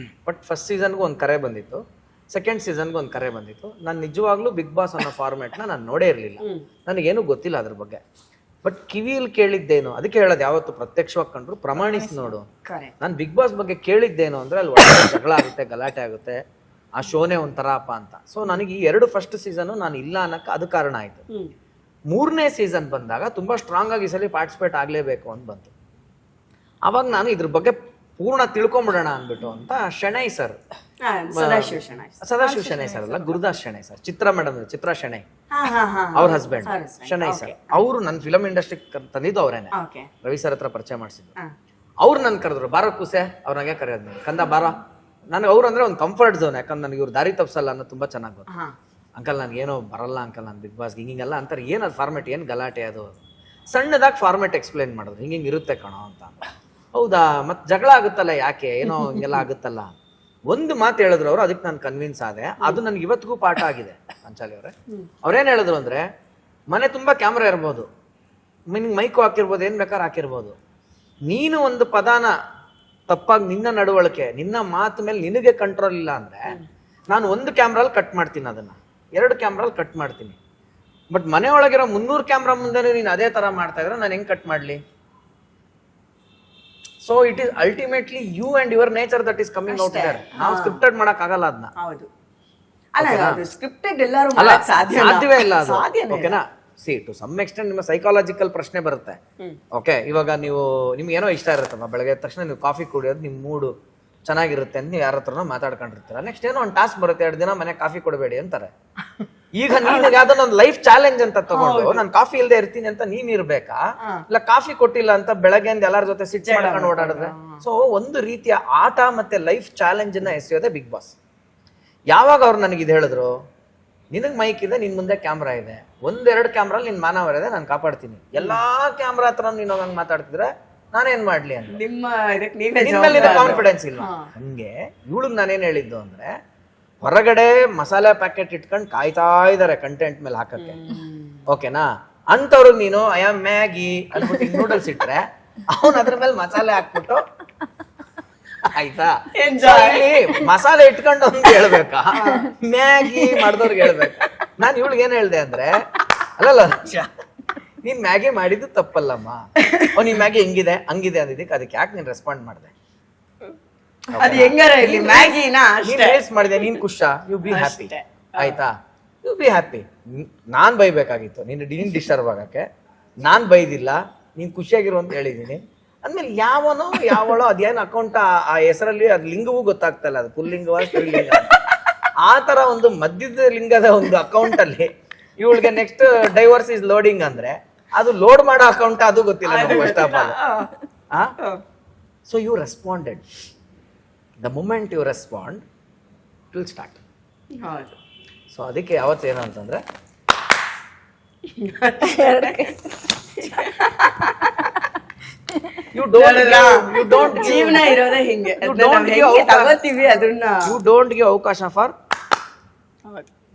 ಬಟ್ ಫಸ್ಟ್ ಸೀಸನ್ಗೂ ಒಂದು ಕರೆ ಬಂದಿತ್ತು, ಸೆಕೆಂಡ್ ಸೀಸನ್ಗೂ ಒಂದು ಕರೆ ಬಂದಿತ್ತು. ನಾನು ನಿಜವಾಗ್ಲೂ ಬಿಗ್ ಬಾಸ್ ಅನ್ನೋ ಫಾರ್ಮ್ಯಾಟ್ನ ನಾನು ನೋಡೇ ಇರಲಿಲ್ಲ, ನನಗೇನು ಗೊತ್ತಿಲ್ಲ ಅದ್ರ ಬಗ್ಗೆ. ಬಟ್ ಕಿವಿಯಲ್ಲಿ ಕೇಳಿದ್ದೇನು, ಅದಕ್ಕೆ ಹೇಳೋದು ಯಾವತ್ತು ಪ್ರತ್ಯಕ್ಷವಾಗಿ ಕಂಡ್ರು ಪ್ರಮಾಣಿಸಿ ನೋಡು. ನಾನು ಬಿಗ್ ಬಾಸ್ ಬಗ್ಗೆ ಕೇಳಿದ್ದೇನು ಅಂದರೆ ಅಲ್ಲಿ ಒಳ್ಳೆ ಜಗಳ ಆಗುತ್ತೆ, ಗಲಾಟೆ ಆಗುತ್ತೆ, ಆ ಶೋನೇ ಒಂಥರಪ್ಪ ಅಂತ. ಸೊ ನನಗೆ ಈ 2 ಫಸ್ಟ್ ಸೀಸನ್ನು ನಾನು ಇಲ್ಲ ಅನ್ನಕ್ಕೆ ಅದು ಕಾರಣ ಆಯಿತು. 3ನೇ ಸೀಸನ್ ಬಂದಾಗ ತುಂಬ ಸ್ಟ್ರಾಂಗ್ ಆಗಿ ಈ ಸಲ ಪಾರ್ಟಿಸಿಪೇಟ್ ಆಗಲೇಬೇಕು ಅಂತ ಬಂತು. ಅವಾಗ ನಾನು ಇದ್ರ ಬಗ್ಗೆ ಪೂರ್ಣ ತಿಳ್ಕೊಂಬಿಡೋಣ ಅಂದ್ಬಿಟ್ಟು ಅಂತ ಶೆಣೈ ಸರ್, ಸದಾಶಿವ ಶೆಣೈ ಸರ್ ಅಲ್ಲ, ಗುರುದಾಸ್ ಶೆಣೈ ಸರ್, ಚಿತ್ರ ಮೇಡಮ್, ಚಿತ್ರ ಶೆಣೈ ಅವ್ರ ಹಸ್ಬೆಂಡ್ ಶೆಣೈ ಸರ್, ಅವರು ನನ್ನ ಫಿಲಮ್ ಇಂಡಸ್ಟ್ರಿ ತಂದಿದ್ದು ಅವರೇನೆ, ರವಿ ಸರ್ ಹತ್ರ ಪರಿಚಯ ಮಾಡಿಸಿದ್ದು. ಅವ್ರು ನನ್ ಕರೆದ್ರು, ಬಾರೋ ಕೂಸೆ, ಅವ್ರನಾಗೆ ಕರೆಯೋದು, ಕಂದ ಬಾರ. ನನಗೆ ಅವ್ರು ಅಂದ್ರೆ ಒಂದು ಕಂಫರ್ಟ್ ಝೋನ್, ಯಾಕಂದ್ರೆ ನನಗೆ ಇವ್ರು ದಾರಿ ತಪ್ಸಲ್ಲ ಅನ್ನೋ ತುಂಬಾ ಚೆನ್ನಾಗಿ ಗೊತ್ತು. ಅಂಕಲ್ ನನಗೇನೋ ಬರಲ್ಲ ಅಂಕಲ್, ನಾನು ಬಿಗ್ ಬಾಸ್ಗೆ ಹಿಂಗೆಲ್ಲ ಅಂತಾರೆ, ಏನದು ಫಾರ್ಮೆಟ್, ಏನು ಗಲಾಟೆ ಅದು. ಸಣ್ಣದಾಗಿ ಫಾರ್ಮೆಟ್ ಎಕ್ಸ್ಪ್ಲೈನ್ ಮಾಡಿದ್ರು, ಹಿಂಗೆ ಇರುತ್ತೆ ಕಣೋ ಅಂತ. ಹೌದಾ, ಮತ್ತೆ ಜಗಳ ಆಗುತ್ತಲ್ಲ ಯಾಕೆ, ಏನೋ ಹಿಂಗೆಲ್ಲ ಆಗುತ್ತಲ್ಲ. ಒಂದು ಮಾತು ಹೇಳಿದ್ರು ಅವರು, ಅದಕ್ಕೆ ನಾನು ಕನ್ವಿನ್ಸ್ ಆದೆ. ಅದು ನನ್ಗೆ ಇವತ್ತಿಗೂ ಪಾಠ ಆಗಿದೆ. ಪಂಚಾಲಿ ಅವರೇ ಅವ್ರೇನು ಹೇಳಿದ್ರು ಅಂದ್ರೆ, ಮನೆ ತುಂಬಾ ಕ್ಯಾಮ್ರಾ ಇರ್ಬೋದು, ಮೈಕು ಹಾಕಿರ್ಬೋದು, ಏನ್ ಬೇಕಾದ್ರೆ ಹಾಕಿರ್ಬೋದು, ನೀನು ಒಂದು ಪದಾನ ತಪ್ಪಾಗಿ ನಿನ್ನ ನಡವಳಿಕೆ, ನಿನ್ನ ಮಾತು ಮೇಲೆ ನಿನಗೆ ಕಂಟ್ರೋಲ್ ಇಲ್ಲ ಅಂದ್ರೆ ನಾನು 1 ಕ್ಯಾಮ್ರಲ್ಲಿ ಕಟ್ ಮಾಡ್ತೀನಿ, ಅದನ್ನ 2 ಕ್ಯಾಮ್ರಲ್ಲಿ ಕಟ್ ಮಾಡ್ತೀನಿ. ಬಟ್ ಮನೆ ಒಳಗಿರೋ 300 ಕ್ಯಾಮ್ರಾ ಮುಂದೆ ನೀನು ಅದೇ ತರ ಮಾಡ್ತಾ ಇದ್ರೆ ನಾನು ಹೆಂಗ್ ಕಟ್ ಮಾಡ್ಲಿ? So it is ultimately you and your nature that is coming out there. ನಾವು ಸ್ಕ್ರಿಪ್ಟೆಡ್ ಮಾಡಕ್ ಆಗಲ್ಲ ಅದನ್ನ. ಹೌದು, ಅಲ್ಲ ಸ್ಕ್ರಿಪ್ಟೆಡ್ ಎಲ್ಲರೂ ಮಾಡಕ್ ಸಾಧ್ಯವೇ ಇಲ್ಲ ಅದು. ಓಕೆನಾ? ಸಿ ಟು ಸಮ್ ಎಕ್ಸ್ಟೆಂಟ್ ನಿಮ್ಮ ಸೈಕಾಲಜಿಕಲ್ ಪ್ರಶ್ನೆ ಬರುತ್ತೆ. ಓಕೆ, ಇವಾಗ ನೀವು ನಿಮ್ಗೆ ಏನೋ ಇಷ್ಟ ಇರುತ್ತಮ್ಮ, ಬೆಳಗ್ಗೆ ತಕ್ಷಣ ನೀವು ಕಾಫಿ ಕುಡಿಯೋದು ನಿಮ್ಮ ಮೂಡು, ಚೆನ್ನಾಗಿರುತ್ತೆ ಅಂತ ನೀವು ಯಾರ ಹತ್ರನೋ ಮಾತಾಡ್ಕೊಂಡಿರ್ತೀರ. ನೆಕ್ಸ್ಟ್ ಏನೋ ಒಂದು ಟಾಸ್ಕ್ ಬರುತ್ತೆ, 2 ದಿನ ಮನೆ ಕಾಫಿ ಕೊಡಬೇಡಿ ಅಂತಾರೆ. ಈಗ ನೀನು ಯಾವ್ದನ್ನ ಒಂದು ಲೈಫ್ ಚಾಲೆಂಜ್ ಅಂತ ತಗೊಂಡು ನಾನು ಕಾಫಿ ಇಲ್ಲದೆ ಇರ್ತೀನಿ ಅಂತ ನೀನ್ ಇರ್ಬೇಕಾ, ಇಲ್ಲ ಕಾಫಿ ಕೊಟ್ಟಿಲ್ಲ ಅಂತ ಬೆಳಗ್ಗೆಯಿಂದ ಎಲ್ಲಾರ ಜೊತೆ ಸಿಟ್ ಮಾಡ್ಕೊಂಡು ಓಡಾಡಿದ್ರೆ. ಸೊ ಒಂದು ರೀತಿಯ ಆಟ ಮತ್ತೆ ಲೈಫ್ ಚಾಲೆಂಜ್ ನ ಎಸೆಯೋದೇ ಬಿಗ್ ಬಾಸ್. ಯಾವಾಗ ಅವ್ರು ನನಗೆ ಇದು ಹೇಳಿದ್ರು, ನಿನಗ್ ಮೈಕ್ ಇದೆ, ನಿನ್ ಮುಂದೆ ಕ್ಯಾಮ್ರಾ ಇದೆ, 1-2 ಕ್ಯಾಮ್ರಾ ನಿನ್ ಮಾನವರ ಇದೆ, ನಾನು ಕಾಪಾಡ್ತೀನಿ. ಎಲ್ಲಾ ಕ್ಯಾಮ್ರಾ ಹತ್ರ ನೀನ್ ಹೋಗಂಗ್ ಮಾತಾಡ್ತಿದ್ರೆ ನಾನೇನ್ ಮಾಡ್ಲಿ ಅಂತ ನಿಮ್ಮ ಕಾನ್ಫಿಡೆನ್ಸ್ ಇಲ್ಲ. ಹಂಗೆ ಇವಳಿಗೆ ನಾನೇನ್ ಹೇಳಿದ್ದು ಅಂದ್ರೆ, ಹೊರಗಡೆ ಮಸಾಲೆ ಪ್ಯಾಕೆಟ್ ಇಟ್ಕೊಂಡು ಕಾಯ್ತಾ ಇದಾರೆ ಕಂಟೆಂಟ್ ಮೇಲೆ ಹಾಕಕ್ಕೆ, ಓಕೆನಾ? ಅಂತವ್ರಿಗೆ ನೀನು ಐ ಆಮ್ ಮ್ಯಾಗಿ ಅನ್ಬಿಟ್ಟು ನೂಡಲ್ಸ್ ಇಟ್ರೆ ಅವನ್ ಅದ್ರ ಮೇಲೆ ಮಸಾಲೆ ಹಾಕ್ಬಿಟ್ಟು, ಆಯ್ತಾ, ಮಸಾಲೆ ಇಟ್ಕೊಂಡು ಒಂದು ಹೇಳ್ಬೇಕಾ, ಮ್ಯಾಗಿ ಮಾಡ್ದವ್ರಿಗೆ ಹೇಳ್ಬೇಕಾ? ನಾನ್ ಇವಳಿಗೆ ಏನ್ ಹೇಳ್ದೆ ಅಂದ್ರೆ, ಅಲ್ಲಲ್ಲ ನೀನ್ ಮ್ಯಾಗಿ ಮಾಡಿದ್ದು ತಪ್ಪಲ್ಲಮ್ಮ, ನೀನ್ ಮ್ಯಾಗಿ ಹೆಂಗಿದೆ ಹಂಗಿದೆ ಅಂದಿದ್ದಕ್ಕೆ ಅದಕ್ಕೆ ಯಾಕೆ ನೀನ್ ರೆಸ್ಪಾಂಡ್ ಮಾಡಿದೆ? ಅದು ಹೆಂಗಾರ ಇಲ್ಲಿ ಮ್ಯಾಗಿನ ನೀನ್ ರೇಸ್ ಮಾಡಿದೆ, ನೀನ್ ಖುಷಾ, ಯು ಬಿ ಹ್ಯಾಪಿ, ಆಯ್ತಾ? You be happy. ನಾನ್ ಬೈಬೇಕಾಗಿತ್ತು ನೀನ್ ಡಿಸ್ಟರ್ಬ್ ಆಗಕ್ಕೆ, ನಾನ್ ಬೈದಿಲ್ಲ, ನೀನ್ ಖುಷಿಯಾಗಿರು ಅಂತ ಹೇಳಿದೀನಿ. ಅಂದ್ಮೇಲೆ ಯಾವನೋ ಯಾವಳೋ ಅದೇನ್ ಅಕೌಂಟ್ ಆ ಹೆಸರಲ್ಲಿ ಅದ್ ಲಿಂಗವೂ ಗೊತ್ತಾಗ್ತಾ ಇಲ್ಲ, ಅದು ಪುಲ್ಲಿಂಗವ ಸ್ತ್ರೀಲಿಂಗ, ಆ ತರ ಒಂದು ಮಧ್ಯದ ಲಿಂಗದ ಒಂದು ಅಕೌಂಟ್ ಅಲ್ಲಿ ಇವಳಿಗೆ ನೆಕ್ಸ್ಟ್ ಡೈವರ್ಸ್ ಇಸ್ ಲೋಡಿಂಗ್ ಅಂದ್ರೆ ಅದು ಲೋಡ್ ಮಾಡೋ ಅಕೌಂಟ್ ಅದು ಗೊತ್ತಿಲ್ಲ first of all. So you responded. The moment you respond it will start. So ಅದಕ್ಕೆ ಯಾವತ್ತು ಏನು ಅಂತಂದ್ರೆ, ಜೀವನ ಇರೋದೇ ಹಿಂಗೆ, ತಗೋತೀವಿ ಅದನ್ನ. ಯು ಡೋಂಟ್ ಗಿವ್ ಅವಕಾಶ ಫಾರ್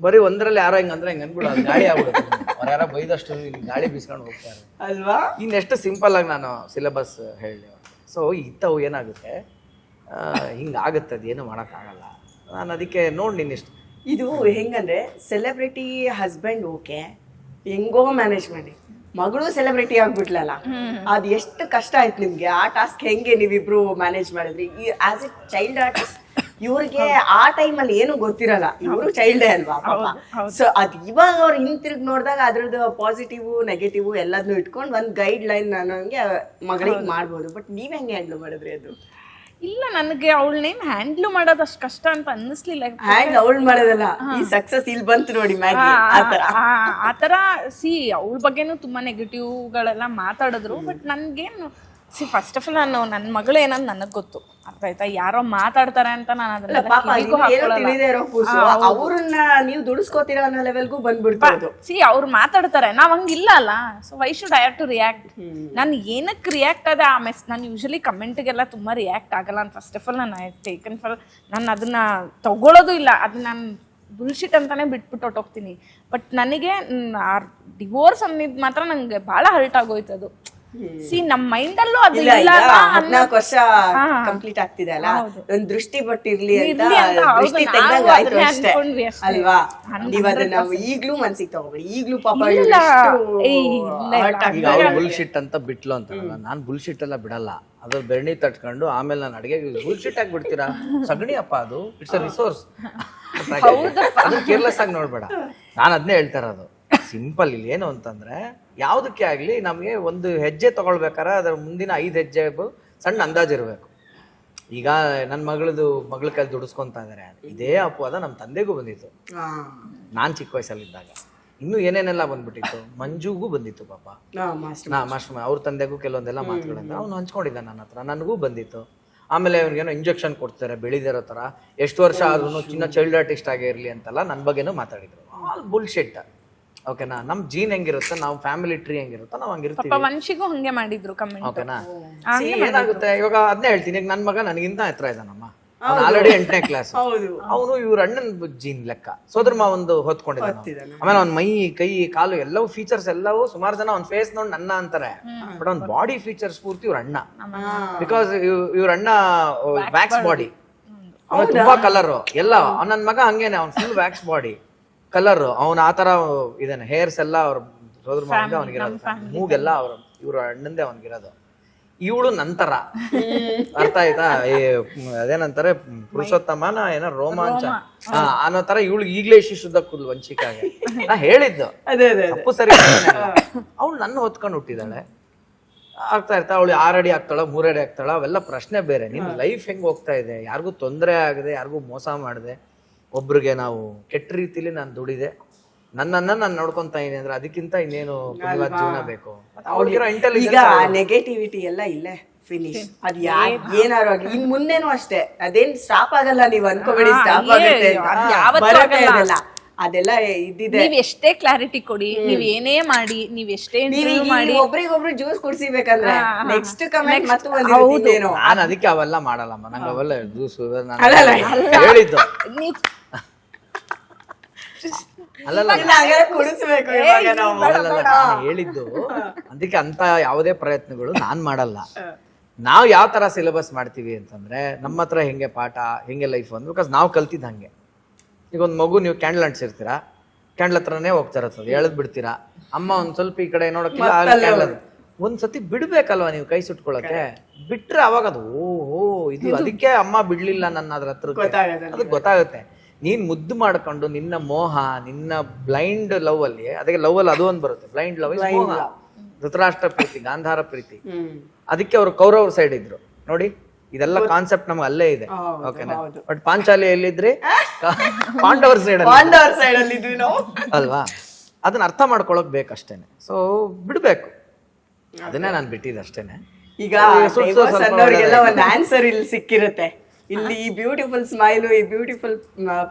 ಬರೀ ಒಂದ್ರಲ್ಲಿ ಯಾರೋ ಹಿಂಗ ಅಂದ್ರೆ ಹಿಂಗ ಅನ್ಬಿಡು, ಅದು ಗಾಳಿ ಆಗ್ಬಿಡುತ್ತೆ. ಅವ್ರು ಯಾರೋ ಬೈದಷ್ಟು ಇಲ್ಲಿ ಗಾಳಿ ಬೀಸ್ಕೊಂಡು ಹೋಗ್ತಾರೆ ಅಲ್ವಾ? ಇನ್ನೆಷ್ಟು ಸಿಂಪಲ್ ಆಗಿ ನಾನು ಸಿಲೆಬಸ್ ಹೇಳಿ. ಸೊ ಇಂಥವು ಏನಾಗುತ್ತೆ, ಹಿಂಗಾಗುತ್ತೆ, ಅದೇನು ಮಾಡೋಕ್ಕಾಗಲ್ಲ. ನಾನು ಅದಕ್ಕೆ ನೋಡಿ ನಿನ್ನಿಷ್ಟು. ಇದು ಹೆಂಗಂದ್ರೆ ಸೆಲೆಬ್ರಿಟಿ ಹಸ್ಬೆಂಡ್ ಓಕೆ, ಹೆಂಗೋ ಮ್ಯಾನೇಜ್ ಮಾಡಿ, ಮಗಳು ಸೆಲೆಬ್ರಿಟಿ ಆಗ್ಬಿಟ್ಲಲ್ಲ, ಅದ್ ಎಷ್ಟು ಕಷ್ಟ ಆಯ್ತು ನಿಮ್ಗೆ. ಆ ಟಾಸ್ಕ್ ಹೆಂಗೆ ನೀವಿಬ್ರು ಮ್ಯಾನೇಜ್ ಮಾಡಿದ್ರಿ? ಆಸ್ ಎ ಚೈಲ್ಡ್ ಆರ್ಟಿಸ್ಟ್ ಇವ್ರಿಗೆ ಆ ಟೈಮಲ್ಲಿ ಏನು ಗೊತ್ತಿರಲ್ಲ, ಇವರು ಚೈಲ್ಡೇ ಅಲ್ವಾ ಪಾಪ. ಸೊ ಅದ್ ಇವಾಗ ಅವ್ರು ಹಿಂತಿರುಗಿ ನೋಡಿದಾಗ ಅದ್ರದ್ದು ಪಾಸಿಟಿವ್ ನೆಗೆಟಿವ್ ಎಲ್ಲದನ್ನು ಇಟ್ಕೊಂಡು ಒಂದ್ ಗೈಡ್ ಲೈನ್ ನನಗೆ ಮಗಳಿಗೆ ಮಾಡ್ಬೋದು. ಬಟ್ ನೀವ್ ಹೆಂಗೆ ಹ್ಯಾಂಡ್ಲ್ ಮಾಡಿದ್ರಿ ಅದು? ಇಲ್ಲ, ನನಗೆ ಅವಳನ್ನೇನು ಹ್ಯಾಂಡ್ಲ್ ಮಾಡೋದು ಅಷ್ಟು ಕಷ್ಟ ಅಂತ ಅನ್ನಿಸ್ಲಿಲ್ಲ. ಹ್ಯಾಂಡ್ ಅವಳು ಮಾಡೋದಲ್ಲ, ಈ ಸಕ್ಸಸ್ ಇಲ್ಲಿ ಬಂತು ನೋಡಿ ಮ್ಯಾಗಿ ಆ ಥರ. ಸಿ ಅವಳ ಬಗ್ಗೆನೂ ತುಂಬ ನೆಗೆಟಿವ್ಗಳೆಲ್ಲ ಮಾತಾಡಿದ್ರು. ಬಟ್ ನನಗೇನು ಫಸ್ಟ್ ಆಫ್ ಆಲ್ ನನ್ನ ಮಗಳು ಏನಂತ ನನಗೆ ಗೊತ್ತು, ಅರ್ಥ ಆಯ್ತಾ? ಯಾರೋ ಮಾತಾಡ್ತಾರೆ ಅಂತ ನಾನು ಅವ್ರನ್ನ ನೀವು ದುಡಿಸ್ಕೋತೀರ ಅನ್ನೋ ಲೆವೆಲ್ಗೂ ಬಂದ್ಬಿಡ್ತಾರೆ. ಸಿ ಅವ್ರು ಮಾತಾಡ್ತಾರೆ, ನಾವ್ ಹಂಗಿಲ್ಲ ಅಲ್ಲ. So why should I have to react? ನಾನು ಏನಕ್ಕೆ ರಿಯಾಕ್ಟ್ ಆದೆ ಆ ನಾನು ಯೂಶಲಿ ಕಮೆಂಟ್ಗೆಲ್ಲ ತುಂಬ ರಿಯಾಕ್ಟ್ ಆಗಲ್ಲ. ನಾನು ಫಸ್ಟ್ ಆಫ್ ಆಲ್ ನಾನು ಟೇಕನ್ ಫಾರ್, ನಾನು ಅದನ್ನ ತಗೊಳ್ಳೋದು ಇಲ್ಲ, ಅದು ನಾನು ಬುಲ್ಶಿಟ್ ಅಂತಾನೆ ಬಿಟ್ಬಿಟ್ಟು ಹೊಟ್ಟೋಗ್ತೀನಿ. ಬಟ್ ನನಗೆ ಡಿವೋರ್ಸ್ ಅನ್ನಿದ್ ಮಾತ್ರ ನಂಗೆ ಭಾಳ ಹರ್ಟ್ ಆಗೋಯ್ತು ಅದು. ಸಿ ನಮ್ಮ ಮೈಂಡ್ ಅಲ್ಲೂ ಅದು ಇಲ್ಲ. 14 ವರ್ಷ ಕಂಪ್ಲೀಟ್ ಆಗ್ತಿದೆ ಅಲ್ಲ, ಒಂದ್ ದೃಷ್ಟಿ ಬಟ್ಟಿರ್ಲಿ ಅಂತ ದೃಷ್ಟಿ ತೆಗ್ದಂಗ ಆಯ್ತು ಅಷ್ಟೇ ಅಲ್ವಾ? ನೀವ್ ಅದನ್ನ ನಾವು ಈಗ್ಲೂ ಮನ್ಸಿಗೆ ತಗೋಬೇಡಿ. ಈಗ್ಲೂ ಪಾಪ ಬುಲ್ಶಿಟ್ ಅಂತ ಬಿಟ್ಲು ಅಂತ. ನಾನ್ ಬುಲ್ಶಿಟ್ ಎಲ್ಲ ಬಿಡಲ್ಲ, ಅದ್ರ ಬೆರಣಿ ತಟ್ಕೊಂಡು ಆಮೇಲೆ ನಾನು ಅಡಿಗೆ ಬುಲ್ಶಿಟ್ ಆಗಿ ಬಿಡ್ತೀರಾ? ಸಗಣಿ ಅಪ್ಪ ಅದು, ಇಟ್ಸ್ ಅ ರಿಸೋರ್ಸ್. ಕೇರ್ಲೆಸ್ ಆಗಿ ನೋಡ್ಬೇಡ. ನಾನು ಅದನ್ನೇ ಹೇಳ್ತಾ ಇರೋದು. ಸಿಂಪಲ್ ಇಲ್ಲಿ ಏನು ಅಂತಂದ್ರೆ, ಯಾವುದಕ್ಕೆ ಆಗಲಿ ನಮಗೆ ಒಂದು ಹೆಜ್ಜೆ ತಗೊಳ್ಬೇಕಾರೆ ಅದರ ಮುಂದಿನ 5 ಹೆಜ್ಜೆ ಸಣ್ಣ ಅಂದಾಜು ಇರಬೇಕು. ಈಗ ನನ್ನ ಮಗಳ ಕೈಲಿ ದುಡಿಸ್ಕೊಂತ ಇದಾರೆ, ಇದೇ ಅಪವಾದ ನಮ್ಮ ತಂದೆಗೂ ಬಂದಿತ್ತು ನಾನು ಚಿಕ್ಕ ವಯಸ್ಸಲ್ಲಿದ್ದಾಗ. ಇನ್ನೂ ಏನೇನೆಲ್ಲ ಬಂದ್ಬಿಟ್ಟಿತ್ತು, ಮಂಜುಗೂ ಬಂದಿತ್ತು ಪಾಪ. ಮಾಸ್ಟರ್ ಅವ್ರ ತಂದೆಗೂ ಕೆಲವೊಂದೆಲ್ಲ ಮಾತುಗಳಂತ ಅವನು ಹಂಚ್ಕೊಂಡಿದ್ದ ನನ್ನ ಹತ್ರ, ನನಗೂ ಬಂದಿತ್ತು. ಆಮೇಲೆ ಅವ್ನಿಗೇನೋ ಇಂಜೆಕ್ಷನ್ ಕೊಡ್ತಾರೆ ಬೆಳಿದಿರೋ ಥರ, ಎಷ್ಟು ವರ್ಷ ಆದ್ರೂ ಚಿನ್ನ ಚೈಲ್ಡ್ ಆರ್ಟಿಸ್ಟ್ ಆಗೇ ಇರಲಿ ಅಂತೆಲ್ಲ ನನ್ನ ಬಗ್ಗೆನೂ ಮಾತಾಡಿದ್ರು. All bullshit. ಓಕೆನಾ? ನಮ್ ಜೀನ್ ಹೆಂಗಿರುತ್ತೆ, ನಾವು ಫ್ಯಾಮಿಲಿ ಟ್ರೀ ಹೆಂಗಿರುತ್ತೋ ನಾವು ಹಂಗಿರ್ತೀವಿ. ವಂಶಿಗೂ ಹಂಗೆ ಮಾಡಿದ್ರು ಕಮೆಂಟ್. ಓಕೆನಾ? ಏನಾಗುತ್ತೆ ಇವಾಗ ಅದನ್ನೇ ಹೇಳ್ತೀನಿ. ಈಗ ನನ್ನ ಮಗ ನನಗಿಂತ ಎತ್ತರ ಇದ್ದಾನಮ್ಮ, ಆಲ್ರೆಡಿ 8ನೇ ಕ್ಲಾಸ್. ಅವನು ಇವ್ರ ಅಣ್ಣನ್ ಜೀನ್ ಲೆಕ್ಕ ಸೋದರ ಮಾವಂದು ಹೊತ್ಕೊಂಡಿದ್ದಾನೆ. ಆಮೇಲೆ ಅವ್ನ ಮೈ ಕೈ ಕಾಲು ಎಲ್ಲವೂ ಫೀಚರ್ಸ್ ಎಲ್ಲವೂ ಸುಮಾರು ಜನ ಅವ್ನ ಫೇಸ್ ನೋಡಿ ನನ್ನ ಅಂತಾರೆ, ಬಟ್ ಅವ್ನ ಬಾಡಿ ಫೀಚರ್ಸ್ ಪೂರ್ತಿ ಇವ್ರ ಅಣ್ಣ. ಬಿಕಾಸ್ ಇವ್ರ ಅಣ್ಣ ವ್ಯಾಕ್ಸ್ ಬಾಡಿ, ಅವನು ತುಂಬಾ ಕಲರ್ ಎಲ್ಲ. ನನ್ನ ಮಗ ಹಂಗೇನೆ, ಅವ್ನ ಫುಲ್ ವ್ಯಾಕ್ಸ್ ಬಾಡಿ ಕಲರ್. ಅವನ ಆತರ ಇದಾನೆ, ಹೇರ್ಸ್ ಎಲ್ಲ ಅವ್ರ ಸೋದರ ಮಾವಂದೆ ಅವನಿಗಿರೋದು, ಮೂಗೆಲ್ಲ ಅವ್ರ ಇವ್ರ ಅಣ್ಣಂದೇ ಅವನಿಗಿರೋದು. ಇವಳು ನಂತರ ಅರ್ಥ ಆಯ್ತಾ? ಅದೇನಂತಾರೆ ಪುರುಷೋತ್ತಮನ ಏನೋ ರೋಮಾಂಚ ಅನ್ನೋ ತರ ಇವಳು ಈಗ್ಲೇ ಶುದ್ಧ ಕೂದಲು ವಂಚಿಕಾಗೆ. ನಾ ಹೇಳಿದ್ದು ತಪ್ಪು ಸರಿ. ಅವಳು ನನ್ನ ಹೊತ್ಕೊಂಡು ಹುಟ್ಟಿದಾಳೆ. ಆಗ್ತಾ ಇರ್ತಾ ಅವಳು 6 ಅಡಿ ಆಗ್ತಾಳ 3 ಅಡಿ ಆಗ್ತಾಳ ಅವೆಲ್ಲ ಪ್ರಶ್ನೆ ಬೇರೆ. ನಿನ್ ಲೈಫ್ ಹೆಂಗ್ ಹೋಗ್ತಾ ಇದೆ, ಯಾರಿಗೂ ತೊಂದರೆ ಆಗದೆ, ಯಾರಿಗೂ ಮೋಸ ಮಾಡದೆ, ಒಬ್ರಿಗೆ ನಾವು ಕೆಟ್ಟ ರೀತಿಲಿ ನಾನು ದುಡಿದೆ, ನನ್ನನ್ನ ನಾನು ನೋಡ್ಕೊಂತಾ ಇದೀನಿ ಅಂದ್ರೆ ಅದಕ್ಕಿಂತ ಇನ್ನೇನು ಪುಣ್ಯವಾದ ಜೀವನ ಬೇಕು. ಅವ್ಳಿಗಿರೋ ಈಗ ಇಂಟೆಲಿಜೆನ್ಸ್ ನೆಗೆಟಿವಿಟಿ ಎಲ್ಲ ಇಲ್ಲೇ ಫಿನಿಶ್. ಅದ್ ಏನಾರು ಆಗ್ಲಿ ಇನ್ ಮುಂದೆನೂ ಅಷ್ಟೇ ಅದೇನ್ ಸ್ಟಾಪ್ ಆಗಲ್ಲ, ನೀವ್ ಅನ್ಕೋಬೇಡಿ ಸ್ಟಾಪ್ ಆಗುತ್ತೆ ಅಂತ. ಬರದೇ ಇರಲ್ಲ, ಅದೆಲ್ಲ ಇದ್ದಿದೆ. ನೀವ್ ಎಷ್ಟೇ ಕ್ಲಾರಿಟಿ ಕೊಡಿ, ನೀವ್ ಏನೇ ಮಾಡಿ, ನೀವ್ ಎಷ್ಟೇ ಇಂಟರ್ವ್ಯೂ ಮಾಡಿ, ಒಬ್ರಿಗೊಬ್ರು ಜ್ಯೂಸ್ ಕುಡ್ಸಿಬೇಕಂದ್ರೆ ನೆಕ್ಸ್ಟ್ ಕಮೆಂಟ್ ಮತ್ತು ಬಂದಿದ್ದೇನೋ. ನಾನು ಅದಕ್ಕೆ ಅವೆಲ್ಲ ಮಾಡಲ್ಲಮ್ಮ, ನಂಗೆ ಅವೆಲ್ಲ ಜ್ಯೂಸು ಹೇಳಿದ್ದು ಅಲ್ಲಲ್ಲ ಕುಡಿಸ್ಬೇಕು ಇವಾಗ ನಾವು. ಅಲ್ಲಲ್ಲ ನಾನು ಹೇಳಿದ್ದು ಅದಕ್ಕೆ ಅಂತ ಯಾವುದೇ ಪ್ರಯತ್ನಗಳು ನಾನ್ ಮಾಡಲ್ಲ. ನಾವ್ ಯಾವ ತರ ಸಿಲೆಬಸ್ ಮಾಡ್ತೀವಿ ಅಂತಂದ್ರೆ ನಮ್ಮ ಹತ್ರ ಹೆಂಗೆ ಪಾಠ ಹೆಂಗೆ ಲೈಫ್ ಅಂದ್ರೆ ಬಿಕಾಸ್ ನಾವು ಕಲ್ತಿದ್ದ ಹಂಗೆ. ಈಗ ಒಂದು ಮಗು ನೀವು ಕ್ಯಾಂಡಲ್ ಅಂಟಿಸಿರ್ತೀರಾ, ಕ್ಯಾಂಡಲ್ ಹತ್ರನೇ ಹೋಗ್ತಾ ಇರ್ತದೆ, ಎಳೆದ್ ಬಿಡ್ತೀರಾ, ಅಮ್ಮ ಒಂದ್ ಸ್ವಲ್ಪ ಈ ಕಡೆ ನೋಡಕ್ಕಿಲ್ಲ, ಕ್ಯಾಂಡಲ್ ಒಂದ್ಸತಿ ಬಿಡ್ಬೇಕಲ್ವಾ ನೀವು ಕೈ ಸುಟ್ಕೊಳಕ್ಕೆ. ಬಿಟ್ರೆ ಅವಾಗ ಅದು ಓಹೋ ಇದು ಅದಕ್ಕೆ ಅಮ್ಮ ಬಿಡ್ಲಿಲ್ಲ ನನ್ನ ಅದ್ರ ಹತ್ರ, ಅದಕ್ಕೆ ಗೊತ್ತಾಗುತ್ತೆ. ನೀನ್ ಮುದ್ದು ಮಾಡ್ಕೊಂಡು ನಿನ್ನ ಮೋಹ, ನಿನ್ನ ಬ್ಲೈಂಡ್ ಲವ್ ಅಲ್ಲಿ, ಅದಕ್ಕೆ ಲವ್ ಅಲ್ಲಿ ಅದು ಒಂದು ಬರುತ್ತೆ, ಬ್ಲೈಂಡ್ ಲವ್ ಇಸ್ ಮೋಹ. ಧೃತರಾಷ್ಟ್ರ ಪ್ರೀತಿ, ಗಾಂಧಾರ ಪ್ರೀತಿ, ಅದಕ್ಕೆ ಅವರು ಕೌರವ್ರ ಸೈಡ್ ಇದ್ರು ನೋಡಿ. ಇದೆಲ್ಲ ಕಾನ್ಸೆಪ್ಟ್ ನಮ್ಗೆ ಅಲ್ಲೇ ಇದೆ, ಓಕೆನಾ? ಬಟ್ ಪಾಂಚಾಲಿ ಎಲ್ಲಿದ್ರಿ, ಪಾಂಡವರ್ ಸೈಡ್ ಅಲ್ಲಿ ಇದ್ವಿ ನಾವು ಅಲ್ವಾ? ಅದನ್ನ ಅರ್ಥ ಮಾಡ್ಕೊಳಕ್ ಬೇಕಷ್ಟೇನೆ. ಸೊ ಬಿಡ್ಬೇಕು, ಅದನ್ನೇ ನಾನು ಬಿಟ್ಟಿದ್ದೆ ಅಷ್ಟೇನೆ. ಈಗ ಅನ್ನೋರಿಗೆಲ್ಲ ಒಂದು ಆನ್ಸರ್ ಇಲ್ಲಿ ಸಿಕ್ಕಿರುತ್ತೆ. ಇಲ್ಲಿ ಈ ಬ್ಯೂಟಿಫುಲ್ ಸ್ಮೈಲು, ಈ ಬ್ಯೂಟಿಫುಲ್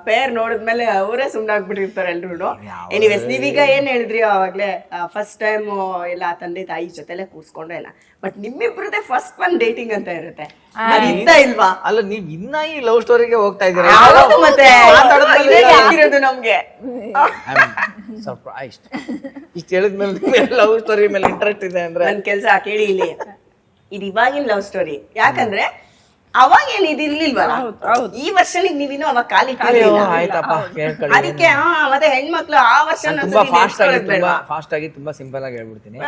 ಪೇರ್ ನೋಡಿದ್ಮೇಲೆ ಅವರೇ ಸುಮ್ಮನಾಗ್ಬಿಟ್ಟಿರ್ತಾರೆ ಎಲ್ರು. ಎನಿವೇಸ್, ನೀವೀಗ ಏನ್ ಹೇಳಿದ್ರಿ ಅವಾಗ್ಲೇ, ಫಸ್ಟ್ ಟೈಮ್ ಎಲ್ಲ ತಂದೆ ತಾಯಿ ಜೊತೆಲೆ ಕೂರ್ಸ್ಕೊಂಡು ಎಲ್ಲ, ಬಟ್ ನಿಮ್ಮಿಬ್ರದೇ ಫಸ್ಟ್ ಒನ್ ಡೇಟಿಂಗ್ ಅಂತ ಇರುತ್ತೆ, ಅದಿತ್ತ ಇಲ್ವಾ? ಅಲ್ಲ, ನೀವ್ ಇನ್ನ ಈ ಲವ್ ಸ್ಟೋರಿಗೆ ಹೋಗ್ತಾ ಇದ್ದೀರಾ ಮತ್ತೆ ಆಗಿರೋದು ನಮ್ಗೆ ಸರ್ಪ್ರೈಸ್. ಇಷ್ಟ ಹೇಳಿದ್ಮೇಲೆ ಲವ್ ಸ್ಟೋರಿ ಮೇಲೆ ಇಂಟ್ರೆಸ್ಟ್ ಇದೆ ಅಂದ್ರೆ ನನ್ ಕೆಲ್ಸ ಕೇಳಿ ಇಲ್ಲಿ, ಇದು ಇವಾಗಿನ ಲವ್ ಸ್ಟೋರಿ. ಯಾಕಂದ್ರೆ ಅವಾಗ ಏನ್ ಇದಿರ್ಲಿಲ್ವಲ್ಲ, ಈ ವರ್ಷನಿಗೆ ನೀವಿನ್ನೂ ಅವಾಗ ಖಾಲಿ ಆಯ್ತಪ್ಪ ಕೇಳ್ಕೊಳ್ಳಿ. ಅದಕ್ಕೆ ಮತ್ತೆ ಹೆಣ್ಮಕ್ಳು ಆ ವರ್ಷ ತುಂಬಾ ಫಾಸ್ಟ್ ಆಗಿ ತುಂಬಾ ಸಿಂಪಲ್ ಆಗಿ ಹೇಳ್ಬಿಡ್ತೀನಿ.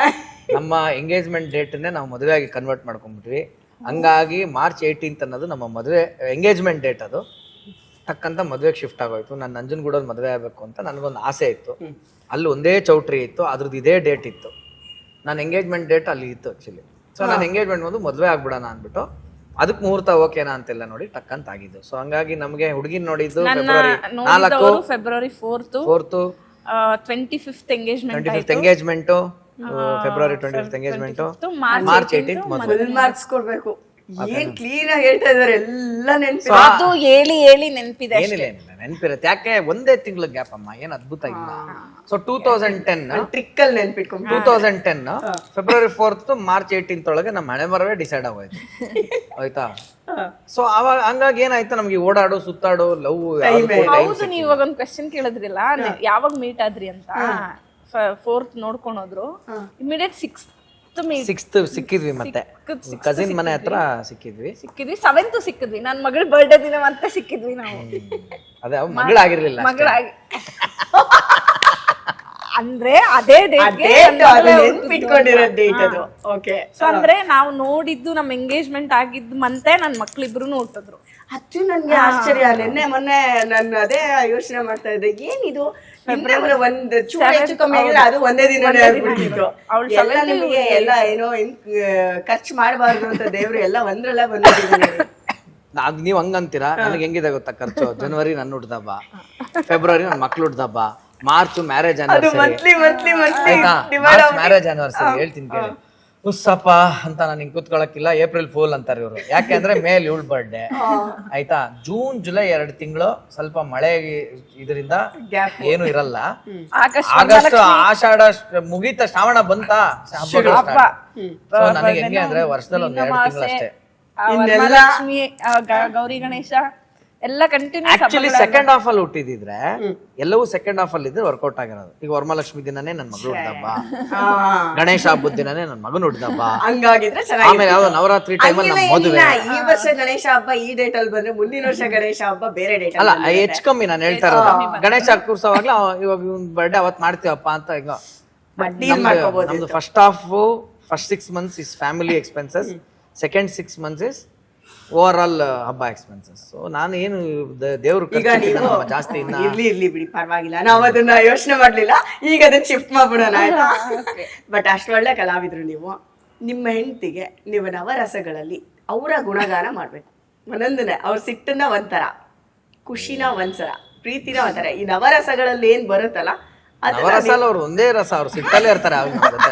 ನಮ್ಮ ಎಂಗೇಜ್ಮೆಂಟ್ ಡೇಟ್ ನಾವು ಮದುವೆ ಆಗಿ ಕನ್ವರ್ಟ್ ಮಾಡ್ಕೊಂಡ್ಬಿಟ್ವಿ. ಹಂಗಾಗಿ ಮಾರ್ಚ್ 18 ಅನ್ನೋದು ನಮ್ಮ ಮದುವೆ ಎಂಗೇಜ್ಮೆಂಟ್ ಡೇಟ್. ಅದು ತಕ್ಕಂತ ಮದುವೆಗೆ ಶಿಫ್ಟ್ ಆಗೋಯ್ತು. ನಾನು ನಂಜನಗೂಡಲ್ಲಿ ಮದುವೆ ಆಗಬೇಕು ಅಂತ ನನಗೊಂದು ಆಸೆ ಇತ್ತು. ಅಲ್ಲಿ ಒಂದೇ ಚೌಟ್ರಿ ಇತ್ತು, ಅದ್ರದ್ದು ಇದೇ ಡೇಟ್ ಇತ್ತು. ನನ್ನ ಎಂಗೇಜ್ಮೆಂಟ್ ಡೇಟ್ ಅಲ್ಲಿ ಇತ್ತು ಆಕ್ಚುಲಿ. ಸೊ ನಾನು ಎಂಗೇಜ್ಮೆಂಟ್ ಬಂದು ಮದುವೆ ಆಗ್ಬಿಡೋಣ ಅಂದ್ಬಿಟ್ಟು ಅದಕ್ಕೆ ಮುಹೂರ್ತ ಓಕೆನಾ ಅಂತೆಲ್ಲ ನೋಡಿ ಟಕ್ಕಂತ ಆಗಿದ್ದು. ಸೊ ಹಂಗಾಗಿ ನಮ್ಗೆ ಹುಡುಗಿನ ನೋಡಿದ್ದು February 4th 25th engagement, February 25th engagement, March 18 ಮದುವೆ. ಮಾರ್ಕ್ಸ್ ಕೊಡ್ಬೇಕು. ಏನ್ ಕ್ಲೀನ್ ಆಗಿ ಹೇಳ್ತಾ ಇದಾರೆ, ಎಲ್ಲ ನೆನ್ಪು. ಅದು ಹೇಳಿ ನೆನ್ಪಿದೆ. ಏನಿಲ್ಲ ನೆನ್ಪಿರುತ್ತೆ, ಯಾಕೆ ಒಂದೇ ತಿಂಗಳ ಗ್ಯಾಪ್ ಅಮ್ಮ, ಏನ್ ಅದ್ಭುತ ಇಲ್ಲ. ಸೊ 2010 ಟ್ರಿಕ್ಕಲ್ ನೆನ್ಪಿಟ್ಕೊಂಡು 2010 ಫೆಬ್ರವರಿ 4th ಮಾರ್ಚ್ 18 ಒಳಗೆ ನಮ್ಮ ಹಣೆ ಬರವೇ ಡಿಸೈಡ್ ಆಗೋಯ್ತು. ಆಯ್ತಾ? ಸೊ ಅವಾಗ ಹಂಗಾಗಿ ಏನಾಯ್ತು, ನಮ್ಗೆ ಓಡಾಡು ಸುತ್ತಾಡು ಲವ್. ಹೌದು, ನೀವು ಇವಾಗ ಒಂದು ಕ್ವೆಶ್ಚನ್ ಕೇಳಿದ್ರಿಲ್ಲ, ಯಾವಾಗ ಮೀಟ್ ಆದ್ರಿ ಅಂತ. 4th ನೋಡ್ಕೊಂಡು ಹೋದ್ರು, ಇಮಿಡಿಯೇಟ್ 6th ಸಿಕ್ಕಿದ್ವಿ. ಮತ್ತೆ ಕಸಿನ್ ಮನೆ ಹತ್ರ ಸಿಕ್ಕಿದ್ವಿ. 7th ಸಿಕ್ಕಿದ್ವಿ, ನನ್ ಮಗಳ ಬರ್ಡೇ ದಿನ ಮತ್ತೆ ಸಿಕ್ಕಿದ್ವಿ ನಾವು. ಅದೇ ಮಗಳಾಗಿರ್ಲಿಲ್ಲ, ಮಗಳಾಗಿ ಅಂದ್ರೆ ಅದೇ ನೆನ್ಪಿಟ್ಕೊಂಡಿರೋ ಡೇಟ್ ಅದು. ಓಕೆ. ಸೊ ಅಂದ್ರೆ ನಾವು ನೋಡಿದ್ದು ನಮ್ಮ ಎಂಗೇಜ್ಮೆಂಟ್ ಆಗಿದ್ದು ಮತ್ತೆ ನನ್ ಮಕ್ಳಿಬ್ರು ಹುಟ್ಟಿದ್ರು. ಅದು ನನ್ಗೆ ಆಶ್ಚರ್ಯ. ನಿನ್ನೆ ಮೊನ್ನೆ ನಾನು ಅದೇ ಯೋಚನೆ ಮಾಡ್ತಾ ಇದ್ದೆ, ಏನಿದು ಫೆಬ್ರವರಿ ಒಂದ್ ಚೂರು ಹೆಚ್ಚು ಕಮ್ಮಿ ಆಗಿಲ್ಲ, ಅದು ಒಂದೇ ದಿನ ಆಗ್ಬಿಟ್ಟಿತ್ತು. ಎಲ್ಲ ನಿಮಗೆ ಎಲ್ಲ ಏನೋ ಖರ್ಚು ಮಾಡಬಾರ್ದು ಅಂತ ದೇವ್ರು ಎಲ್ಲ ಒಂದ್ರಲ್ಲ ಬಂದಿದ್ದೀವಿ. ನೀವ್ ಹಂಗಂತೀರಾ, ನನಗೆ ಹೆಂಗಿದೆ ಗೊತ್ತಾ ಖರ್ಚು? ಜನವರಿ ನನ್ನ ಹುಡ್ದಬ್ಬ, ಫೆಬ್ರವರಿ ನನ್ನ ಮಕ್ಳು ಹುಡ್ದಬ್ಬ, March marriage anniversary, March marriage anniversary. ಹೇಳ್ತೀನಿ ಕೇಳಿ, ಉಸ್ಸಪ್ಪ ಅಂತ ನಾನು ಹಿಂಗ್ ಕೂತ್ಕೊಳಕ್ಕಿಲ್ಲ. ಏಪ್ರಿಲ್ ಫೂಲ್ ಅಂತಾರೆ ಇವರು, ಯಾಕೆಂದ್ರೆ ಮೇಲ್ ಇವಳು ಬರ್ಡೇ. ಆಯ್ತಾ? ಜೂನ್ ಜುಲೈ 2 ತಿಂಗಳು ಸ್ವಲ್ಪ ಮಳೆ ಇದರಿಂದ ಏನು ಇರಲ್ಲ. ಆಗಸ್ಟ್ ಆಷಾಢ ಮುಗೀತ, ಶ್ರಾವಣ ಬಂತ, ನನಗೆ ಹೆಂಗೆ ಅಂದ್ರೆ ವರ್ಷದಲ್ಲಿ 1-2 ತಿಂಗಳು ಅಷ್ಟೇ. ವರಮಹಾಲಕ್ಷ್ಮಿ, ಗೌರಿ ಗಣೇಶ ಎಲ್ಲ ಕಂಟಿನ್ಯೂ. ಆಕ್ಚುಲಿ ಸೆಕೆಂಡ್ ಹಾಫ್ ಅಲ್ಲಿ ಹುಟ್ಟಿದ್ರೆ ಎಲ್ಲವೂ ಸೆಕೆಂಡ್ ಹಾಫ್ ಅಲ್ಲಿ ಇದ್ರೆ ವರ್ಕೌಟ್ ಆಗಿರೋದು. ಈಗ ವರಮಹಾಲಕ್ಷ್ಮಿ ದಿನನೇ ನನ್ನ ಮಗಳು ಹುಟ್ಟಿದಬ್ಬ, ಗಣೇಶ ಹಬ್ಬದ ದಿನನೇ ನನ್ನ ಮಗನ ಹುಟ್ಟಿದಬ್ಬ, ಹಂಗಾಗಿದ್ರೆ ಆಮೇಲೆ ಯಾವ್ದೋ ನವರಾತ್ರಿ ಟೈಮಲ್ಲಿ ನಮ್ಮ ಮದುವೆ. ಈ ವರ್ಷ ಗಣೇಶ ಹಬ್ಬ ಈ ಡೇಟ್ ಅಲ್ಲಿ ಬಂದ್ರೆ ಮುಂದಿನ ವರ್ಷ ಗಣೇಶ ಹಬ್ಬ ಬೇರೆ ಡೇಟ್ ಅಲ್ಲ, ಹೆಚ್ಚು ಕಮ್ಮಿ ನಾನು ಹೇಳ್ತಾ ಇರೋದು. ಗಣೇಶ ಕೂರ್ಸೋವಾಗ್ಲೂ ಇವಾಗ ಬರ್ಡೇ ಅವತ್ ಮಾಡ್ತೀವಪ್ಪ ಅಂತ. ಈಗ ನಮ್ದು first 6 months is family expenses, second 6 months is over all ಹಬ್ಬ ಎಕ್ಸ್ಪೆನ್ಸಸ್. ಸೊ ನಾನು ಏನು ದೇವ್ರು ಜಾಸ್ತಿ ಇರ್ಲಿ ಬಿಡಿ, ಪರವಾಗಿಲ್ಲ, ನಾವು ಅದನ್ನ ಯೋಚನೆ ಮಾಡ್ಲಿಲ್ಲ. ಈಗ ಅದನ್ನ ಶಿಫ್ಟ್ ಮಾಡ್ಬಿಡೋಣ, ಆಯ್ತಾ? ಬಟ್ ಅಷ್ಟು ಒಳ್ಳೆ ಕಲಾವಿದ್ರು ನೀವು. ನಿಮ್ಮ ಹೆಂಡತಿಗೆ ನೀವು ನವರಸಗಳಲ್ಲಿ ಅವರ ಗುಣಗಾನ ಮಾಡ್ಬೇಕು. ಒಂದೊಂದನೆ ಅವ್ರ ಸಿಟ್ಟನ್ನ ಒಂಥರ, ಖುಷಿನ ಒಂದ್ಸರ, ಪ್ರೀತಿನ ಒಂಥರ, ಈ ನವರಸಗಳಲ್ಲಿ ಏನ್ ಬರುತ್ತಲ್ಲ ನವರಸ ಅಲ್ಲ, ಅವ್ರು ಒಂದೇ ರಸ, ಅವ್ರು ಸಿಟ್ಟಲ್ಲೇ ಇರ್ತಾರೆ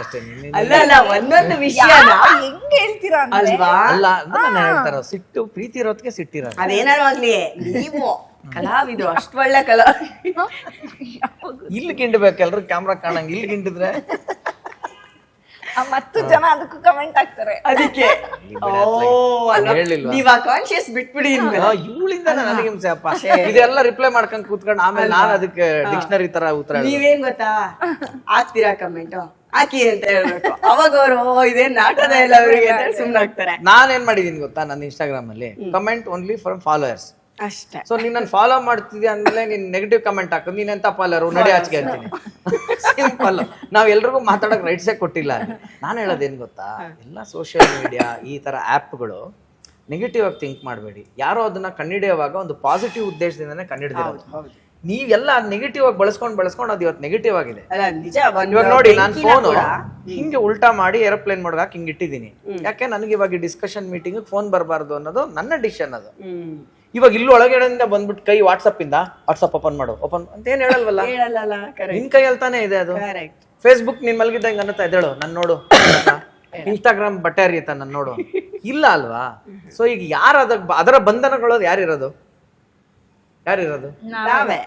ಅಷ್ಟೇ. ಅಲ್ಲ ಅಲ್ಲ, ಒಂದೊಂದು ವಿಷಯನ ಹೆಂಗ್ ಹೇಳ್ತೀರಾ ಅಲ್ವಾ? ಅಲ್ಲ ಅದನ್ನ ಹೇಳ್ತಾರ, ಸಿಟ್ಟು ಪ್ರೀತಿ ಇರೋದಕ್ಕೆ ಸಿಟ್ಟಿರೋದು. ಅದೇನಾರು ಆಗ್ಲಿ, ನೀವು ಕಲಾವಿದ್ರು, ಅಷ್ಟು ಒಳ್ಳೆ ಕಲಾ ಇಲ್ಲಿ ಗಿಂಡ್ಬೇಕು, ಎಲ್ರು ಕ್ಯಾಮ್ರಾ ಕಾಣಂಗ್ ಇಲ್ಲಿ ಗಿಂಡಿದ್ರೆ ಮತ್ತು ಜನ ಅದಕ್ಕೂ ಕಮೆಂಟ್ ಆಗ್ತಾರೆ. ಅದಕ್ಕೆ ಹೇಳಿಲ್ವಾ? ನೀವ್ ಆ ಕಾನ್ಶಿಯಸ್ ಬಿಟ್ಬಿಡಿ. ಇವಳಿಂದ ನನಗೆ ಹಿಂಸೆ ಅಪ್ಪ, ಇದೆಲ್ಲ ರಿಪ್ಲೈ ಮಾಡ್ಕೊಂಡ್ ಕೂತ್ಕೊಂಡು ಆಮೇಲೆ ನಾನು ಅದಕ್ಕೆ ಡಿಕ್ಷನರಿ ತರ ಉತ್ತರ. ನೀವೇನ್ ಗೊತ್ತಾ, ಹಾಕ್ತೀರಾ ಕಮೆಂಟ್ ಹಾಕಿ ಅಂತ ಹೇಳ್ಬೇಕು, ಅವಾಗ ಅವರು ಇದೇನ್ ನಾಟದ ಎಲ್ಲ ಅವರಿಗೆ ಸುಮ್ನೆ ಆಗ್ತಾರೆ. ನಾನೇನ್ ಮಾಡಿದೀನಿ ಗೊತ್ತಾ, ನನ್ನ ಇನ್ಸ್ಟಾಗ್ರಾಮ್ ಅಲ್ಲಿ ಕಮೆಂಟ್ ಓನ್ಲಿ ಫ್ರಮ್ ಫಾಲೋವರ್ಸ್ ಅಷ್ಟೇ. ಸೊ ನೀನ್ ನನ್ ಫಾಲೋ ಮಾಡ್ತಿದ್ಯಾ ಅಂದ್ಮೇಲೆ ನೀನ್ ನೆಗೆಟಿವ್ ಕಮೆಂಟ್ ಹಾಕೋದು, ನೀನ್ ಎಂತ ಫಾಲೋವರ್ ನಡಿ ಆಚೆಗೆ ಅಂತೀನಿ. ಸಿಂಪಲ್. ನಾವ್ ಎಲ್ರಿಗೂ ಮಾತಾಡಕ್ ರೈಟ್ಸೇ ಕೊಟ್ಟಿಲ್ಲ. ನಾನು ಹೇಳೋದೇನ್ ಗೊತ್ತಾ, ಎಲ್ಲ ಸೋಷಿಯಲ್ ಮೀಡಿಯಾ ಈ ತರ ಆ್ಯಪ್ಗಳು ನೆಗೆಟಿವ್ ಆಗಿ ಥಿಂಕ್ ಮಾಡಬೇಡಿ. ಯಾರೋ ಅದನ್ನ ಕಂಡಿಡಿಯುವಾಗ ಒಂದು ಪಾಸಿಟಿವ್ ಉದ್ದೇಶದಿಂದನೇ ಕಂಡಿಡಿದಿರೋದು. ನೀವೆಲ್ಲ ನೆಗೆಟಿವ್ ಆಗಿ ಬಳಸ್ಕೊಂಡು ಅದು ಇವತ್ತು ನೆಗೆಟಿವ್ ಆಗಿದೆ. ಇವಾಗ ನೋಡಿ, ನಾನು ಫೋನು ಹಿಂಗೆ ಉಲ್ಟಾ ಮಾಡಿ ಏರೋಪ್ಲೇನ್ ಮಾಡೋದಾಕ್ ಹಿಂಗೆ ಇಟ್ಟಿದ್ದೀನಿ. ಯಾಕೆ ನನಗೆ ಇವಾಗ ಡಿಸ್ಕಷನ್ ಮೀಟಿಂಗ್ ಫೋನ್ ಬರಬಾರ್ದು ಅನ್ನೋದು ನನ್ನ ಡಿಸಿಷನ್. ಅದು ಇವಾಗ ಇಲ್ಲಿ ಒಳಗಡೆಯಿಂದ ಬಂದ್ಬಿಟ್ಟು ಕೈ ವಾಟ್ಸಪ್ ಓಪನ್ ಮಾಡು ಓಪನ್ ಅಂತ ಏನ್ ಹೇಳಲ್ವಲ್ಲ, ನಿನ್ ಕೈಯಲ್ಲಿ ತಾನೇ ಇದೆ ಅದು. ಫೇಸ್ಬುಕ್ ನೀನ್ ಮಲಗಿದ್ದಂಗೆ ಅನ್ನತ್ತಾ ಇದ್ದೇಳು ನನ್ ನೋಡು, ಇನ್ಸ್ಟಾಗ್ರಾಮ್ ಬಟ್ಟೆ ಹರಿಯುತ್ತ ನನ್ ನೋಡು, ಇಲ್ಲ ಅಲ್ವಾ? ಸೊ ಈಗ ಯಾರು ಅದರ ಬಂಧನಗಳು ಯಾರಿರೋದು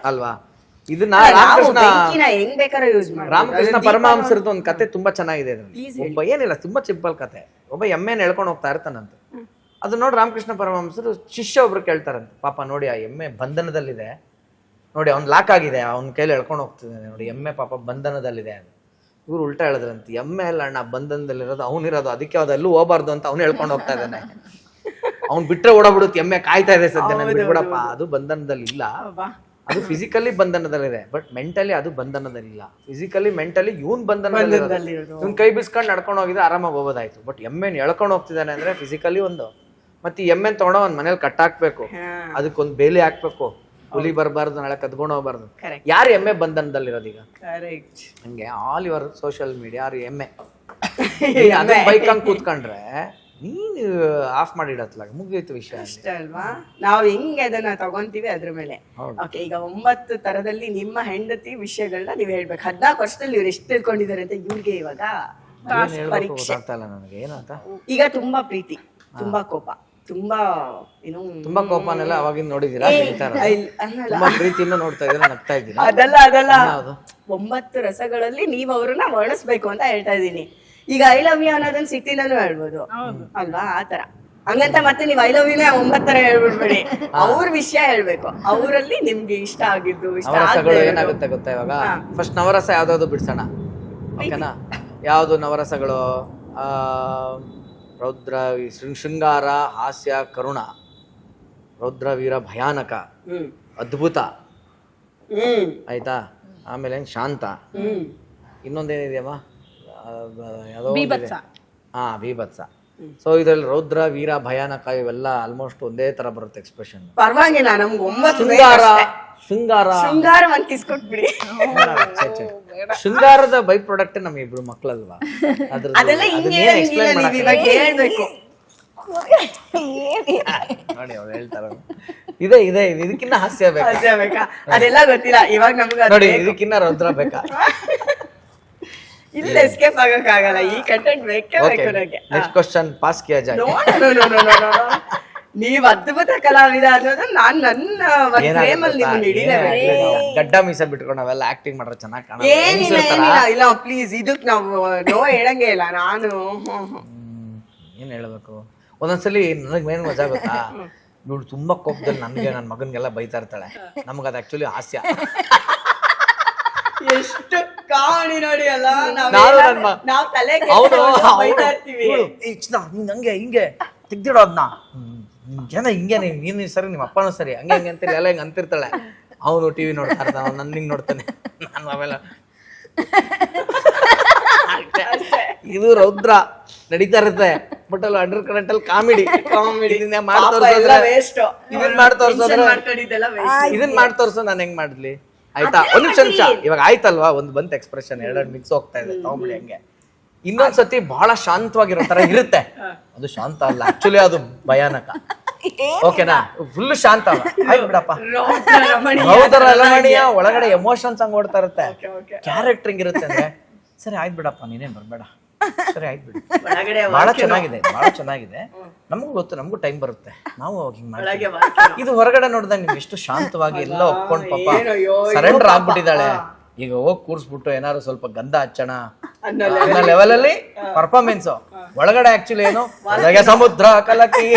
ಅಲ್ವಾ? ಇದನ್ನ ರಾಮಕೃಷ್ಣ ಪರಮಹಂಸರದ್ದು ಒಂದು ಕತೆ ತುಂಬಾ ಚೆನ್ನಾಗಿದೆ. ಒಬ್ಬ ಏನಿಲ್ಲ, ತುಂಬಾ ಸಿಂಪಲ್ ಕತೆ. ಒಬ್ಬ ಎಮ್ಮೆನ ಎಳ್ಕೊಂಡು ಹೋಗ್ತಾ ಇರ್ತಾನಂತ. ಅದು ನೋಡಿ ರಾಮಕೃಷ್ಣ ಪರಮಹಂಸರು ಶಿಷ್ಯ ಒಬ್ರು ಕೇಳ್ತಾರಂತೆ, ಪಾಪ ನೋಡಿ ಆ ಎಮ್ಮೆ ಬಂಧನದಲ್ಲಿದೆ ನೋಡಿ, ಅವ್ನ್ ಲಾಕ್ ಆಗಿದೆ, ಅವ್ನ ಕೈಲಿ ಎಳ್ಕೊಂಡು ಹೋಗ್ತಿದ್ದಾನೆ ನೋಡಿ, ಎಮ್ಮೆ ಪಾಪ ಬಂಧನದಲ್ಲಿದೆ. ಇವ್ರು ಉಲ್ಟಾ ಹೇಳಿದ್ರಂತೆ, ಎಮ್ಮೆ ಅಲ್ಲ ಅಣ್ಣ ಬಂಧನದಲ್ಲಿರೋದು, ಅವ್ನಿರೋದು, ಅದಕ್ಕೆ ಅದೆಲ್ಲೂ ಹೋಗ್ಬಾರ್ದು ಅಂತ ಅವ್ನು ಹೇಳ್ಕೊಂಡು ಹೋಗ್ತಾ ಇದ್ದಾನೆ. ಅವ್ನ್ ಬಿಟ್ರೆ ಓಡಾಬಿಡುತ್ತೆ, ಎಮ್ಮೆ ಕಾಯ್ತಾ ಇದೆ ಸದ್ಯ, ನನ್ ಬಿಡ್ಬಿಡಪ್ಪ. ಅದು ಬಂಧನದಲ್ಲಿ ಇಲ್ಲ, ಅದು ಫಿಸಿಕಲಿ ಬಂಧನದಲ್ಲಿದೆ, ಬಟ್ ಮೆಂಟಲಿ ಅದು ಬಂಧನದಲ್ಲಿಲ್ಲ. ಫಿಸಿಕಲಿ ಮೆಂಟಲಿ ಇವನ್ ಬಂಧನದಲ್ಲಿ, ಇವ್ನ್ ಕೈ ಬಿಸ್ಕೊಂಡು ನಡ್ಕೊಂಡು ಹೋಗಿದ್ರೆ ಆರಾಮಾಗಿ ಹೋಗೋದಾಯ್ತು. ಬಟ್ ಎಮ್ಮೆನ್ ಎಳ್ಕೊಂಡು ಹೋಗ್ತಿದ್ದಾನೆ ಅಂದ್ರೆ ಫಿಸಿಕಲಿ ಒಂದು, ಮತ್ತೆ ಈ ಎಮ್ಮೆನ್ ತಗೊಂಡ ಒಂದ್ ಮನೇಲಿ ಕಟ್ಟಾಕ್ಬೇಕು, ಅದಕ್ಕೊಂದು ಬೇಲಿ ಹಾಕ್ಬೇಕು, ಹುಲಿ ಬರಬಾರ್ದು, ನಾಳೆ ಕದ್ಕೊಂಡು ಹೋಗ್ಬಾರ್ದು. ಯಾರು ಎಮ್ಮೆ ಬಂಧನದಲ್ಲಿರೋದು ಈಗ? ಹಂಗೆ ಆಲ್ ಯುವರ್ ಸೋಷಿಯಲ್ ಮೀಡಿಯಾ ಯಾರು ಎಮ್ಮೆ. ಬೈಕ್ ಹಂಗ್ ಕೂತ್ಕೊಂಡ್ರೆ ನೀನು ಆಫ್ ಮಾಡಿಡತ್ಲಾಗ ಮುಗಿಯೋಯ್ತು ವಿಷಯ ಅಲ್ವಾ? ನಾವು ಹೆಂಗೆ ಅದನ್ನ ತಗೊಂತೀವಿ ಅದ್ರ ಮೇಲೆ. ಓಕೆ, ಈಗ 9 ತರದಲ್ಲಿ ನಿಮ್ಮ ಹೆಂಡತಿ ವಿಷಯಗಳನ್ನ ನೀವ್ ಹೇಳ್ಬೇಕು. 14 ವರ್ಷದಲ್ಲಿ ಇವ್ರು ಎಷ್ಟು ತಿಳ್ಕೊಂಡಿದ್ದಾರೆ ಅಂತ ಇವ್ರಿಗೆ ಇವಾಗ ಗೊತ್ತಾಗ್ತಾ ನನಗೆ ಏನಂತ. ಈಗ ತುಂಬಾ ಪ್ರೀತಿ, ತುಂಬಾ ಕೋಪ, ತುಂಬಾ ಏನು, ತುಂಬಾ ಕೋಪನೆಲ್ಲ ಅವಾಗಿಂದ ನೋಡಿದೀರಾ? ತುಂಬಾ ಪ್ರೀತಿಯಿಂದ ನೋಡ್ತಾ ಇದ್ದೀರಾ, ನಗ್ತಾ ಇದ್ದೀರಾ? ಅದಲ್ಲ 9 ರಸಗಳಲ್ಲಿ ನೀವ್ ಅವ್ರನ್ನ ವರ್ಣಿಸ್ಬೇಕು ಅಂತ ಹೇಳ್ತಾ ಇದೀನಿ. ಈಗ ಐ ಲವ್ ಯು ಅನ್ನೋದನ್ನ ಸಿಟಿನಲ್ಲೂ ಹೇಳ್ಬೋದು ಅಲ್ವಾ? ಆತರ ಹಂಗಂತ ಮತ್ತೆ ನೀವ್ ಐ ಲವ್ ಯುನೇ 9 ತರ ಹೇಳ್ಬಿಡ್ಬೇಡಿ. ಅವ್ರ ವಿಷಯ ಹೇಳ್ಬೇಕು, ಅವರಲ್ಲಿ ನಿಮ್ಗೆ ಇಷ್ಟ ಆಗಿದ್ದು, ಇಷ್ಟ ಏನಾಗುತ್ತೆ ಗೊತ್ತಾ? ಇವಾಗ ಫಸ್ಟ್ ನವರಸ ಯಾವ್ದಾದ್ರು ಬಿಡ್ಸೋಣ, ಓಕೆನಾ? ಯಾವ್ದು ನವರಸಗಳು? ರೌದ್ರ, ಶೃಂಗಾರ, ಹಾಸ್ಯ, ಕರುಣ, ರೌದ್ರ, ವೀರ, ಭಯಾನಕ, ಅದ್ಭುತ, ಆಯ್ತಾ? ಆಮೇಲೆ ಶಾಂತ, ಇನ್ನೊಂದೇನಿದೆಯಮ್ಮ, ಬೀಭತ್ಸ. ಸೊ ಇದ್ರಲ್ಲಿ ರೌದ್ರ, ವೀರ, ಭಯಾನಕ ಇವೆಲ್ಲ ಆಲ್ಮೋಸ್ಟ್ ಒಂದೇ ತರ ಬರುತ್ತೆ ಎಕ್ಸ್ಪ್ರೆಷನ್. ಪರವಾಗಿಲ್ಲ, ನಮ್ಗೆ 9 ಶೃಂಗಾರ ಕಿಸ್ಕೊಟ್ಬಿಡಿ. ಶೃಂಗಾರದ ಬೈ ಪ್ರಾಡಕ್ಟ್ ನಮ್ ಇಬ್ರು ಮಕ್ಳಲ್ವಾ? ಅದೆಲ್ಲ ಹೇಳ್ಬೇಕು. ನೋಡಿ ಅವ್ರು ಹೇಳ್ತಾರ, ಇದೆ ಇದಕ್ಕಿನ್ನ ಹಾಸ್ಯ ಬೇಕಾ? ಅದೆಲ್ಲ ಗೊತ್ತಿಲ್ಲ ಇವಾಗ ನಮ್ಗೆ. ನೋಡಿ ಇದಕ್ಕಿನ್ನ ರೌದ್ರ ಬೇಕಾ? ಇಲ್ಲ ಎಸ್ಕೇಪ್ ಆಗಕ್ಕಾಗಲ್ಲ, ಈ ಕಂಟೆಂಟ್ ಬೇಕೇ ಬೇಕು ನನಗೆ. ನೆಕ್ಸ್ಟ್ ಕ್ವೆಶ್ಚನ್ ಪಾಸ್ ಕಿಯಾ ಜಾಯ್. ನೀವ್ ಅದ್ಭುತ ಕಲಾವಿದ ಅನ್ನೋದು ನಾನ್ ನನ್ನ ಫ್ರೇಮಲ್ಲಿ ಗಡ್ಡ ಮೀಸ ಬಿಟ್ಕೊಂಡು ನಾವೆಲ್ಲ ಆಕ್ಟಿಂಗ್ ಮಾಡ್ರೆ ಚೆನ್ನಾಗಿ ಕಾಣ. ಇಲ್ಲ ಪ್ಲೀಸ್, ಇದಕ್ ನಾವು ನೋ ಹೇಳಂಗೆ ಇಲ್ಲ. ನಾನು ಏನ್ ಹೇಳ್ಬೇಕು, ಒಂದೊಂದ್ಸಲಿ ನನಗ್ ಮೇನ್ ಮಜಾ ಗೊತ್ತಾ, ಇವಳು ತುಂಬಾ ಕೋಪದಲ್ಲಿ ನನ್ಗೆ ನನ್ನ ಮಗನ್ಗೆಲ್ಲ ಬೈತಾ ಇರ್ತಾಳೆ. ನಮ್ಗೆ ಅದು ಆಕ್ಚುಲಿ ಹಾಸ್ಯ. ಎಷ್ಟು ಕಾಣಿ ನೋಡಿ ಅಲ್ಲ, ನಾವ್ ತಲೆ ಬೈತಾ ಇರ್ತೀವಿ. ನೀನ್ ಹಂಗೆ ಹಿಂಗೆ ತೆಗ್ದಿಡೋದ್ನ, ಜನ ಹಿಂಗೆ ನೀನು ಸರಿ, ನಿಮ್ಮ ಅಪ್ಪನೂ ಸರಿ, ಹಂಗೆ ಹಂಗೆ ಅಂತೇಳಿ ಎಲ್ಲ ಹಿಂಗೆ ಅಂತಿರ್ತಾಳೆ. ಅವನು ಟಿವಿ ನೋಡ್ತಾ ಇರ್ತಾನೆ, ಅವ್ನು ನನ್ನ ಹಿಂಗೆ ನೋಡ್ತಾನೆ, ನಾನು ಆಮೇಲೆ ಇದು ರೌದ್ರ ನಡೀತಾ ಇರುತ್ತೆ. ಬಟ್ ಅಲ್ಲಿ ಅಂಡರ್ ಕರೆಂಟ್ ಅಲ್ಲಿ ಕಾಮಿಡಿ ಇದನ್ನ ಮಾಡಿ ತೋರ್ಸೋ ನಾನು ಹೆಂಗ್ ಮಾಡ್ಲಿ? ಆಯ್ತಾ? ಒಂದ್ ನಿಮಿಷ ಇವಾಗ ಆಯ್ತಲ್ವಾ, ಒಂದು ಬಂತ ಎಕ್ಸ್ಪ್ರೆಷನ್, 2 ಮಿಕ್ಸ್ ಹೋಗ್ತಾ ಇದೆ ಕಾಮಿಡಿ. ಹಂಗೆ ಇನ್ನೊಂದ್ಸತಿ ಬಹಳ ಶಾಂತವಾಗಿರೋ ತರ ಇರುತ್ತೆ, ಅದು ಶಾಂತ ಅಲ್ಲ, ಆಕ್ಚುಲಿ ಅದು ಭಯಾನಕ. ಓಕೆನಾ, ಫುಲ್ ಶಾಂತ ಅಲ್ಲ. ಆಯ್ತು ಬಿಡಪ್ಪ, ಹೌದರ ರಮಣೀಯ ಒಳಗಡೆ ಎಮೋಷನ್ಸ್ ಹಂಗ್ ಓಡ್ತಾ ಇರುತ್ತೆ, ಕ್ಯಾರೆಕ್ಟರಿಂಗ್ ಇರುತ್ತೆ ಅಂದ್ರೆ ಸರಿ ಆಯ್ತು ಬಿಡಪ್ಪ ನೀನೇನ್ ಬರ್ಬೇಡ, ಸರಿ ಆಯ್ತು ಬಿಡಿ. ಬಹಳ ಚೆನ್ನಾಗಿದೆ, ಬಹಳ ಚೆನ್ನಾಗಿದೆ. ನಮಗೂ ಗೊತ್ತು, ನಮಗೂ ಟೈಮ್ ಬರುತ್ತೆ, ನಾವು ಹಿಂಗ್ ಮಾಡ್ತೀವಿ. ಇದು ಹೊರಗಡೆ ನೋಡಿದಾಗ ನೀವು ಎಷ್ಟು ಶಾಂತವಾಗಿ ಎಲ್ಲ ಒಪ್ಕೊಂಡ್ ಪಾಪ ಸರೆಂಡರ್ ಆಗ್ಬಿಟ್ಟಿದ್ದಾಳೆ. ಈಗ ಹೋಗಿ ಕೂರ್ಸ್ಬಿಟ್ಟು ಏನಾದ್ರು ಸ್ವಲ್ಪ ಗಂಧ ಹಚ್ಚೋಣ ಅನ್ನೋ ಲೆವೆಲ್ ಅಲ್ಲಿ ಪರ್ಫಾರ್ಮೆನ್ಸ್. ಒಳಗಡೆ ಆಕ್ಚುಲಿ ಏನು, ಒಳಗೆ ಸಮುದ್ರ ಕಲಕಿ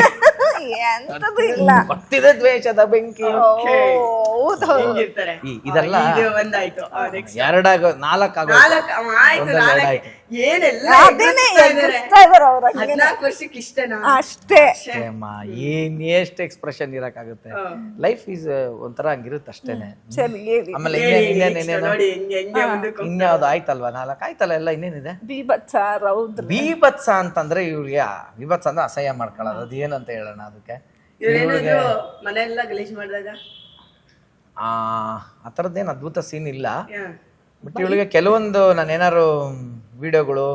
ಗೊತ್ತಿದೆ ದ್ವೇಷದ ಬೆಂಕಿ, ಇದೆಲ್ಲ ಎರಡಾಗೋ ನಾಲ್ಕಾಗೋ ಅಷ್ಟೇ. ಏನ್ ಎಷ್ಟು ಎಕ್ಸ್ಪ್ರೆಷನ್ ಇರಕ್ಕಾಗುತ್ತೆ. ಲೈಫ್ ಈಸ್ ಒಂಥರ ಹಂಗಿರುತ್ತೆ ಅಷ್ಟೇನೆ. ಆಮೇಲೆ ಇನ್ಯಾವ್ದು ಆಯ್ತಲ್ವಾ, 4 ಆಯ್ತಲ್ಲ, ಎಲ್ಲ ಇನ್ನೇನಿದೆ. ಬೀಭತ್ಸ, ರೌದ್ರ. ಬೀಭತ್ಸ ಅಂತಂದ್ರೆ ಇವ್ರಿಗೆ ಬೀಭತ್ಸ ಅಂದ್ರೆ ಅಸಹ್ಯ ಮಾಡ್ಕೊಳ್ಳೋದು, ಅದು ಏನಂತ ಹೇಳೋಣ ಅದಕ್ಕೆ. ಮನೆಯೆಲ್ಲ ಗಲೀಜ್ ಮಾಡಿದಾಗ ಆ ಥರದ್ದೇನು ಅದ್ಭುತ ಸೀನ್ ಇಲ್ಲ. ಬಟ್ ಇವಳಿಗೆ ಕೆಲವೊಂದು ನಾನು ಏನಾರು ವಿಡಿಯೋಗಳು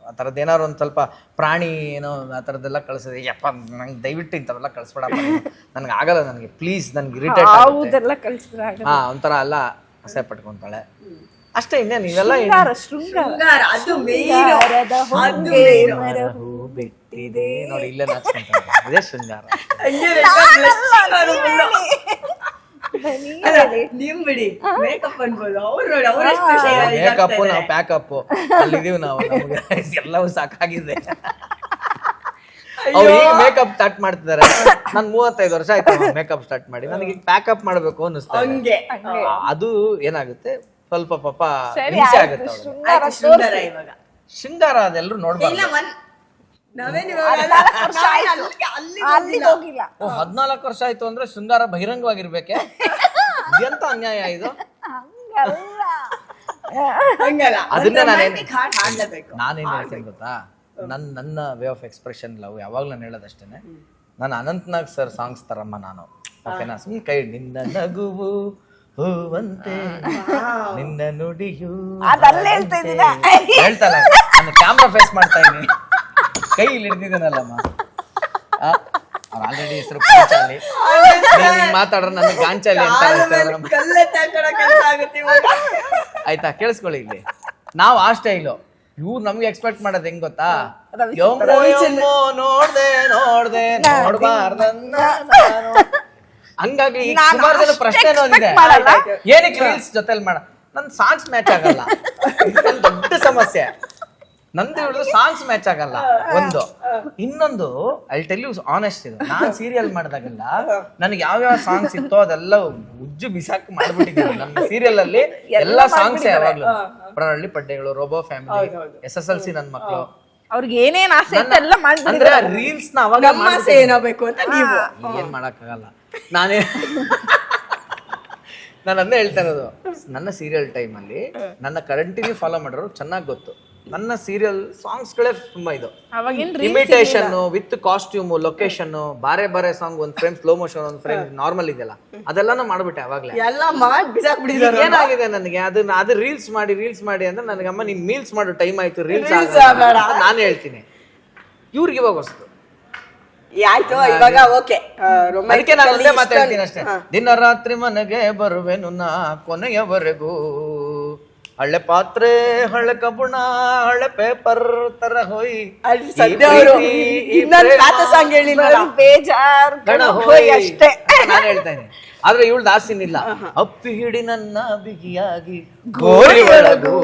ಆ ಥರದ್ದು ಏನಾರು ಒಂದು ಸ್ವಲ್ಪ ಪ್ರಾಣಿ ಏನೋ ಆ ಥರದ್ದೆಲ್ಲ ಕಳಿಸಿದೆ, ಯಪ್ಪ ನಂಗೆ ದಯವಿಟ್ಟು ಇಂಥವೆಲ್ಲ ಕಳಿಸ್ಬೇಡಪ್ಪ, ನನಗೆ ಆಗಲ್ಲ, ನನಗೆ ಪ್ಲೀಸ್, ನನಗೆ ಇರಿಟೇಟ್ ಆಗುತ್ತೆ. ಹಾ, ಒಂಥರ ಎಲ್ಲ ಅಸಹ್ಯ ಪಟ್ಕೊಂತಾಳೆ ಅಷ್ಟೇ. ಇನ್ನೇನು ಇವೆಲ್ಲ ಬಿಟ್ಟಿದೆ ನೋಡಿ, ಇಲ್ಲೇ ನಾಚ್ಕೊಂತಾಳೆ, ಇದೇ ಶೃಂಗಾರ. ಮೇಕಪ್ ನಾವು ಪ್ಯಾಕಪ್ ಅಲ್ಲಿದೀವಿ ನಾವು, ನಮ್ಗೆ ಎಲ್ಲವೂ ಸಾಕಾಗಿದೆ. ಅವ್ರು ಈಗ ಮೇಕಪ್ ಸ್ಟಾರ್ಟ್ ಮಾಡ್ತಿದ್ದಾರೆ. ನಾನು 35 ವರ್ಷ ಆಯ್ತು ಮೇಕಪ್ ಸ್ಟಾರ್ಟ್ ಮಾಡಿ, ನನಗೆ ಈಗ ಪ್ಯಾಕಪ್ ಮಾಡ್ಬೇಕು ಅನ್ನಿಸ್ತಾ ಇದೆ. ಅದು ಏನಾಗುತ್ತೆ, ಸ್ವಲ್ಪ ಪಾಪ ಹಿಂಸೆ ಆಗುತ್ತೆ. ಶೃಂಗಾರ ಅದೆಲ್ಲರೂ ನೋಡ್ಬಾರ್ದು. 14 ವರ್ಷ ಆಯ್ತು ಅಂದ್ರೆ ಶೃಂಗಾರ ಬಹಿರಂಗವಾಗಿರ್ಬೇಕೆ? ಎಂತ ಅನ್ಯಾಯ ಇದು. ಅದನ್ನ ನಾನೇನ್ ಹೇಳ್ತೀನಿ ಗೊತ್ತಾ, ನನ್ನ ವೇ ಆಫ್ ಎಕ್ಸ್ಪ್ರೆಷನ್ ಲವ್ ಯಾವಾಗ್ಲೂ ನಾನು ಹೇಳೋದಷ್ಟೇನೆ. ನಾನು ಅನಂತ್ನಾಗ್ ಸರ್ ಸಾಂಗ್ಸ್ ತರಮ್ಮ ನಾನು, ಓಕೆನಾ? ಸುಮ್ಮನೆ ಕೈ ನಿನ್ನ ನಗುವು ಹೂವಂತೆ ನಿನ್ನ ನುಡಿಯು ಹೇಳ್ತಲ್ಲ, ನಾನು ಕ್ಯಾಮ್ರಾ ಫೇಸ್ ಮಾಡ್ತಾ ಇದ್ದೀನಿ, ಕೈ ಇಲ್ಲಿ ಹಿಡ್ದಿದ್ದೀನಲ್ಲಮ್ಮ. ಅವ್ರು ಆಲ್ರೆಡಿ ಹೆಸರು ಗಾಂಚಾಲಿ, ಮಾತಾಡ್ರ ನನಗೆ ಗಾಂಚಾಲಿ ಅಂತ ಆಯ್ತಾ? ಕೇಳಿಸ್ಕೊಳ್ಳಿ, ಇಲ್ಲಿ ನಾವು ಆ ಸ್ಟೈಲು, ಇವ್ರು ನಮ್ಗೆ ಎಕ್ಸ್ಪೆಕ್ಟ್ ಮಾಡೋದು ಹೆಂಗ್ ಗೊತ್ತಾ, ನೋಡ್ದೆ ನೋಡ್ಬಾರ್ದನ್ನ. ಹಂಗಾಗಿ ಸುಮಾರು ಜನ ಪ್ರಶ್ನೆ ಅನ್ನೋದಿದೆ, ಏನಕ್ಕೆ ರೀಲ್ಸ್ ಜೊತೆಲಿ ಮಾಡ, ನನ್ ಸಾಂಗ್ಸ್ ಮ್ಯಾಚ್ ಆಗಲ್ಲ, ದೊಡ್ಡ ಸಮಸ್ಯೆ. ನಂದು ಹೇಳಿದ್ರು ಸಾಂಗ್ಸ್ ಮ್ಯಾಚ್ ಆಗಲ್ಲ ಒಂದು. ಇನ್ನೊಂದು ಐ ಟೆಲ್ ಯು ಆನೆಸ್ಟ್, ಇದು ನಾನ್ ಸೀರಿಯಲ್ ಮಾಡಿದಾಗೆಲ್ಲ ನನಗೆ ಯಾವ್ಯಾವ ಸಾಂಗ್ಸ್ ಇತ್ತೋ ಅದೆಲ್ಲ ಉಜ್ಜು ಬಿಸಾಕಿ ಮಾಡ್ಬಿಟ್ಟಿದ್ದೀನಿ. ನಮ್ಮ ಸೀರಿಯಲ್ ಅಲ್ಲಿ ಎಲ್ಲಾ ಸಾಂಗ್ಸ್ ಯಾವಾಗ್ಲೂ ಪ್ರಹಳ್ಳಿ ಪಡ್ಡೆಗಳು, ರೋಬೋ ಫ್ಯಾಮಿಲಿ, SSLC ನನ್ನ ಮಕ್ಕಳು, ಅವ್ರಿಗೆ ಏನೇನ್ ಆಸೆ ಅಂದ್ರೆ ರೀಲ್ಸ್ ನ ಅವಾಗ ಏನಾಗಬೇಕು ಅಂತ ನೀವು ಏನ್ ಮಾಡಕ್ಕಾಗಲ್ಲ. ನಾನು ಅದನ್ನೇ ಹೇಳ್ತಾ ಇರೋದು, ನನ್ನ ಸೀರಿಯಲ್ ಟೈಮಲ್ಲಿ ನನ್ನ ಕಂಟಿನ್ಯೂ ಫಾಲೋ ಮಾಡೋರು ಚೆನ್ನಾಗಿ ಗೊತ್ತು. ನನ್ನ ಸೀರಿಯಲ್ ಸಾಂಗ್ಸ್ಗಳೇ ತುಂಬಾ ಇದು, ಇಮಿಟೇಷನ್ ವಿತ್ ಕಾಸ್ಟ್ಯೂಮ್, ಲೊಕೇಶನ್, ಬಾರೆ ಬಾರೆ ಸಾಂಗ್, ಒಂದ್ ಫ್ರೇಮ್ ಸ್ಲೋ ಮೋಷನ್, ಒಂದ್ ಫ್ರೇಮ್ ನಾರ್ಮಲ್ ಇದೆಯಲ್ಲ, ಅದೆಲ್ಲಾನು ಮಾಡ್ಬಿಟ್ಟೆ ಅವಾಗ್ಲೇ. ಏನಾಗಿದೆ ನನಗೆ, ಅದು ರೀಲ್ಸ್ ಮಾಡಿ ಅಂದ್ರೆ ನನಗಮ್ಮ ನೀನ್ ಮೀಲ್ಸ್ ಮಾಡೋ ಟೈಮ್ ಆಯ್ತು, ರೀಲ್ಸ್ ನಾನು ಹೇಳ್ತೀನಿ. ಇವ್ರಿಗೆ ಇವಾಗ ಹೊಸ್ತು ಆಯ್ತು, ಇವಾಗ ಓಕೆ. ಅದಕ್ಕೆ ನಾನು ಒಂದೇ ಮಾತಾಡ್ತೀನಿ ಅಷ್ಟೇ, ದಿನ ರಾತ್ರಿ ಮನೆಗೆ ಬರುವೆನು ನಾ ಕೊನೆಯವರೆಗೂ, ಹಳೆ ಪಾತ್ರೆ ಹಳೆ ಕಬ್ಬುಣ ಹಳೆ ಪೇಪರ್ ತರ ಹೋಯ್ ಅಷ್ಟೇ ನಾನು ಹೇಳ್ತಾ ಇದ್ದೀನಿ. ಆದ್ರೆ ಇವಳ್ದು ಆಸೆನಿಲ್ಲ, ಅಪ್ಪಿ ಹಿಡಿ ನನ್ನ ಬಿಗಿಯಾಗಿ ಗೋರಿ ಒಳಗು,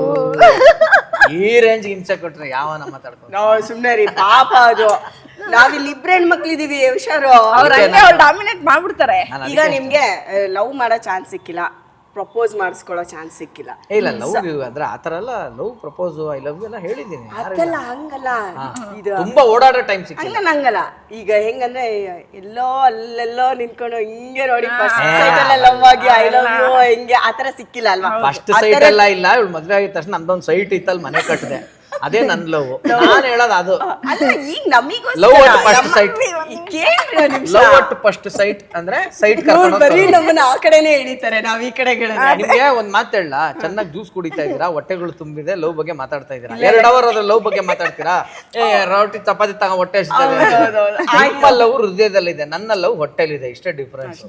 ಈ ರೇಂಜ್ ಹಿಂಸೆ ಕೊಟ್ರೆ ಯಾವನ ಮಾತಾಡ್ಕೊಂಡು ಸುಮ್ನೆ ರೀ ಪಾಪ. ಅದು ನಾವಿಲ್ಲಿ ಇಬ್ರು ಹೆಣ್ಮಕ್ಳಿದೀವಿ, ಹುಷಾರು. ಅವ್ರು ಡಾಮಿನೇಟ್ ಮಾಡ್ಬಿಡ್ತಾರೆ. ಈಗ ನಿಮ್ಗೆ ಲವ್ ಮಾಡೋ ಚಾನ್ಸ್ ಸಿಕ್ಕಿಲ್ಲ, ಪ್ರಪೋಸ್ ಮಾಡಿಸ್ಕೊಳ್ಳೋ ಚಾನ್ಸ್ ಸಿಕ್ಕಿಲ್ಲ. ಇಲ್ಲ ಲವ್ ಅಂದ್ರೆ ಆತರ ಎಲ್ಲ ಲವ್ ಪ್ರಪೋಸ್ ಐ ಲವ್ ಎಲ್ಲ ಹೇಳಿದೀನಿ. ಅದಲ್ಲ ಹಂಗಲ್ಲ, ಇದು ತುಂಬಾ ಓಡಾಡೋ ಟೈಮ್ ಸಿಕ್ಕಿಲ್ಲ. ಹಂಗಲ್ಲ, ಈಗ ಹೆಂಗಂದ್ರೆ ಎಲ್ಲೋ ಅಲ್ಲೆಲ್ಲೋ ನಿಂತ್ಕೊಂಡು ಹಿಂಗೆ ನೋಡಿ ಫಸ್ಟ್ ಸೈಟ್ ಅಲ್ಲೇ ಲವ್ ಆಗಿ ಐ ಲವ್ ಯು ಹಿಂಗೆ ಆತರ ಸಿಕ್ಕಿಲ್ಲ ಅಲ್ವಾ? ಫಸ್ಟ್ ಸೈಟ್ ಎಲ್ಲ ಇಲ್ಲ, ಇವಳು ಮದ್ವೆ ಆಗಿದ ತಕ್ಷಣ ನಮ್ದೊಂದು ಸೈಟ್ ಇತ್ತಲ್ಲಿ ಮನೆ ಕಟ್ಟಿದೆ, ಅದೇ ನನ್ ಲವ್. ನಾನು ಹೇಳೋದು ಅದು ಅಲ್ಲ ಈಗ ನಮಿಗೋಸ್ಕರ ಲವ್ ಅಟ್ ಫಸ್ಟ್ ಸೈಟ್. ಕೇಳ್ರಿ ಒಂದ್ ನಿಮಿಷ. ಲವ್ ಅಟ್ ಫಸ್ಟ್ ಸೈಟ್ ಅಂದ್ರೆ ಸೈಟ್ ನೋಡ್ ಬರೀ ನಮ್ಮನ್ನ ಆ ಕಡೆನೆ ಹಿಡಿತಾರೆ, ನಾವ್ ಈ ಕಡೆ ನಿಮ್ಗೆ ಒಂದ್ ಮಾತು ಹೇಳ, ಚೆನ್ನಾಗಿ ಜ್ಯೂಸ್ ಕುಡಿತಾ ಇದೀರಾ, ಹೊಟ್ಟೆಗಳು ತುಂಬಿದೆ, ಲವ್ ಬಗ್ಗೆ ಮಾತಾಡ್ತಾ ಇದೀರಾ, 2 ಅವರ್ ಅದ್ರ ಲವ್ ಬಗ್ಗೆ ಮಾತಾಡ್ತೀರಾ, ರೋಟಿ ಚಪಾತಿ ತಗೊಂಡ್ ಹೊಟ್ಟೆ ನಿಮ್ಮ ಲವ್ ಹೃದಯದಲ್ಲಿದೆ, ನನ್ನ ಲವ್ ಹೊಟ್ಟೆಲಿದೆ, ಇಷ್ಟೇ ಡಿಫ್ರೆನ್ಸ್.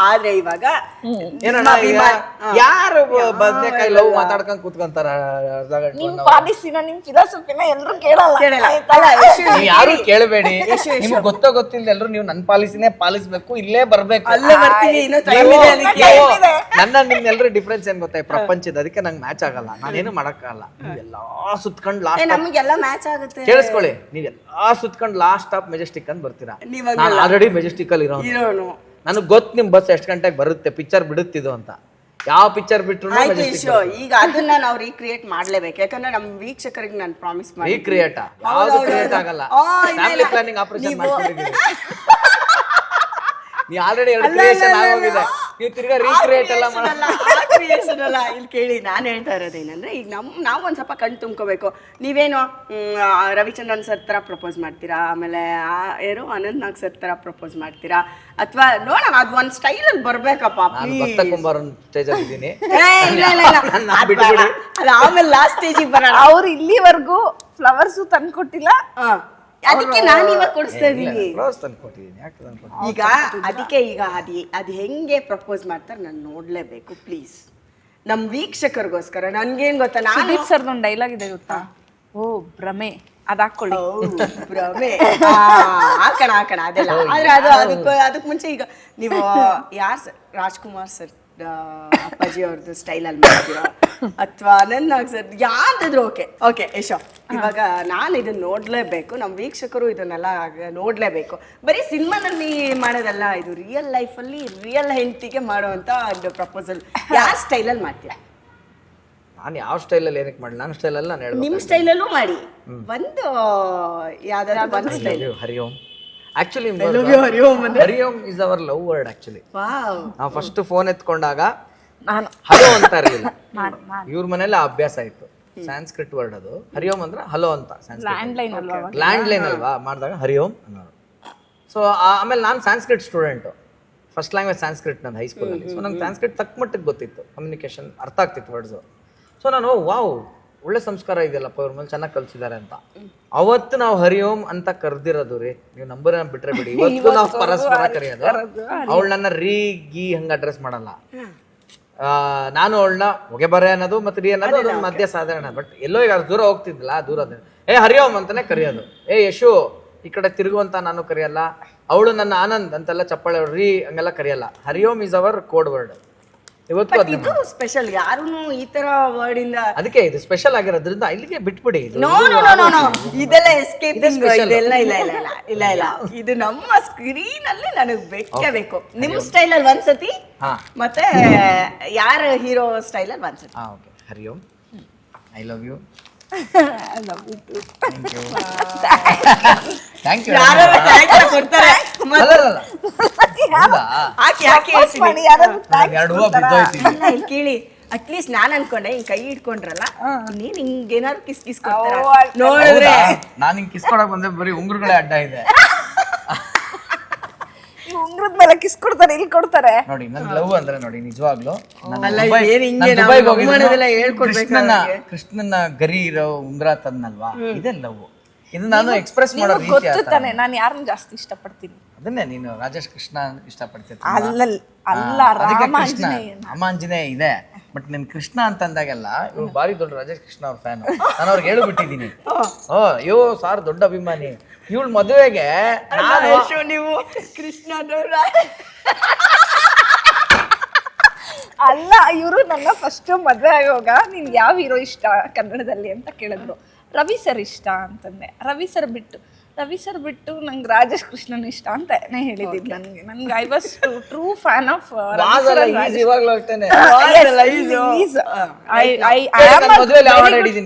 ಆದ್ರೆ ಇವಾಗ ಏನಣ್ಣ ಯಾರು ಬದನೆಕಾಯಿ ಲವ್ ಮಾತಾಡ್ಕೊಂಡ್ ಕೂತ್ಕೊಂತಾರ ಅರ್ಧ ಗಂಟೆ? ನಿಮ್ ಪಾಲಿಸಿನ ನಿಮ್ ಫಿಲಾಸಫಿನ ಎಲ್ರು ಕೇಳಲ್ಲ. ನೀವ್ ಯಾರು ಕೇಳಬೇಡಿ, ನಿಮ್ಗೆ ಗೊತ್ತೋ ಗೊತ್ತಿಲ್ಲ, ಎಲ್ರು ನೀವು ನನ್ ಪಾಲಿಸಿನೇ ಪಾಲಿಸ್ಬೇಕು, ಇಲ್ಲೇ ಬರ್ಬೇಕು. ನನ್ನ ನಿಮ್ನೆಲ್ರು ಡಿಫ್ರೆನ್ಸ್ ಏನ್ ಗೊತ್ತಾ ಪ್ರಪಂಚದ, ಅದಕ್ಕೆ ನಂಗೆ ಮ್ಯಾಚ್ ಆಗಲ್ಲ, ನಾನೇನು ಮಾಡಕ್ಕಾಗಲ್ಲ. ನೀವೆಲ್ಲಾ ಸುತ್ಕೊಂಡ್ ಲಾಸ್ಟ್ ನಮ್ಗೆಲ್ಲ ಮ್ಯಾಚ್ ಆಗುತ್ತೆ. ಕೇಳಿಸ್ಕೊಳ್ಳಿ, ನೀವೆಲ್ಲಾ ಸುತ್ಕೊಂಡ್ ಲಾಸ್ಟ್ ಸ್ಟಾಪ್ ಮೆಜೆಸ್ಟಿಕ್ ಅಂತ ಬರ್ತೀರಾ. ನಾನು ಆಲ್ರೆಡಿ ಮೆಜೆಸ್ಟಿಕ್ ಅಲ್ಲಿ ಇರೋನು, ನನಗ್ ಗೊತ್ತು ನಿಮ್ ಬಸ್ ಎಷ್ಟ್ ಗಂಟೆಗೆ ಬರುತ್ತೆ, ಪಿಕ್ಚರ್ ಬಿಡುತ್ತಿದ್ದು ಅಂತ. ಯಾವ ಪಿಕ್ಚರ್ ಬಿಟ್ರು ಈಗ ಅದನ್ನ ನಾವು ರೀಕ್ರಿಯೇಟ್ ಮಾಡ್ಲೇಬೇಕು, ಯಾಕಂದ್ರೆ ನಮ್ ವೀಕ್ಷಕರಿಗೆ ನಾನು ಪ್ರಾಮಿಸ್ ಮಾಡಿ. ರೀಕ್ರಿಯೇಟ್ ಯಾವ್ದು ಕ್ರಿಯೇಟ್ ಆಗಲ್ಲ, ಫ್ಯಾಮಿಲಿ ಪ್ಲಾನಿಂಗ್ ಆಪರೇಷನ್ ಮಾಡ್ಕೊಂಡಿದ್ದೀವಿ. ನೀ ಆಲ್ರೆಡಿ 2 ಕ್ರಿಯೇಷನ್ ಆಗೋಗಿದೆ, ನೀವು ತಿರ್ಗಾ ರೀಕ್ರಿಯೇಟ್ ಎಲ್ಲ ಕ್ರಿಯೇಷನ್ ಅಲ್ಲ. ಇಲ್ಲಿ ಕೇಳಿ, ನಾನು ಹೇಳ್ತಾ ಇರೋದೇನಂದ್ರೆ, ಈಗ ನಾವು ಒಂದ್ ಸ್ವಲ್ಪ ಕಣ್ ತುಂಬ್ಕೋಬೇಕು. ನೀವೇನು ರವಿಚಂದ್ರನ್ ಸರ್ ತರ ಪ್ರಪೋಸ್ ಮಾಡ್ತೀರಾ, ಆಮೇಲೆ ಯಾರು ಅನಂತ್ ನಾಗ್ ಸರ್ ತರ ಪ್ರಪೋಸ್ ಮಾಡ್ತೀರಾ, ಅಥವಾ ನೋಡೋಣ ಅದು ಒಂದ್ ಸ್ಟೈಲ್ ಅಲ್ಲಿ ಬರ್ಬೇಕಪ್ಪ. ಸ್ಟೇಜ್ ಅಲ್ಲಿ ಇದ್ದೀನಿ, ಅದು ಆಮೇಲೆ ಲಾಸ್ಟ್ ಸ್ಟೇಜಿಗೆ ಬರೋಣ. ಅವ್ರು ಇಲ್ಲಿವರೆಗೂ ಫ್ಲವರ್ಸ್ ತಂದ್ಕೊಟ್ಟಿಲ್ಲ, ಅದಕ್ಕೆ ನಾನು ಇವಾಗ ಕೊಡಿಸ್ತಾ ಇದೀನಿ. ಈಗ ಅದಕ್ಕೆ ಈಗ ಅದು ಹೆಂಗೆ ಪ್ರಪೋಸ್ ಮಾಡ್ತಾರೆ ನಾನು ನೋಡ್ಲೇಬೇಕು. ಪ್ಲೀಸ್ ನಮ್ ವೀಕ್ಷಕರಿಗೋಸ್ಕರ. ನನ್ಗೇನ್ ಗೊತ್ತಾ, ನಾನು ಸರ್ದು ಒಂದು ಡೈಲಾಗ್ ಇದೆ ಗೊತ್ತಾ, ಓ ಭ್ರಮೆ, ಅದ್ ಹಾಕೊಳ್ಳಿ. ಭ್ರಮೆ ಹಾಕೋಣ ಅದೆಲ್ಲ. ಆದ್ರೆ ಅದಕ್ಕೆ ಮುಂಚೆ ಈಗ ನೀವು ಯಾರು ರಾಜ್ಕುಮಾರ್ ಸರ್ ಅಪ್ಪಾಜಿ ಅವ್ರದ್ದು ಸ್ಟೈಲ್ ಅಲ್ಲಿ ಮಾಡ್ತೀರಾ, ಅಥವಾ ನನ್ನ ಸರ್ ಯಾವ್ದಾದ್ರು ಓಕೆ ಯಶೋ. ಇವಾಗ ನಾನು ಇದನ್ನ ನೋಡ್ಲೇಬೇಕು, ನಮ್ಮ ವೀಕ್ಷಕರು ಇದನ್ನೆಲ್ಲ ನೋಡ್ಲೇಬೇಕು. ಬರೀ ಸಿನಿಮಾದಲ್ಲಿ ಮಾಡೋದಲ್ಲ, ಇದು ರಿಯಲ್ ಲೈಫಲ್ಲಿ ರಿಯಲ್ ಹೆಂಡತಿಗೆ ಮಾಡುವಂತ ಒಂದು ಪ್ರಪೋಸಲ್. ಯಾವ ಸ್ಟೈಲಲ್ಲಿ ಮಾಡ್ತೀರಾ? ನಾನು ಯಾವ ಸ್ಟೈಲಲ್ಲಿ ಏನಕ್ಕೆ ಮಾಡಿ, ನನ್ನ ಸ್ಟೈಲಲ್ಲಿ ನಾನು ಹೇಳ್ಬೇಕು. ನಿಮ್ಮ ಸ್ಟೈಲಲ್ಲೂ ಮಾಡಿ, ಒಂದು ಯಾವ್ದಾದ್ರು ಒಂದು style. Hariom actually Hariom is our love word. Actually ನಾವು ಫಸ್ಟ್ ಫೋನ್ ಎತ್ಕೊಂಡಾಗ ನಾನು ಹಲೋ ಅಂತ ಇರಲಿಲ್ಲ, ಇವ್ರ ಮನೇಲಿ ಅಭ್ಯಾಸ ಇತ್ತು. ಸಾಂಸ್ಕ್ರಿಟ್ ವರ್ಡ್ ಅದು. ಹರಿಓಂ ಅಂದ್ರೆ ಹಲೋ ಅಂತ, ಲ್ಯಾಂಡ್ ಲೈನ್ ಅಲ್ವಾ, ಮಾಡಿದಾಗ ಹರಿಓಂ ಅನ್ನೋರು. ಸೊ ಆಮೇಲೆ ನಾನು Sanskrit student, first language Sanskrit ನಂದು ಹೈಸ್ಕೂಲಲ್ಲಿ. ಸೊ ನಂಗೆ ಸಾಂಸ್ಕ್ರಿಟ್ ತಕ್ಕ ಮಟ್ಟಿಗೆ ಗೊತ್ತಿತ್ತು, ಕಮ್ಯುನಿಕೇಶನ್ ಅರ್ಥ ಆಗ್ತಿತ್ತು ವರ್ಡ್ಸು. ಸೊ ನಾನು ವಾವ್ ಒಳ್ಳೆ ಸಂಸ್ಕಾರ ಇದೆಯಲ್ಲಪ್ಪ ಇವ್ರ ಮೇಲೆ, ಚೆನ್ನಾಗಿ ಕಲ್ಸಿದ್ದಾರೆ ಅಂತ. ಅವತ್ತು ನಾವು ಹರಿಓಂ ಅಂತ ಕರೆದಿರೋದು ರೀ, ನೀವು ನಂಬರ್ ಬಿಟ್ರೆ ಬಿಡಿ. ಇವತ್ತು ನಾವು ಪರಸ್ಪರ ಕರೆಯೋದು. ಅವಳು ನನ್ನ ರೀ ಗೀ ಹಂಗ ಅಡ್ರೆಸ್ ಮಾಡಲ್ಲ, ನಾನು ಅವಳನ್ನ ಹೊಗೆ ಬರೆ ಅನ್ನೋದು ಮತ್ತೆ ರೀ ಅನ್ನೋದು ಅದೊಂದು ಮಧ್ಯ ಸಾಧಾರಣ. ಬಟ್ ಎಲ್ಲೋ ಈಗ ದೂರ ಹೋಗ್ತಿದ್ದಿಲ್ಲ, ದೂರ ಹರಿಓಂ ಅಂತಾನೆ ಕರೆಯೋದು. ಯಶು ಈ ಕಡೆ ತಿರುಗುವಂತ ನಾನು ಕರೆಯಲ್ಲ, ಅವಳು ನನ್ನ ಆನಂದ್ ಅಂತೆಲ್ಲ ಚಪ್ಪಾಳೆ ರೀ ಹಂಗೆಲ್ಲ ಕರೆಯಲ್ಲ. Hari Om is hour code word. ಇವತ್ತು ಇದು ಸ್ಪೆಷಲ್, ಯಾರು ಈ ತರ ವರ್ಡ್ ಇಂದ, ಅದಕ್ಕೆ ಇದು ಸ್ಪೆಷಲ್ ಆಗಿರೋದ್ರಿಂದ ಇಲ್ಲಿಗೆ ಬಿಟ್ಬಿಡಿ. ಇದೆಲ್ಲ ಎಸ್ಕೇಪಿಂಗ್ ಇದೆಲ್ಲ ಇಲ್ಲ. ಇದು ನಮ್ಮ ಸ್ಕ್ರೀನ್ ಅಲ್ಲಿ ನನಗೆ ಬೇಕೇ ಬೇಕು. ನಿಮ್ ಸ್ಟೈಲ್ ಅಲ್ಲಿ ಒಂದ್ಸತಿ, ಮತ್ತೆ ಯಾರ ಹೀರೋ ಸ್ಟೈಲ್ ಅಲ್ಲಿ ಒಂದ್ಸತಿ. Okay, Hariom, I love you. Thank you. ಕೊಡ್ತಾರೆ ಕೇಳಿ. ಅಟ್ಲೀಸ್ಟ್ ನಾನ್ ಅನ್ಕೊಂಡೆ ಹಿಂಗ್ ಕೈ ಇಟ್ಕೊಂಡ್ರಲ್ಲ, ನೀನ್ ಹಿಂಗೇನಾದ್ರು ಕಿಸ್ ನೋಡಿದ್ರೆ. ನಾನ್ ಹಿಂಗ್ ಕಿಸ್ ಕೊಡಕ್ ಬಂದ್ರೆ ಬರೀ ಉಂಗುರುಗಳೇ ಅಡ್ಡ ಇದೆ. ಉಂಗ್ರದ ಮೇಲೆ ಕಿಸ್ ಕೊಡ್ತಾರೆ, ಇಲ್ಲಿ ಕೊಡ್ತಾರೆ ನೋಡಿ. ನನ್ ಲವ್ ಅಂದ್ರೆ ನೋಡಿ, ನಿಜವಾಗ್ಲು ಕೃಷ್ಣನ ಗರಿ ಇರೋ ಉಂಗ್ರ ತಂದಲ್ವಾ, ಇದೇ ಲವ್. ಇದು ನಾನು ಎಕ್ಸ್ಪ್ರೆಸ್ ಮಾಡೋ ರೀತಿ. ಗೊತ್ತು ತಾನೆ ನಾನು ಯಾರನ್ನ ಜಾಸ್ತಿ ಇಷ್ಟಪಡ್ತೀನಿ. ಅದನ್ನೇ ನೀನು ರಾಜೇಶ್ ಕೃಷ್ಣ ಇಷ್ಟಪಡ್ತೀನಿ. ಅಲ್ಲ, ರಾಮಾಂಜನೇಯ ಇದೆ. ಬಟ್ ನಿನ್ ಕೃಷ್ಣ ಅಂತಂದಾಗೆಲ್ಲ ಇವ್ರು ಬಾರಿ ದೊಡ್ಡ ರಾಜೇಶ್ ಕೃಷ್ಣ ಅವ್ರ ಫ್ಯಾನ್. ನಾನು ಅವ್ರಿಗೆ ಹೇಳ್ಬಿಟ್ಟಿದ್ದೀನಿ, ಅಯ್ಯೋ ಸಾರ್ ದೊಡ್ಡ ಅಭಿಮಾನಿ. ಇವಳು ಮದುವೆಗೆ ನೀವು ಕೃಷ್ಣ ಅಲ್ಲ, ಇವರು ನನ್ನ ಫಸ್ಟ್ ಮದುವೆ ಆಗುವಾಗ ನಿನ್ ಯಾವ ಹೀರೋ ಇಷ್ಟ ಕನ್ನಡದಲ್ಲಿ ಅಂತ ಕೇಳಿದ್ರು. ರವಿ ಸರ್ ಇಷ್ಟ ಅಂತಂದೆ. ರವಿ ಸರ್ ಬಿಟ್ಟು ನಂಗೆ ರಾಜೇಶ್ ಕೃಷ್ಣನ್ ಇಷ್ಟ ಅಂತಾನೆ ಹೇಳಿದ್ದೀನಿ. ನನ್ಗೆ I was true fan of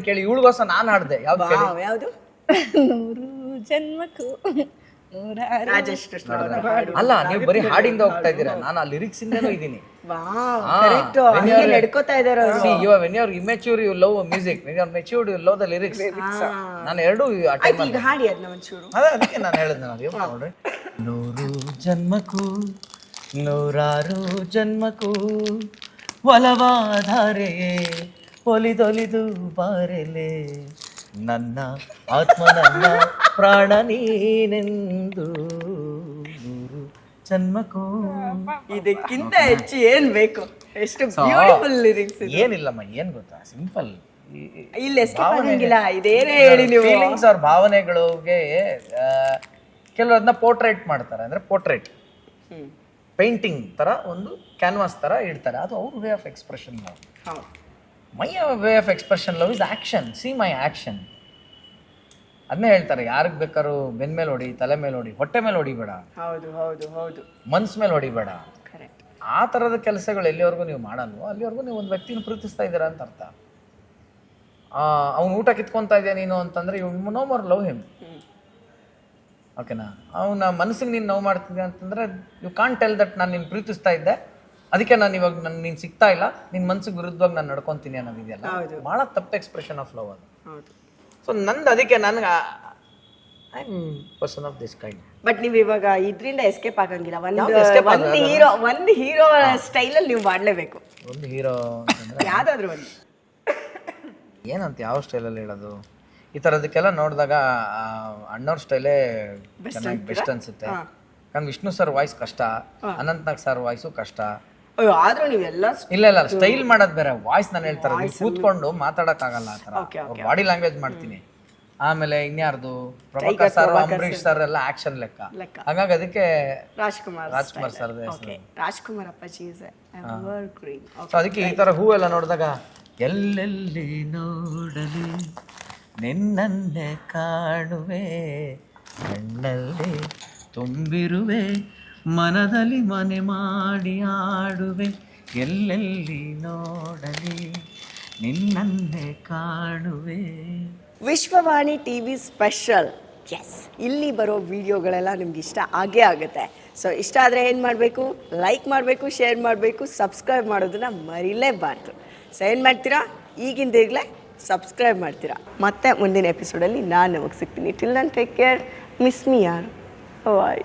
ಕೇಳಿ. ಇವಳಿಗೋಸ್ಕರ ನಾನು ಹಾಡ್ದೆ. ಯಾವ್ದು? ನೂರು ಜನ್ಮಕ್ಕೂ ರಾಜೇಶ್ ಕೃಷ್ಣ ಅವರ ಹಾಡು. ಅಲ್ಲ ನೀವು ಬರೀ ಹಾಡಿಂದ ಹೋಗ್ತಾ ಇದ್ದೀರಾ, ನಾನು ಆ ಲಿರಿಕ್ಸ್ ಇಂದನೂ ಇದ್ದೀನಿ. Wow, correct. ಹಂಗೆ ನಡ್ಕೋತಾ ಇದ್ದಾರೆ ಅವರು. See, when you're immature, you love music. When you're matured, you love the lyrics. ನಾನು ಎರಡೂ ಆಯ್ತು, ಈಗ ಹಾಡಿ ಅದನ್ನ ಒಂಚೂರು. ಅದಕ್ಕೆ ನಾನು ಹೇಳಿದ್ದೆ ನೋಡ್ರಿ, 100 ಜನ್ಮಕ್ಕೂ 100 ಜನ್ಮಕ್ಕೂ ಒಲವಾಧಾರೆಯೇ ಒಲಿದೊಲಿದು ಬಾರೆಲೆ ನನ್ನ ಆತ್ಮ ನನ್ನ ಪ್ರಾಣ ನೀನೆಂದು 100 ಜನ್ಮಕ್ಕೂ. ಇದಕ್ಕಿಂತ ಹೆಚ್ಚು ಏನ್ ಬೇಕು? ಎಷ್ಟು ಬ್ಯೂಟಿಫುಲ್ ಲಿರಿಕ್ಸ್. ಏನಿಲ್ಲಮ್ಮ, ಏನ್ ಗೊತ್ತಾ, ಸಿಂಪಲ್. ಇಲ್ಲಿ ಎಸ್ಕೇಪ್ ಆಗಂಗಿಲ್ಲ, ಇದೇನೇ ಹೇಳಿ ನೀವು. ಫೀಲಿಂಗ್ಸ್ ಅವ್ರ ಭಾವನೆಗಳಿಗೆ ಕೆಲವದನ್ನ ಪೋರ್ಟ್ರೇಟ್ ಮಾಡ್ತಾರೆ, ಅಂದ್ರೆ ಪೋರ್ಟ್ರೇಟ್ ಪೇಂಟಿಂಗ್ ತರ, ಒಂದು ಕ್ಯಾನ್ವಾಸ್ ತರ ಇಡ್ತಾರೆ. ಅದು ಅವ್ರ way of expression love. My way of expression love is action. See my action. ಅದನ್ನೇ ಹೇಳ್ತಾರೆ, ಯಾರಿಗೆ ಬೇಕಾದ್ರೂ ಬೆನ್ ಮೇಲೆ ಹೊಡಿ, ತಲೆ ಮೇಲೆ ಹೊಡಿ, ಹೊಟ್ಟೆ ಮೇಲೆ ಹೊಡಿಬೇಡ, ಹೌದು ಹೌದು ಹೌದು, ಮನ್ಸ್ ಮೇಲೆ ಹೊಡಿಬೇಡ. ಕರೆಕ್ಟ್. ಆ ಥರದ ಕೆಲಸಗಳು ಎಲ್ಲಿವರೆಗೂ ನೀವು ಮಾಡಲ್ವೋ ಅಲ್ಲಿವರೆಗೂ ನೀವು ಒಂದು ವ್ಯಕ್ತಿನ ಪ್ರೀತಿಸ್ತಾ ಇದ್ದೀರಾ ಅಂತ ಅರ್ಥ. ಅವ್ನು ಊಟ ಕಿತ್ಕೊತಾ ಇದೆಯಾ ನೀನು ಅಂತಂದ್ರೆ you know more love him. ಓಕೆನಾ? ಅವನ ಮನಸ್ಸಿಗೆ ನೀನು ನೋವು ಮಾಡ್ತಿದ್ದೆ ಅಂತಂದ್ರೆ ಯು ಕಾಂಟ್ ಟೆಲ್ ದಟ್ ನಾನು ನಿನ್ನ ಪ್ರೀತಿಸ್ತಾ ಇದ್ದೆ, ಅದಕ್ಕೆ ನಾನು ಇವಾಗ ನೀನು ಸಿಗ್ತಾ ಇಲ್ಲ, ನಿನ್ನ ಮನಸ್ಸಿಗೆ ವಿರುದ್ಧವಾಗಿ ನಾನು ನಡ್ಕೊತೀನಿ ಅನ್ನೋದಿದೆಯಲ್ಲ, ಭಾಳ ತಪ್ಪು ಎಕ್ಸ್ಪ್ರೆಷನ್ ಆಫ್ ಲವ್ ಅದು. ಹೌದು. ಸೊ ನಂದು ಅದಕ್ಕೆ ನನಗೆ I am person of this kind. But ನೀವು ಇವಾಗ ಇದರಿಂದ ಎಸ್ಕೇಪ್ ಆಗಂಗಿಲ್ಲ. ಒಂದು ಹೀರೋ ಸ್ಟೈಲಲ್ಲಿ ನೀವು ಮಾಡಲೇಬೇಕು. ಒಂದು ಹೀರೋ ಅಂತಂದ್ರೆ ಯಾವ್ದಾದ್ರು ಒಂದು ಏನಂತ ಯಾವ ಸ್ಟೈಲಲ್ಲಿ ಹೇಳೋದು, ಈ ಥರದಕ್ಕೆಲ್ಲ ನೋಡಿದಾಗ ಅಣ್ಣವ್ರ ಸ್ಟೈಲೇ ಚೆನ್ನಾಗಿ ಬೆಸ್ಟ್ ಅನ್ಸುತ್ತೆ. ಯಾಕಂದ್ರೆ ವಿಷ್ಣು ಸರ್ ವಾಯ್ಸ್ ಕಷ್ಟ, ಅನಂತ್ನಾಗ್ ಸರ್ ವಾಯ್ಸು ಕಷ್ಟ. ಅಯ್ಯೋ, ಆದ್ರೂ ನೀವೆಲ್ಲ ಇಲ್ಲ ಸ್ಟೈಲ್ ಮಾಡೋದು ಬೇರೆ, ವಾಯ್ಸ್ ನಾನು ಹೇಳ್ತಾರೆ, ಕೂತ್ಕೊಂಡು ಮಾತಾಡೋಕ್ಕಾಗಲ್ಲ ಆ ಥರ. ಅವ್ರ ಬಾಡಿ ಲ್ಯಾಂಗ್ವೇಜ್ ಮಾಡ್ತೀನಿ. ಆಮೇಲೆ ಇನ್ಯಾರ್ದು ಪ್ರಭಾಕರ್ ಸರ್, ಅಂಬರೀಶ್ ಸರ್ ಎಲ್ಲ ಆಕ್ಷನ್ ಲೆಕ್ಕ. ಹಾಗಾಗಿ ಅದಕ್ಕೆ ರಾಜ್ಕುಮಾರ್ ಸರ್. ರಾಜ್ಕುಮಾರ್ ಅಪ್ಪಾಜಿ ಇಸ್ ಎವರ್ಗ್ರೀನ್. ಸೊ ಅದಕ್ಕೆ ಈ ಥರ ಹೂ ಎಲ್ಲ ನೋಡಿದಾಗ ಎಲ್ಲೆಲ್ಲಿ ನೋಡಲಿ ನಿನ್ನನ್ನೇ ಕಾಣುವೆ, ಕಣ್ಣಲ್ಲಿ ತುಂಬಿರುವೆ, ಮನದಲ್ಲಿ ಮನೆ ಮಾಡಿ ಆಡುವೆ, ಎಲ್ಲೆಲ್ಲಿ ನೋಡಲಿ ನಿನ್ನನ್ನೇ ಕಾಣುವೆ. Vishwavani TV special. ಎಸ್, ಇಲ್ಲಿ ಬರೋ ವಿಡಿಯೋಗಳೆಲ್ಲ ನಿಮ್ಗೆ ಇಷ್ಟ ಆಗೇ ಆಗುತ್ತೆ. ಸೊ ಇಷ್ಟ ಆದರೆ ಏನು ಮಾಡಬೇಕು? ಲೈಕ್ ಮಾಡಬೇಕು, ಶೇರ್ ಮಾಡಬೇಕು, ಸಬ್ಸ್ಕ್ರೈಬ್ ಮಾಡೋದನ್ನ ಮರಿಲೇಬಾರ್ದು. ಸೊ ಏನು ಮಾಡ್ತೀರಾ? ಈಗಿಂದೀಗಲೇ ಸಬ್ಸ್ಕ್ರೈಬ್ ಮಾಡ್ತೀರಾ. ಮತ್ತೆ ಮುಂದಿನ ಎಪಿಸೋಡಲ್ಲಿ ನಾನು ನಿಮಗೆ ಸಿಗ್ತೀನಿ. Till then take care. Miss me ಯಾರು. ಬಾಯ್.